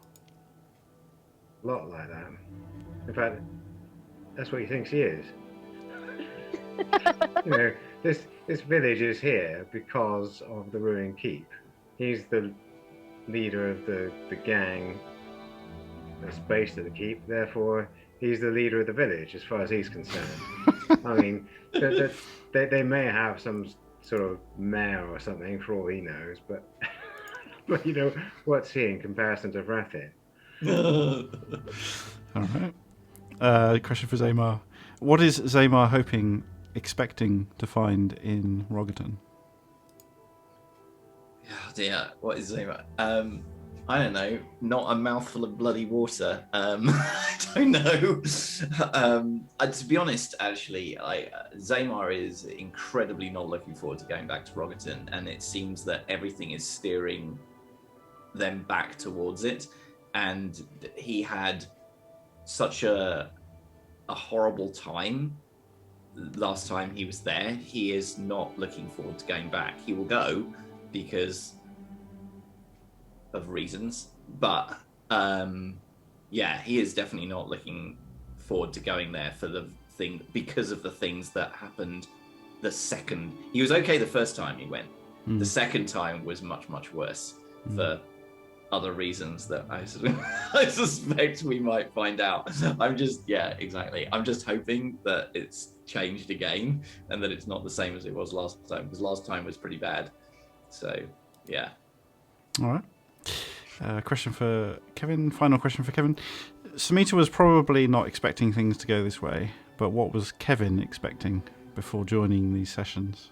Speaker 6: A lot like that. In fact, that's what he thinks he is. This village is here because of the ruined keep. He's the leader of the gang that's based at the keep, therefore he's the leader of the village as far as he's concerned. I mean, they may have some sort of mayor or something for all he knows, but what's he in comparison to Horathia?
Speaker 1: All right. Question for Zaymar. What is Zaymar expecting to find in Rogaton?
Speaker 5: Oh dear, what is Zaymar? I don't know. Not a mouthful of bloody water. I don't know. To be honest, actually, Zaymar is incredibly not looking forward to going back to Rogaton, and it seems that everything is steering them back towards it. And he had such a horrible time last time he was there. He is not looking forward to going back. He will go because of reasons, but he is definitely not looking forward to going there for the thing, because of the things that happened the second he was okay the first time he went. The second time was much, much worse for other reasons that I suspect we might find out. I'm just hoping that it's changed again and that it's not the same as it was last time, because last time was pretty bad. So yeah.
Speaker 1: All right. Question for Kevin. Final question for Kevin. Samita was probably not expecting things to go this way, but what was Kevin expecting before joining these sessions?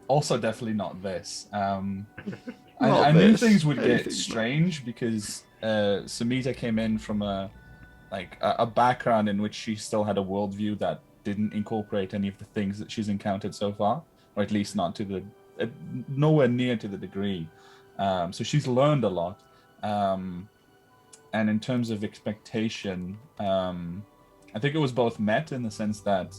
Speaker 7: Also, definitely not this. I knew things would get strange because Samita came in from a background in which she still had a worldview that didn't incorporate any of the things that she's encountered so far, or at least not to the nowhere near to the degree. So she's learned a lot. And in terms of expectation, I think it was both met in the sense that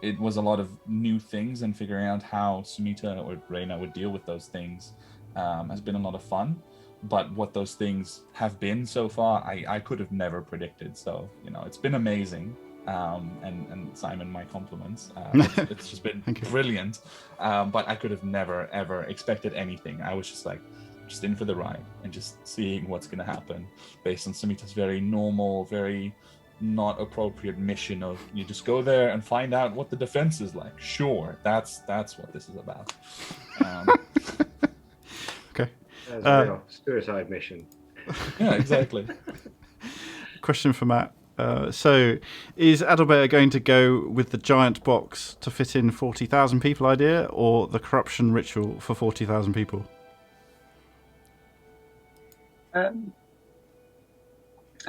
Speaker 7: it was a lot of new things, and figuring out how Sumita or Reina would deal with those things has been a lot of fun. But what those things have been so far, I could have never predicted. So, it's been amazing. And Simon, my compliments. It's just been brilliant. But I could have never, ever expected anything. I was just in for the ride and just seeing what's going to happen based on Sumita's very normal, very not appropriate mission of you just go there and find out what the defense is like. Sure, that's what this is about.
Speaker 1: Okay.
Speaker 6: That's a real suicide mission.
Speaker 7: Yeah, exactly.
Speaker 1: Question for Matt. So, is Adalbert going to go with the giant box to fit in 40,000 people idea, or the corruption ritual for 40,000 people?
Speaker 2: I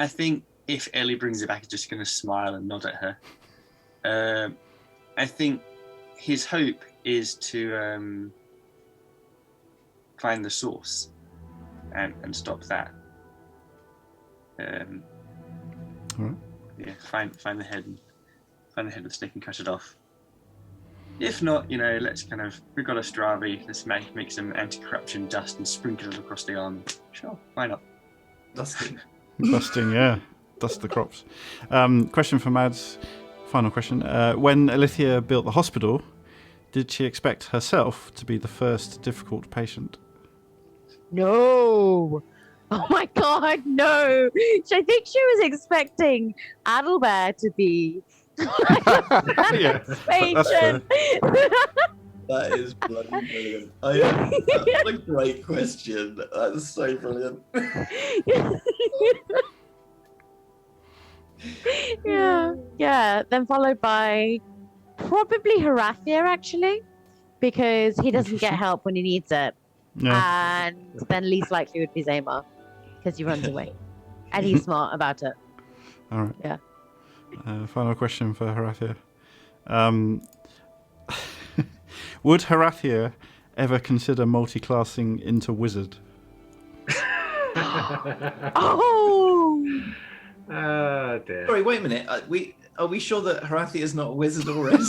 Speaker 2: think if Ellie brings it back, he's just going to smile and nod at her. I think his hope is to find the source and stop that.
Speaker 1: All right.
Speaker 2: Yeah, find the head of the stick and cut it off. If not, let's we've got a Stravi, let's make some anti-corruption dust and sprinkle it across the army. Sure, why not?
Speaker 5: Dusting.
Speaker 1: Dusting, yeah. Dust the crops. Question for Mads. Final question. When Alithia built the hospital, did she expect herself to be the first difficult patient?
Speaker 4: No. Oh my God, no. I think she was expecting Adalbert to be
Speaker 1: Yeah,
Speaker 4: patient.
Speaker 5: That is bloody brilliant. That's a great question. That's so brilliant.
Speaker 4: Yeah. Then followed by probably Harathia, actually, because he doesn't get help when he needs it.
Speaker 1: Yeah.
Speaker 4: And then least likely would be Zamar, because he runs away. And he's smart about it.
Speaker 1: All right.
Speaker 4: Yeah.
Speaker 1: Final question for Harathia. Would Harathia ever consider multi-classing into wizard?
Speaker 4: Oh!
Speaker 6: Dear.
Speaker 5: Sorry, wait a minute. Are we sure that Harathia is not a wizard already?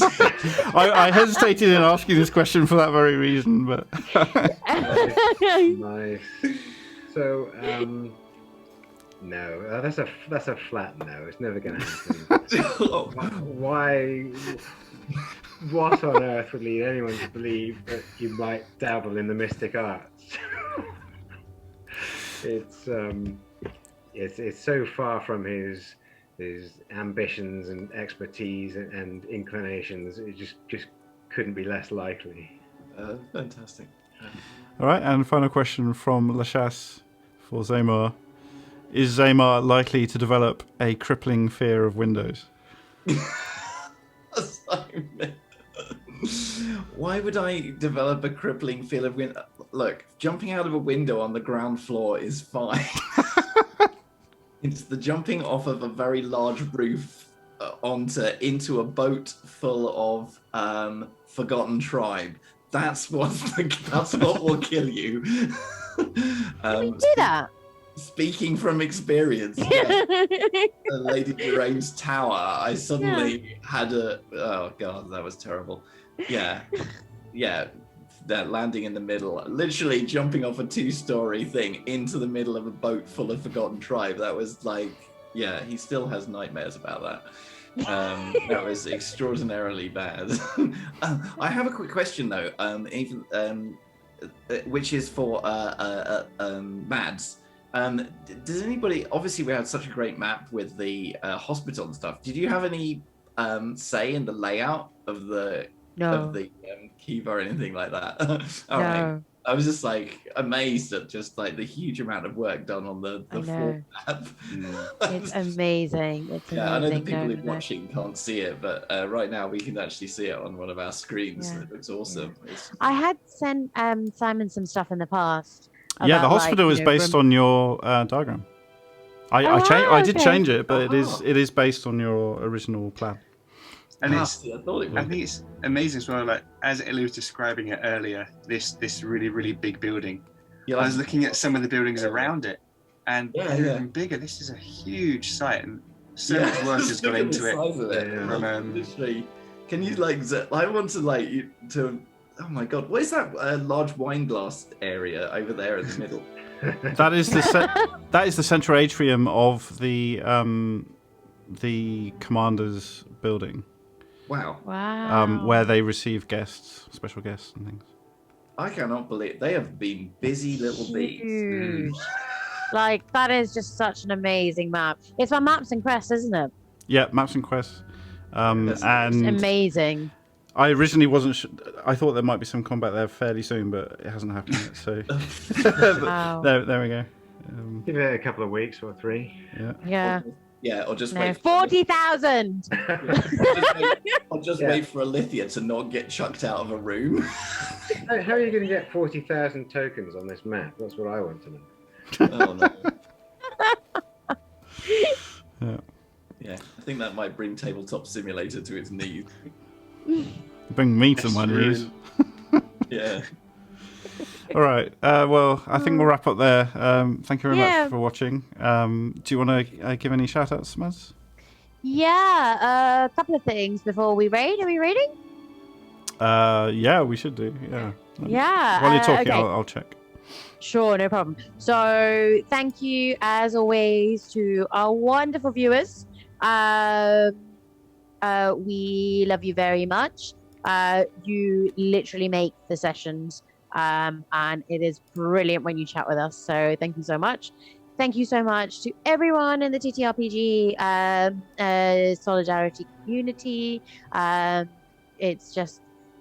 Speaker 1: I hesitated in asking this question for that very reason, but
Speaker 6: Nice. So, no, that's a flat no. It's never going to happen. Why? What on earth would lead anyone to believe that you might dabble in the mystic arts? It's so far from his ambitions and expertise and inclinations. It just couldn't be less likely.
Speaker 5: Fantastic.
Speaker 1: all right. And final question from Lachasse for Zamar: is Zamar likely to develop a crippling fear of windows?
Speaker 5: Why would I develop a crippling fear of window? Look, jumping out of a window on the ground floor is fine. It's the jumping off of a very large roof into a boat full of forgotten tribe. That's what will kill you.
Speaker 4: Can we do that?
Speaker 5: Speaking from experience, yeah. Lady Durame's tower, I suddenly had oh god, that was terrible. Yeah, that landing in the middle, literally jumping off a 2-story thing into the middle of a boat full of forgotten tribe. That was yeah, he still has nightmares about that. That was extraordinarily bad. I have a quick question though, which is for Mads. Does anybody? Obviously, we had such a great map with the hospital and stuff. Did you have any say in the layout of the Kiva or anything like that? All right. I was just amazed at just the huge amount of work done on the floor map.
Speaker 4: It's amazing. It's amazing.
Speaker 5: I know the people watching can't see it, but right now we can actually see it on one of our screens.
Speaker 4: Yeah.
Speaker 5: And it looks awesome.
Speaker 4: Yeah. I had sent Simon some stuff in the past.
Speaker 1: Yeah, the hospital is based on your diagram. I did change it, but it is based on your original plan.
Speaker 2: And I think it's amazing as well. As Ellie was describing it earlier, this really, really big building. I was looking at some of the buildings around it, and they're even bigger. This is a huge site, and So much work has gone into it.
Speaker 5: From, literally, can you like? I want to like to. Oh my god, what is that large wine glass area over there in the middle?
Speaker 1: That is the central atrium of the commander's building.
Speaker 5: Wow.
Speaker 4: Wow.
Speaker 1: Where they receive guests, special guests and things.
Speaker 5: I cannot believe they have been busy little bees.
Speaker 4: Huge. Like, that is just such an amazing map. It's by Maps and Quests, isn't it?
Speaker 1: Yeah, Maps and Quests. And
Speaker 4: It's amazing.
Speaker 1: I originally wasn't I thought there might be some combat there fairly soon, but it hasn't happened yet. So
Speaker 4: Wow.
Speaker 1: there we go.
Speaker 6: Give it a couple of weeks or 3.
Speaker 1: Yeah.
Speaker 4: Yeah.
Speaker 5: Yeah, or just
Speaker 4: No,
Speaker 5: wait.
Speaker 4: 40,000.
Speaker 5: Or just wait for Alithia to not get chucked out of a room.
Speaker 6: How are you going to get 40,000 tokens on this map? That's what I want to know.
Speaker 5: Oh no.
Speaker 1: Yeah.
Speaker 5: Yeah, I think that might bring Tabletop Simulator to its knees.
Speaker 1: Bring me to my knees.
Speaker 5: Yeah.
Speaker 1: All right. Well, I think we'll wrap up there. Thank you very much for watching. Do you want to give any shout outs, Maz?
Speaker 4: Yeah, a couple of things before we raid. Are we raiding?
Speaker 1: Yeah, we should do. Yeah.
Speaker 4: Yeah.
Speaker 1: While you're talking,
Speaker 4: okay.
Speaker 1: I'll check.
Speaker 4: Sure, no problem. So thank you, as always, to our wonderful viewers. We love you very much. You literally make the sessions, and it is brilliant when you chat with us. So thank you so much. Thank you so much to everyone in the TTRPG Solidarity community. It's just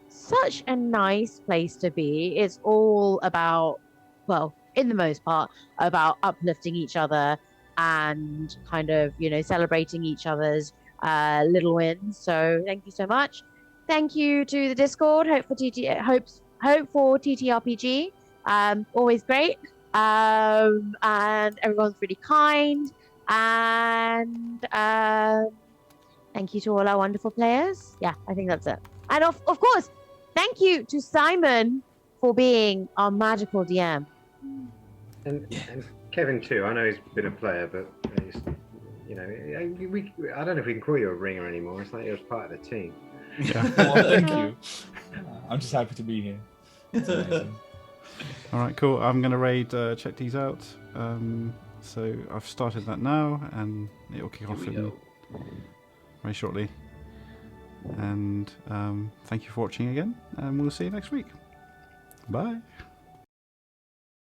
Speaker 4: such a nice place to be. It's all about, well, in the most part, about uplifting each other and kind of, celebrating each other's little wins. So thank you so much. Thank you to the Discord. Hope for TTRPG. Always great. And everyone's really kind. And thank you to all our wonderful players. Yeah, I think that's it. And of course, thank you to Simon for being our magical DM.
Speaker 6: And Kevin too. I know he's been a player, but he's, I don't know if we can call you a ringer anymore. It's like you're part of the team.
Speaker 7: Yeah. Well, thank you. I'm just happy to be here. It's amazing.
Speaker 1: All right, cool. I'm going to raid check these out. So I've started that now, and it'll kick off very shortly. And thank you for watching again, and we'll see you next week. Bye.